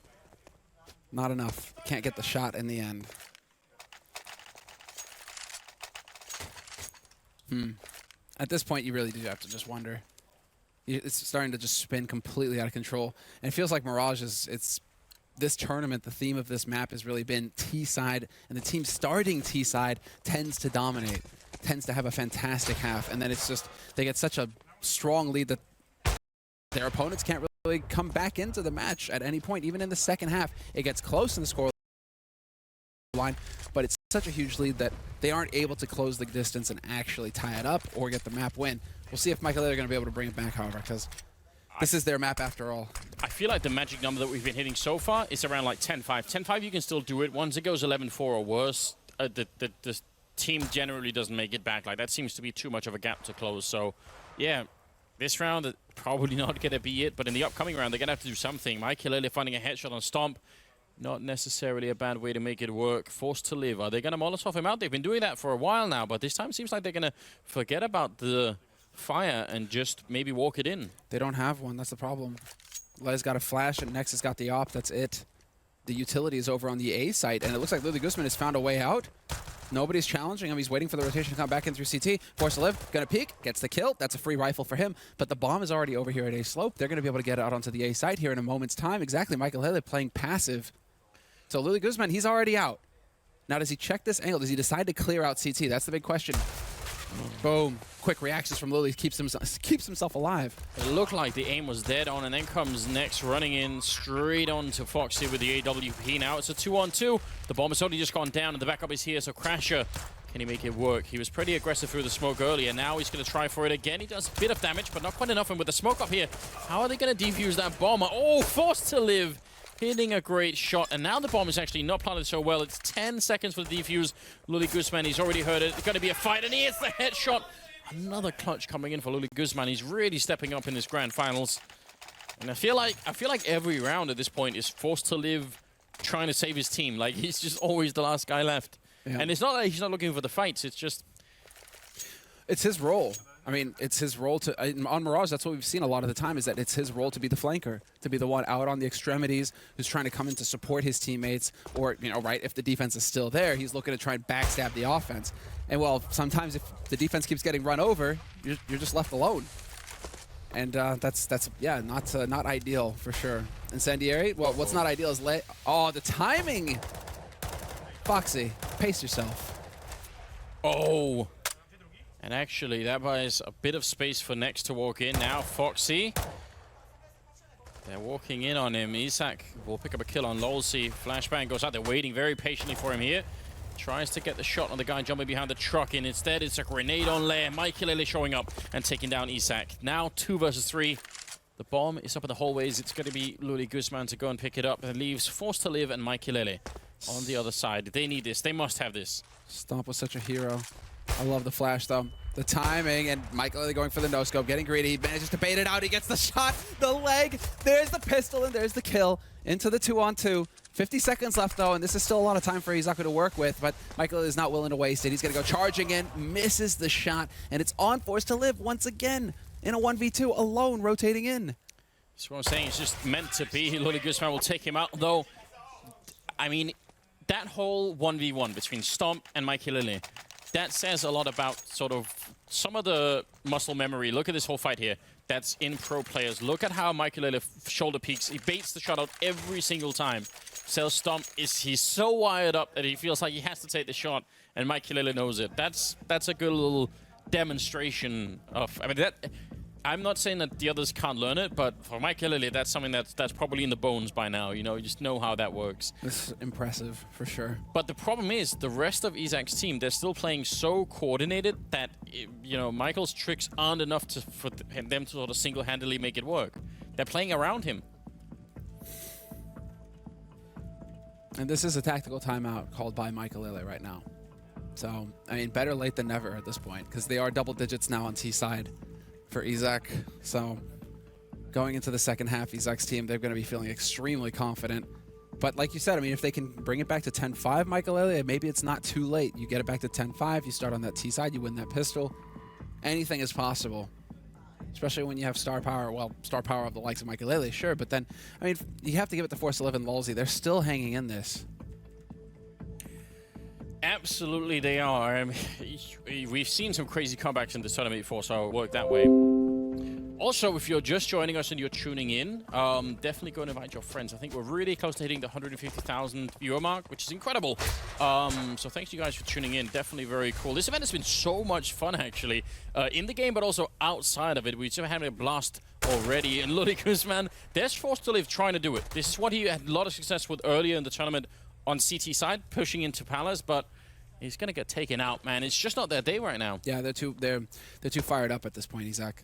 not enough. Can't get the shot in the end. At this point, you really do have to just wonder. It's starting to just spin completely out of control. And it feels like Mirage is this tournament, the theme of this map has really been T-side, and the team starting T-side tends to dominate, tends to have a fantastic half, and then it's just, they get such a strong lead that their opponents can't really come back into the match at any point. Even in the second half, it gets close in the score line, but it's such a huge lead that they aren't able to close the distance and actually tie it up or get the map win. We'll see if Maikelele are going to be able to bring it back, however, because this is their map after all. I feel like the magic number that we've been hitting so far is around like 10-5. 10-5, you can still do it. Once it goes 11-4 or worse, the team generally doesn't make it back. Like, that seems to be too much of a gap to close. So, yeah, this round, probably not going to be it, but in the upcoming round, they're going to have to do something. Maikelele finding a headshot on Stomp. Not necessarily a bad way to make it work. Forced to Live. Are they going to Molotov him out? They've been doing that for a while now, but this time seems like they're going to forget about the fire and just maybe walk it in. They don't have one. That's the problem. Les got a flash, and Nex has got the op. That's it. The utility is over on the A site, and it looks like Luli Guzman has found a way out. Nobody's challenging him. He's waiting for the rotation to come back in through CT. Forced to Live, gonna peek, gets the kill. That's a free rifle for him, but the bomb is already over here at A slope. They're gonna be able to get it out onto the A site here in a moment's time. Exactly, Maikelele playing passive. So Luli Guzman, he's already out. Now, does he check this angle? Does he decide to clear out CT? That's the big question. Boom. Quick reactions from Luli, keeps himself alive. It looked like the aim was dead on, and then comes Nex running in straight on to Foxy with the AWP. Now it's a 2-on-2. The bomb has only just gone down, and the backup is here, so Crasher, can he make it work? He was pretty aggressive through the smoke earlier. Now he's going to try for it again. He does a bit of damage, but not quite enough. And with the smoke up here, how are they going to defuse that bomb? Oh, Forced to Live. Hitting a great shot, and now the bomb is actually not planted so well. It's 10 seconds for the defuse. Luli Guzman, he's already heard it. It's going to be a fight, and he hits the headshot. Another clutch coming in for Luli Guzman. He's really stepping up in this grand finals. And I feel like every round at this point is Forced to Live trying to save his team. Like, he's just always the last guy left. Yeah. And it's not like he's not looking for the fights. It's just... It's his role. I mean, it's his role to... on Mirage, that's what we've seen a lot of the time, is that it's his role to be the flanker, to be the one out on the extremities who's trying to come in to support his teammates, or, you know, right, if the defense is still there, he's looking to try and backstab the offense. And, well, sometimes if the defense keeps getting run over, you're just left alone. And that's yeah, not ideal for sure. Incendiary, well, what's not ideal is... Oh, the timing! Foxy, pace yourself. Oh! And actually, that buys a bit of space for Nex to walk in. Now, Foxy. They're walking in on him. Izak will pick up a kill on Lolzy. Flashbang goes out. They're waiting very patiently for him here. Tries to get the shot on the guy jumping behind the truck, and instead it's a grenade on Lair. Maikelele showing up and taking down Izak. Now 2 versus 3. The bomb is up in the hallways. It's going to be Luli Guzman to go and pick it up. And leaves Forced to Live and Maikelele on the other side. They need this. They must have this. Stomp was such a hero. I love the flash, though. The timing, and Maikelele going for the no-scope, getting greedy. He manages to bait it out. He gets the shot, the leg. There's the pistol, and there's the kill. Into the 2-on-2. 50 seconds left, though, and this is still a lot of time for Izakooo to work with, but Maikelele is not willing to waste it. He's going to go charging in, misses the shot, and it's on Forced to Live once again in a 1v2, alone, rotating in. That's what I'm saying. It's just meant to be. Loli Guzman will take him out, though. I mean, that whole 1v1 between Stomp and Maikelele, that says a lot about sort of some of the muscle memory. Look at this whole fight here. That's in pro players. Look at how Maikelele shoulder peeks. He baits the shot out every single time. So Stomp he's so wired up that he feels like he has to take the shot, and Maikelele knows it. That's a good little demonstration of. I mean, I'm not saying that the others can't learn it, but for Maikelele, that's something that's probably in the bones by now. You know, you just know how that works. It's impressive for sure. But the problem is the rest of Izak's team, they're still playing so coordinated that you know Michael's tricks aren't enough for them to sort of single-handedly make it work. They're playing around him. And this is a tactical timeout called by Maikelele right now. So, I mean, better late than never at this point, because they are double digits now on T side for Izak. So, going into the second half, Izak's team, they're going to be feeling extremely confident. But like you said, I mean, if they can bring it back to 10-5, Maikelele, maybe it's not too late. You get it back to 10-5, you start on that T side, you win that pistol. Anything is possible. Especially when you have star power, well, star power of the likes of Maikelele, sure, but then, I mean, you have to give it to Force 11 Lolzy. They're still hanging in this. Absolutely they are. I mean, we've seen some crazy comebacks in this tournament before, so it'll work that way. Also, if you're just joining us and you're tuning in, definitely go and invite your friends. I think we're really close to hitting the 150,000 viewer mark, which is incredible. So thanks you guys for tuning in. Definitely very cool. This event has been so much fun, actually, in the game, but also outside of it. We've been having a blast already. And Loli Guzman, there's Forced to Live trying to do it. This is what he had a lot of success with earlier in the tournament on CT side, pushing into Palace, but he's going to get taken out, man. It's just not their day right now. Yeah, they're too fired up at this point, Izak.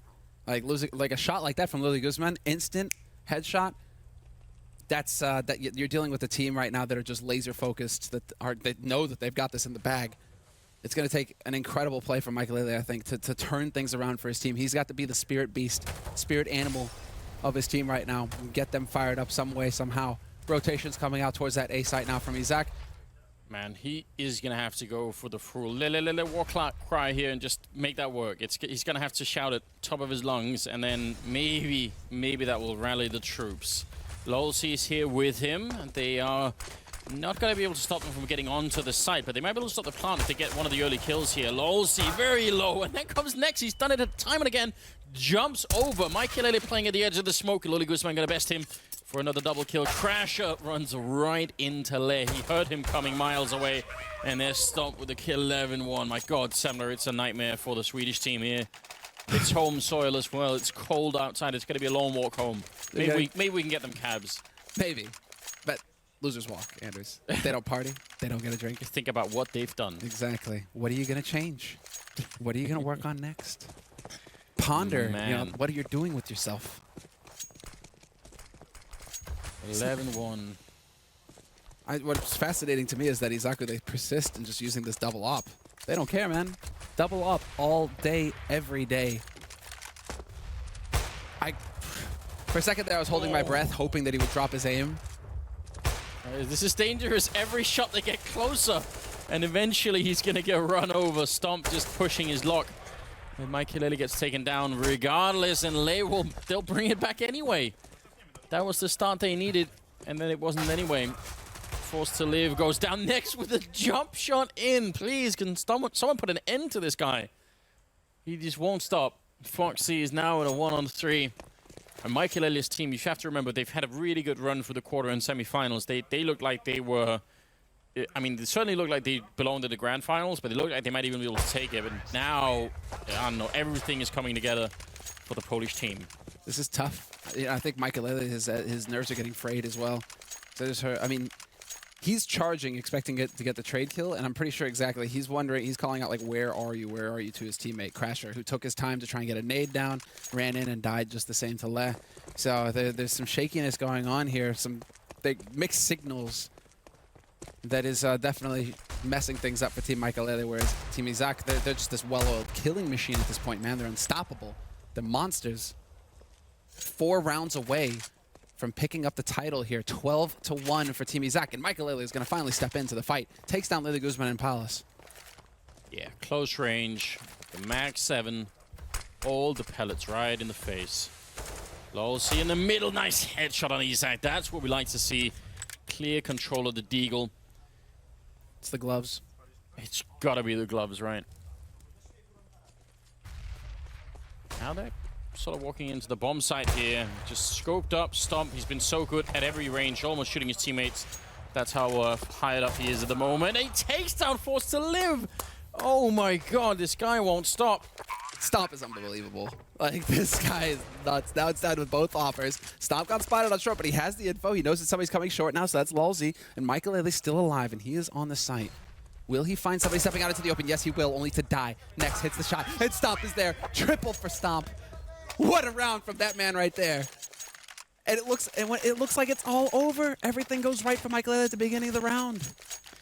Like losing, like a shot like that from Loli Guzman, instant headshot. That's that you're dealing with a team right now that are just laser focused. They know that they've got this in the bag. It's going to take an incredible play from Maikelele, I think, to turn things around for his team. He's got to be the spirit beast, spirit animal of his team right now, and get them fired up some way, somehow. Rotations coming out towards that A site now from Izak. Man, he is going to have to go for the full war cry here and just make that work. He's going to have to shout at top of his lungs, and then maybe that will rally the troops. Lolzy is here with him, and they are not going to be able to stop them from getting onto the site, but they might be able to stop the plant if they get one of the early kills here. Lolzy very low, and then comes next. He's done it time and again. Jumps over. Maikelele playing at the edge of the smoke. Loli Guzman going to best him for another double kill. Crasher runs right into Le. He heard him coming miles away, and they're stopped with the kill 11-1. My God, Semler, it's a nightmare for the Swedish team here. It's home soil as well. It's cold outside. It's going to be a long walk home. Maybe we can get them cabs. Maybe, but losers walk, Anders. They don't party. They don't get a drink. Think about what they've done. Exactly. What are you going to change? What are you going to work on next? Ponder, you know, what are you doing with yourself? 11-1. What's fascinating to me is that Izakooo, they persist in just using this double op. They don't care, man. Double up all day, every day. For a second there, I was holding my breath, hoping that he would drop his aim. This is dangerous. Every shot they get closer, and eventually he's going to get run over. Stomp just pushing his lock. And Maikelele gets taken down regardless, and they'll bring it back anyway. That was the start they needed, and then it wasn't anyway. Forced to Live goes down next with a jump shot in. Please, can someone put an end to this guy? He just won't stop. Foxy is now in a 1-on-3. And Maikelele's team, you have to remember, they've had a really good run for the quarter and semifinals. They look like they were... I mean, they certainly look like they belonged to the grand finals, but they look like they might even be able to take it. But now, I don't know, everything is coming together for the Polish team. This is tough. I think Maikelele, his nerves are getting frayed as well. So there's her. I mean, he's charging, expecting to get the trade kill, and I'm pretty sure exactly. He's wondering, he's calling out, like, where are you to his teammate, Crasher, who took his time to try and get a nade down, ran in and died just the same to Le. So there's some shakiness going on here, some mixed signals. That is definitely messing things up for Team Maikelele, whereas Team Izak, they're just this well-oiled killing machine at this point, man. They're unstoppable. They're monsters. 4 rounds away from picking up the title here. 12-1 for Team Izak, and Maikelele is going to finally step into the fight. Takes down Loli Guzman and Palace. Yeah, close range. The Mag 7. All the pellets right in the face. Lolzy in the middle. Nice headshot on Izak. That's what we like to see. Clear control of the deagle. It's the gloves. It's got to be the gloves, right? Now they're sort of walking into the bomb site here. Just scoped up, Stomp. He's been so good at every range, almost shooting his teammates. That's how hired up he is at the moment. He takes down Forced to Live. Oh my god, this guy won't stop. Stomp is unbelievable. Like, this guy is nuts. Now it's down with both offers. Stomp got spotted on short, but he has the info. He knows that somebody's coming short now, so that's Lolzy. And Maikelele's still alive, and he is on the site. Will he find somebody stepping out into the open? Yes, he will, only to die. Next hits the shot, and Stomp is there. Triple for Stomp. What a round from that man right there. And it looks like it's all over. Everything goes right for Maikelele at the beginning of the round.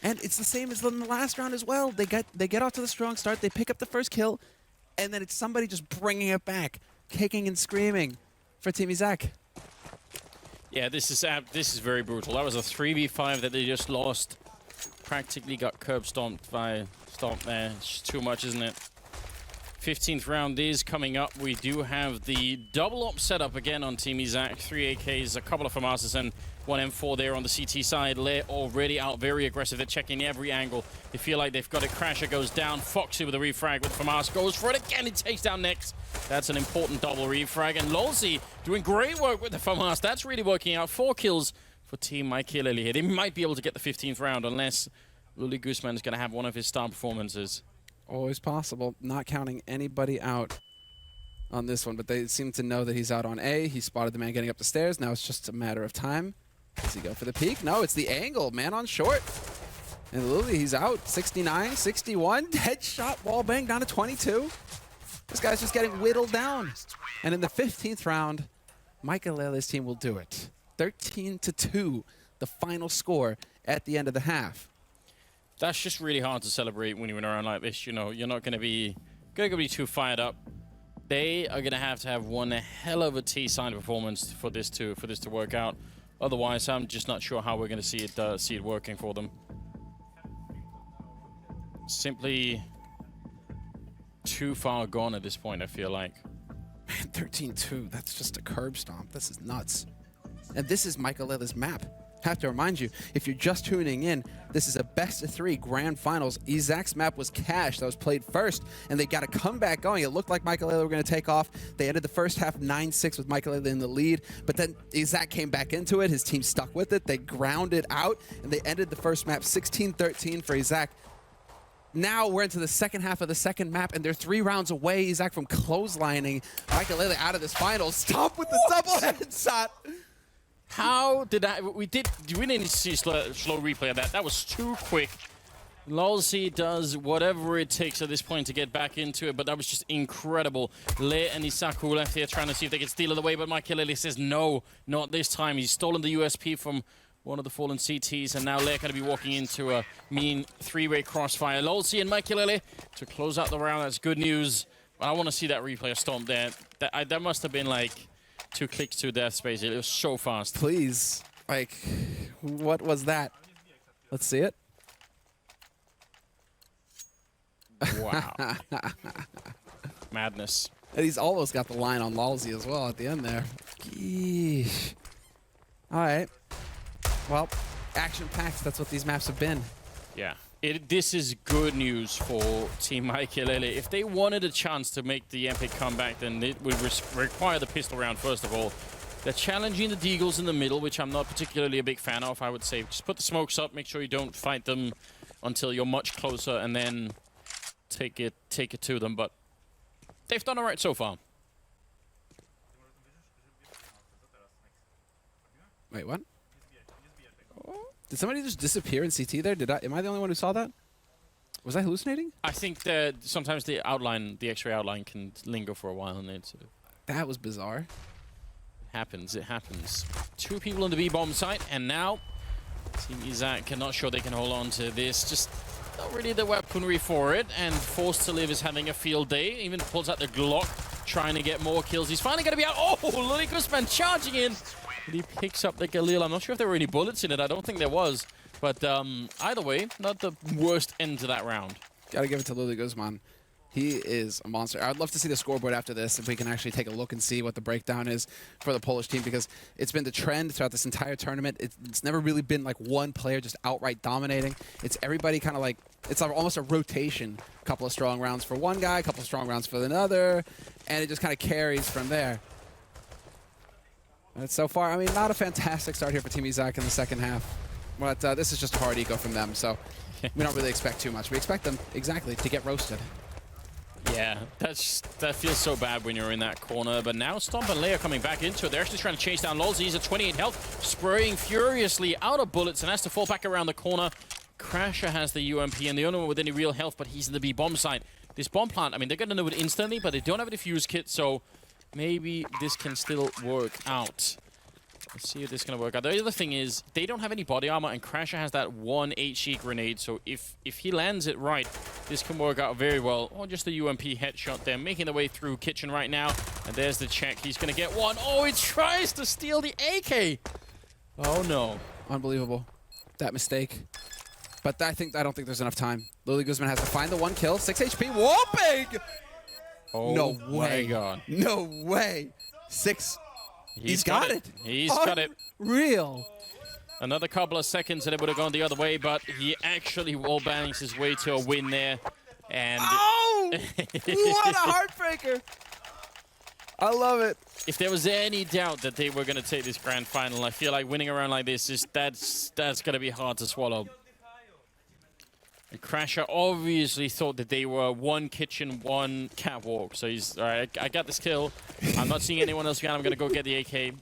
And it's the same as in the last round as well. They get off to the strong start. They pick up the first kill. And then it's somebody just bringing it back, kicking and screaming for Team Izak. Yeah, this is very brutal. That was a 3v5 that they just lost. Practically got curb stomped by Stomp there. It's just too much, isn't it? 15th round is coming up. We do have the double op setup again on Team Izak. 3 AKs, a couple of FAMASs, and 1 M4 there on the CT side. Lair already out very aggressive. They're checking every angle. They feel like they've got it. Crasher goes down. Foxy with a refrag with FAMAS. Goes for it again. He takes down next. That's an important double refrag. And Lolzy doing great work with the FAMAS. That's really working out. 4 kills for Team Maikelele here. They might be able to get the 15th round unless Luli Guzman is going to have one of his star performances. Always possible. Not counting anybody out on this one, but they seem to know that he's out on A. He spotted the man getting up the stairs. Now it's just a matter of time. Does he go for the peek? No, it's the angle. Man on short. And Luli, he's out. 69, 61. Headshot, wall bang down to 22. This guy's just getting whittled down. And in the 15th round, Maikelele's team will do it. 13-2, the final score at the end of the half. That's just really hard to celebrate when you win around like this. You know, you're not going to be too fired up. They are going to have one hell of a T-sign performance for this to work out. Otherwise, I'm just not sure how we're going to see it working for them. Simply too far gone at this point, I feel like. Man, 13-2, that's just a curb stomp. This is nuts. And this is Maikelele's map. Have to remind you, if you're just tuning in, this is a best-of-3 grand finals. Izak's map was Cash. That was played first, and they got a comeback going. It looked like Maikelele were going to take off. They ended the first half 9-6 with Maikelele in the lead, but then Izak came back into it. His team stuck with it. They grounded out, and they ended the first map 16-13 for Izak. Now we're into the second half of the second map, and they're 3 rounds away, Izak, from clotheslining Maikelele out of this final. Stop with the double headshot. How did that? We didn't see slow replay of that. That was too quick. Lolzy does whatever it takes at this point to get back into it, but that was just incredible. Lair and Izakooo left here trying to see if they could steal it away, but Maikelele says no, not this time. He's stolen the USP from one of the fallen CTs, and now Lair going to be walking into a mean 3-way crossfire. Lolzy and Maikelele to close out the round. That's good news. But I want to see that replay of Stomp there. That must have been like 2 clicks to death space. It was so fast. Please. Like, what was that? Let's see it. Wow. Madness. And he's almost got the line on Lolzy as well at the end there. Yeesh. All right. Well, action-packed. That's what these maps have been. Yeah. This is good news for Team Maikelele. If they wanted a chance to make the epic comeback, then it would require the pistol round, first of all. They're challenging the Deagles in the middle, which I'm not particularly a big fan of. I would say just put the smokes up, make sure you don't fight them until you're much closer, and then take it to them. But they've done all right so far. Wait, what? Did somebody just disappear in CT there? Am I the only one who saw that? Was I hallucinating? I think that sometimes the X-ray outline can linger for a while, and it sort of... That was bizarre. It happens. 2 people on the B-bomb site, and now Team Izak are not sure they can hold on to this. Just not really the weaponry for it, and Forced to Live is having a field day. Even pulls out the Glock, trying to get more kills. He's finally going to be out. Oh, Luli Guzman charging in. And he picks up the Galil. I'm not sure if there were any bullets in it. I don't think there was. But either way, not the worst end to that round. Gotta give it to Luli Guzman. He is a monster. I'd love to see the scoreboard after this, if we can actually take a look and see what the breakdown is for the Polish team, because it's been the trend throughout this entire tournament. It's never really been like one player just outright dominating. It's everybody kind of like, it's almost a rotation. A couple of strong rounds for one guy, a couple of strong rounds for another, and it just kind of carries from there. And so far, I mean, not a fantastic start here for Team Izak in the second half. But this is just a hard ego from them, so we don't really expect too much. We expect them, exactly, to get roasted. Yeah, that feels so bad when you're in that corner. But now Stomp and Lei are coming back into it. They're actually trying to chase down Lolz. He's at 28 health, spraying furiously out of bullets and has to fall back around the corner. Crasher has the UMP and the only one with any real health, but he's in the B bomb side. This bomb plant, I mean, they're going to know it instantly, but they don't have a defuse kit, so maybe this can still work out. Let's see if this is going to work out. The other thing is, they don't have any body armor, and Crasher has that one HE grenade, so if he lands it right, this can work out very well. Or just the UMP headshot there, making the way through Kitchen right now. And there's the check. He's going to get one. Oh, he tries to steal the AK! Oh, no. Unbelievable. That mistake. But I don't think there's enough time. Lily Guzman has to find the one kill. 6 HP. Whooping! Oh, no way. My God. No way. 6. He's got it. He's got it. Real. Another couple of seconds and it would have gone the other way, but he actually wallbangs his way to a win there. And oh! What a heartbreaker. I love it. If there was any doubt that they were going to take this grand final, I feel like winning a round like this is that's going to be hard to swallow. And Crasher obviously thought that they were one kitchen, one catwalk. So he's, all right, I got this kill. I'm not seeing anyone else again. I'm going to go get the AK.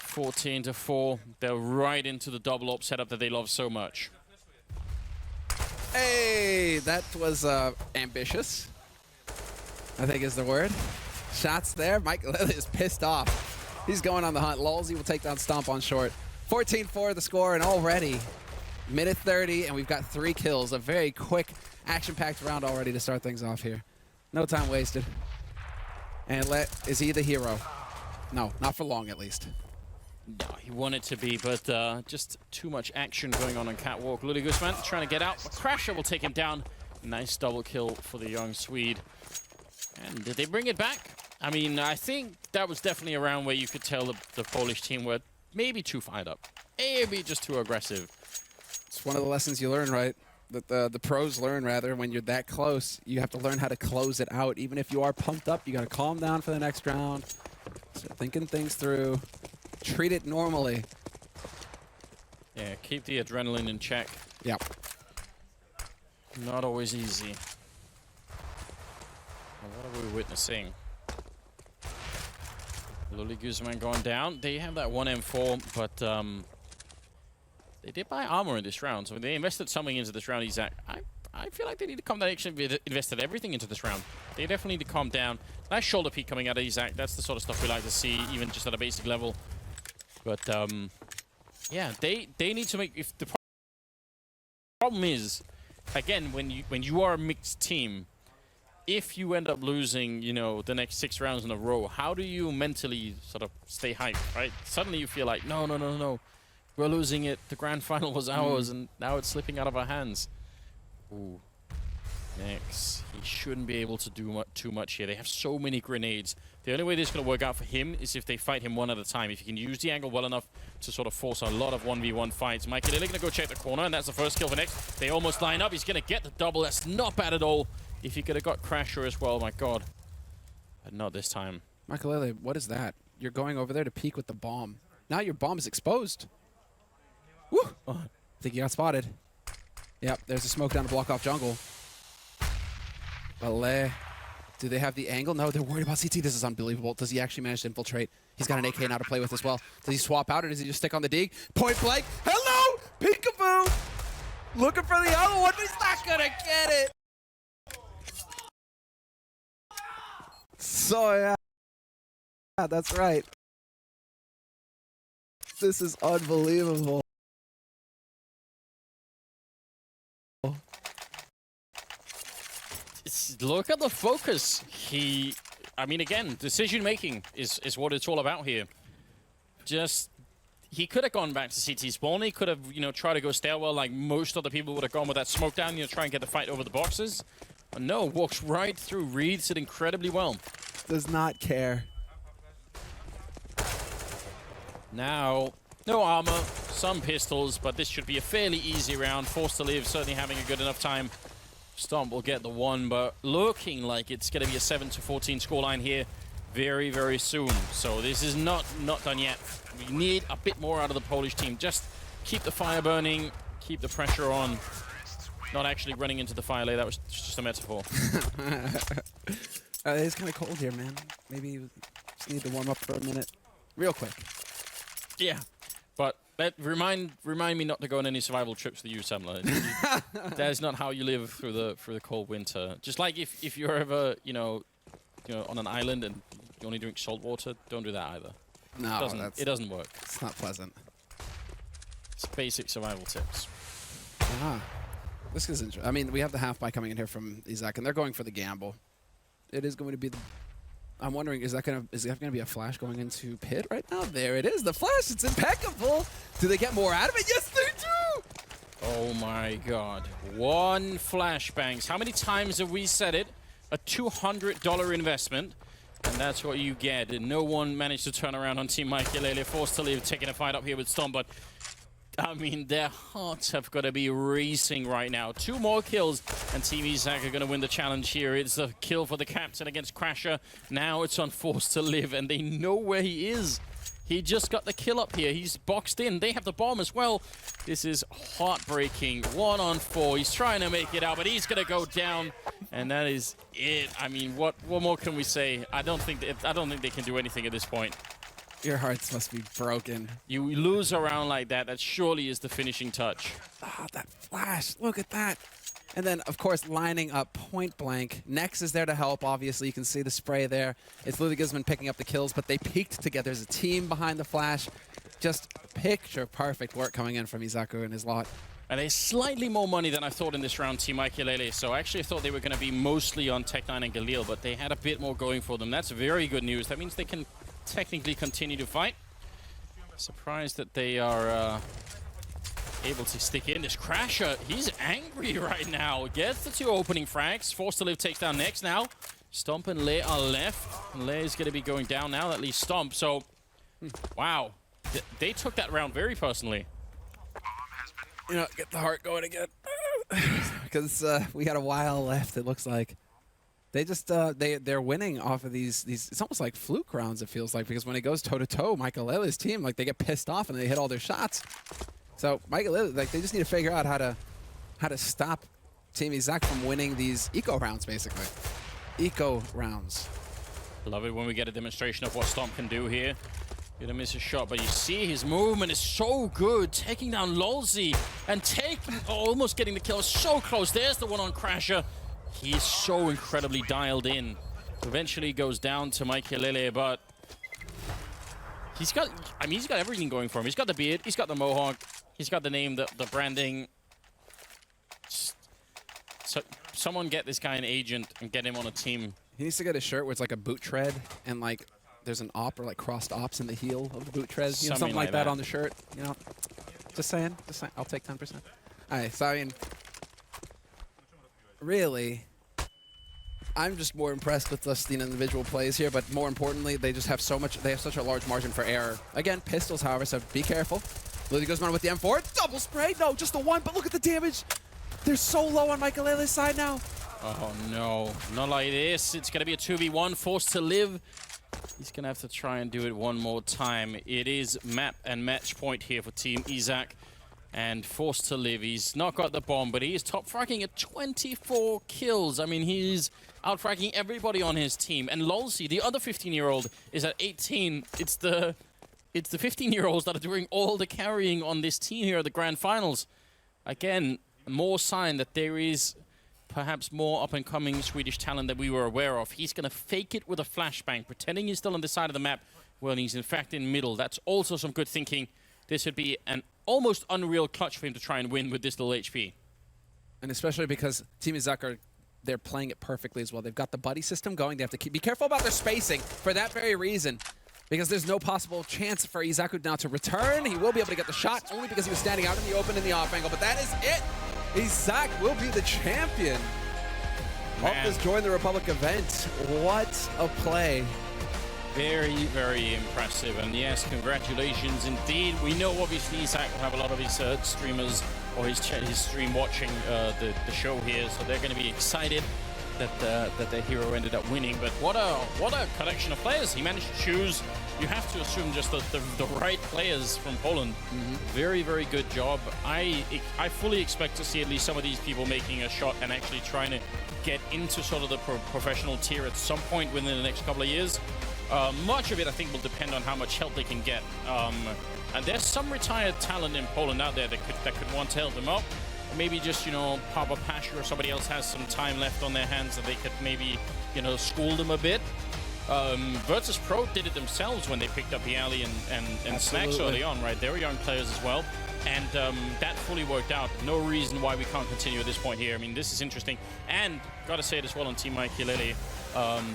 14-4. They're right into the double op setup that they love so much. Hey, that was ambitious, I think is the word. Shots there. Maikelele is pissed off. He's going on the hunt. Lolzy will take down Stomp on short. 14-4 the score, and already minute 30, and we've got 3 kills. A very quick, action-packed round already to start things off here. No time wasted. And is he the hero? No, not for long at least. No, he wanted to be, but just too much action going on Catwalk. Lily Guzman trying to get out. Crasher will take him down. Nice double kill for the young Swede. And did they bring it back? I mean, I think that was definitely a round where you could tell the Polish team were maybe too fired up. Maybe just too aggressive. It's one of the lessons you learn, right? That the pros learn, rather, when you're that close. You have to learn how to close it out. Even if you are pumped up, you got to calm down for the next round. Start thinking things through. Treat it normally. Yeah, keep the adrenaline in check. Yep. Not always easy. Well, what are we witnessing? Lily Guzman going down. They have that 1M4, but they did buy armor in this round, so they invested something into this round, Izak. I feel like they need to calm down. They actually invested everything into this round. They definitely need to calm down. Nice shoulder peek coming out of Izak. That's the sort of stuff we like to see, even just at a basic level. But yeah, they need to make. If the problem is, again, when you are a mixed team, if you end up losing, you know, the next 6 rounds in a row, how do you mentally sort of stay hyped, right? Suddenly you feel like, no, we're losing it. The grand final was ours, and now it's slipping out of our hands. Ooh. Next. He shouldn't be able to do too much here. They have so many grenades. The only way this is going to work out for him is if they fight him one at a time. If he can use the angle well enough to sort of force a lot of 1v1 fights. Maikelele going to go check the corner, and that's the first kill for next. They almost line up. He's going to get the double. That's not bad at all. If he could have got Crasher as well, my God. But not this time. Maikelele, what is that? You're going over there to peek with the bomb. Now your bomb is exposed. Woo! Oh, I think he got spotted. Yep, there's a smoke down to block off jungle. Ballet. Do they have the angle? No, they're worried about CT. This is unbelievable. Does he actually manage to infiltrate? He's got an AK now to play with as well. Does he swap out or does he just stick on the dig? Point blank. Hello! Peekaboo! Looking for the other one, but he's not going to get it. So, yeah, that's right. This is unbelievable. Look at the focus. I mean, again, decision making is what it's all about here. Just, he could have gone back to CT spawn. He could have, you know, tried to go stairwell like most other people would have gone with that smoke down, you know, try and get the fight over the boxes. But no, walks right through, reads it incredibly well. Does not care. Now, no armor, some pistols, but this should be a fairly easy round. Forced to Live certainly having a good enough time. Stomp will get the one, but looking like it's going to be a 7-14 scoreline here very, very soon. So this is not done yet. We need a bit more out of the Polish team. Just keep the fire burning, keep the pressure on. Not actually running into the fire layer, that was just a metaphor. It's kind of cold here, man. Maybe you just need to warm up for a minute. Real quick. Yeah, but that remind me not to go on any survival trips with you, Samler. That is not how you live through the cold winter. Just like if you're ever on an island and you only drink salt water, don't do that either. No, it doesn't work. It's not pleasant. It's basic survival tips. This is interesting. I mean, we have the half buy coming in here from Izak, and they're going for the gamble. It is going to be the. I'm wondering, is that gonna be a flash going into pit right now? There it is, the flash. It's impeccable. Do they get more out of it? Yes, they do. Oh my God! 1 flashbangs. How many times have we said it? A $200 investment, and that's what you get. And no one managed to turn around on Team Maikelele. Forced to Live, taking a fight up here with Stomp, but I mean, their hearts have got to be racing right now. 2 more kills, and Team Izak are going to win the challenge here. It's a kill for the captain against Crasher. Now it's on Forced to Live, and they know where he is. He just got the kill up here. He's boxed in. They have the bomb as well. This is heartbreaking. 1 on 4. He's trying to make it out, but he's going to go down, and that is it. I mean, what more can we say? I don't think they can do anything at this point. Your hearts must be broken. You lose a round like that. That surely is the finishing touch. Ah, that flash. Look at that. And then, of course, lining up point blank. Nex is there to help, obviously. You can see the spray there. It's Ludwig Guzman picking up the kills, but they peaked together. There's a team behind the flash. Just picture perfect work coming in from Izakooo and his lot. And there's slightly more money than I thought in this round, Team Maikelele. So I actually thought they were going to be mostly on Tech9 and Galil, but they had a bit more going for them. That's very good news. That means they can technically continue to fight. Surprised that they are able to stick in. This Crasher, he's angry right now. Gets the 2 opening frags. Forced to Live takes down Nex now. Stomp and Lei are left. Lei is going to be going down now. That leaves Stomp. So, wow. They took that round very personally. You know, get the heart going again. Because we got a while left, it looks like. They just, they're winning off of these, it's almost like fluke rounds, it feels like, because when it goes toe-to-toe, Maikelele's team, like, they get pissed off and they hit all their shots. So, Maikelele, like, they just need to figure out how to stop Team Izak from winning these eco rounds, basically. Eco rounds. Love it when we get a demonstration of what Stomp can do here. Gonna miss a shot, but you see his movement is so good, taking down Lolzy and almost getting the kill. So close. There's the one on Crasher. He's so incredibly dialed in. Eventually goes down to Maikelele, but he's got everything going for him. He's got the beard, he's got the mohawk, he's got the name, the branding. So someone get this guy an agent and get him on a team. He needs to get a shirt where it's like a boot tread and like there's an op or like crossed ops in the heel of the boot tread. You know, something like that on the shirt. You know, just saying. I'll take 10%. All right, so I mean, really, I'm just more impressed with the individual plays here, but more importantly, they just have they have such a large margin for error. Again, pistols, however, so be careful. Ludwig goes on with the M4, double spray, no, just the one, but look at the damage. They're so low on Maikelele's side now. Oh no, not like this. It's gonna be a 2v1, Forced to Live. He's gonna have to try and do it one more time. It is map and match point here for Team Izak. And Forced to Live, he's not got the bomb, but he is top fragging at 24 kills. I mean, he's out fragging everybody on his team. And Lolzy, the other 15-year-old, is at 18. It's the 15-year-olds that are doing all the carrying on this team here at the Grand Finals. Again, more sign that there is perhaps more up-and-coming Swedish talent that we were aware of. He's going to fake it with a flashbang, pretending he's still on the side of the map when he's in fact in middle. That's also some good thinking. This would be an almost unreal clutch for him to try and win with this little HP. And especially because Team Izak they're playing it perfectly as well. They've got the buddy system going. They have to be careful about their spacing for that very reason. Because there's no possible chance for Izakooo now to return. He will be able to get the shot only because he was standing out in the open in the off angle. But that is it. Izak will be the champion. Off this Join the Republic event. What a play. Very, very impressive. And yes, congratulations indeed. We know obviously Izak will have a lot of his streamers or his stream watching the show here, so they're going to be excited that their hero ended up winning. But what a collection of players. He managed to choose, you have to assume, just the right players from Poland. Very, very good job. I fully expect to see at least some of these people making a shot and actually trying to get into sort of the professional tier at some point within the next couple of years. Much of it, I think, will depend on how much help they can get. And there's some retired talent in Poland out there that could want to help them up. Maybe just, you know, Papa Pasha or somebody else has some time left on their hands that they could maybe, you know, school them a bit. Virtus Pro did it themselves when they picked up Yali and Snacks early on, right? They were young players as well. And that fully worked out. No reason why we can't continue at this point here. I mean, this is interesting. And gotta say it as well on Team Maikelele,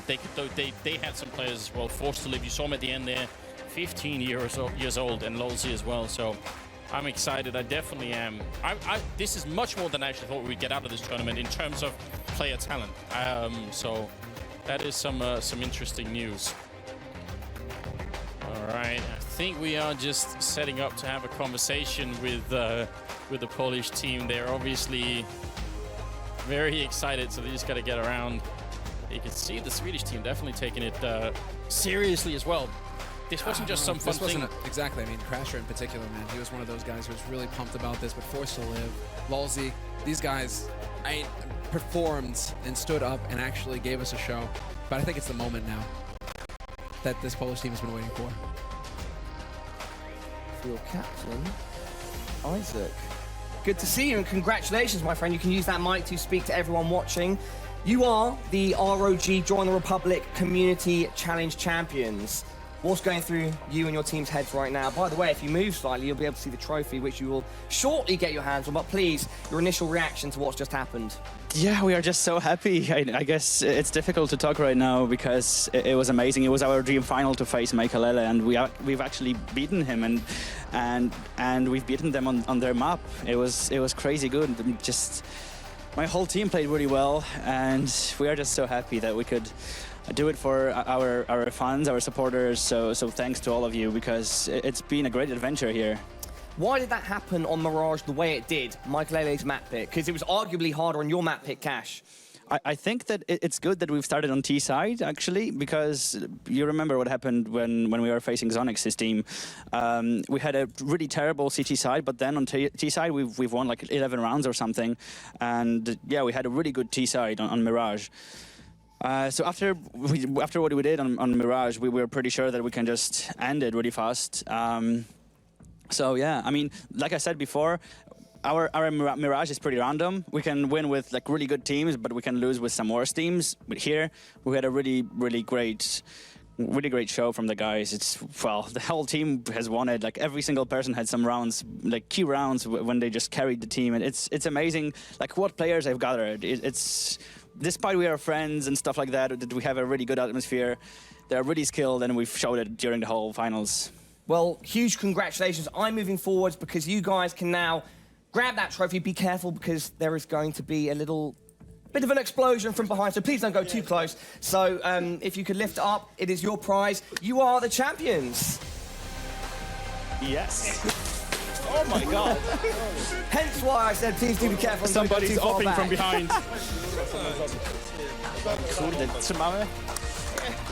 they had some players as well forced to leave. You saw them at the end there, 15 years old, and Lolzy as well. So I'm excited. I definitely am. This is much more than I actually thought we'd get out of this tournament in terms of player talent. So that is some interesting news. All right, I think we are just setting up to have a conversation with the Polish team. They're obviously very excited, so they just got to get around. You can see the Swedish team definitely taking it seriously as well. This wasn't just some fun thing. Exactly. I mean, Crasher in particular, man, he was one of those guys who was really pumped about this, but forced to live. Lolzy, these guys performed and stood up and actually gave us a show. But I think it's the moment now that this Polish team has been waiting for. For your captain, Izak. Good to see you and congratulations, my friend. You can use that mic to speak to everyone watching. You are the ROG Join the Republic Community Challenge Champions. What's going through you and your team's heads right now? By the way, if you move slightly, you'll be able to see the trophy, which you will shortly get your hands on. But please, your initial reaction to what's just happened. Yeah, we are just so happy. I guess it's difficult to talk right now because it was amazing. It was our dream final to face Maikelele, and we've actually beaten him, and we've beaten them on their map. It was crazy good. Just my whole team played really well, and we are just so happy that we could do it for our fans, our supporters. So thanks to all of you, because it's been a great adventure here. Why did that happen on Mirage the way it did, Maikelele's map pick? Because it was arguably harder on your map pick, Cash. I think that it's good that we've started on T side, actually, because you remember what happened when we were facing Zonix's team. We had a really terrible CT side, but then on T side we've won like 11 rounds or something, and yeah, we had a really good T side on Mirage. So after what we did on Mirage, we were pretty sure that we can just end it really fast. So yeah, I mean, like I said before, our Mirage is pretty random. We can win with like really good teams, but we can lose with some worse teams. But here, we had a really great show from the guys. The whole team has won it. Like every single person had some rounds, like key rounds when they just carried the team, and it's amazing. Like what players they've gathered. It's despite we are friends and stuff like that we have a really good atmosphere. They're really skilled, and we've showed it during the whole finals. Well, huge congratulations. I'm moving forwards because you guys can now grab that trophy. Be careful because there is going to be a little bit of an explosion from behind, so please don't go too close. So if you could lift it up, it is your prize. You are the champions. Yes. Oh my God. Hence why I said please do be careful. Somebody's opening from behind.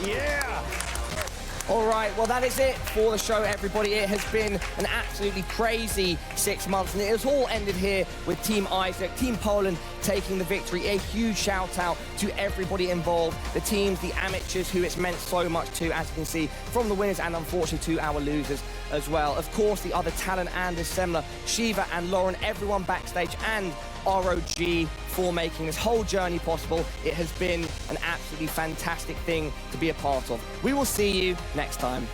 Yeah. All right, well, that is it for the show, everybody. It has been an absolutely crazy 6 months, and it has all ended here with Team Izak, Team Poland taking the victory. A huge shout out to everybody involved, the teams, the amateurs, who it's meant so much to, as you can see, from the winners and unfortunately to our losers as well. Of course, the other talent, Anders Semler, Shiva and Lauren, everyone backstage, and ROG for making this whole journey possible. It has been an absolutely fantastic thing to be a part of. We will see you next time.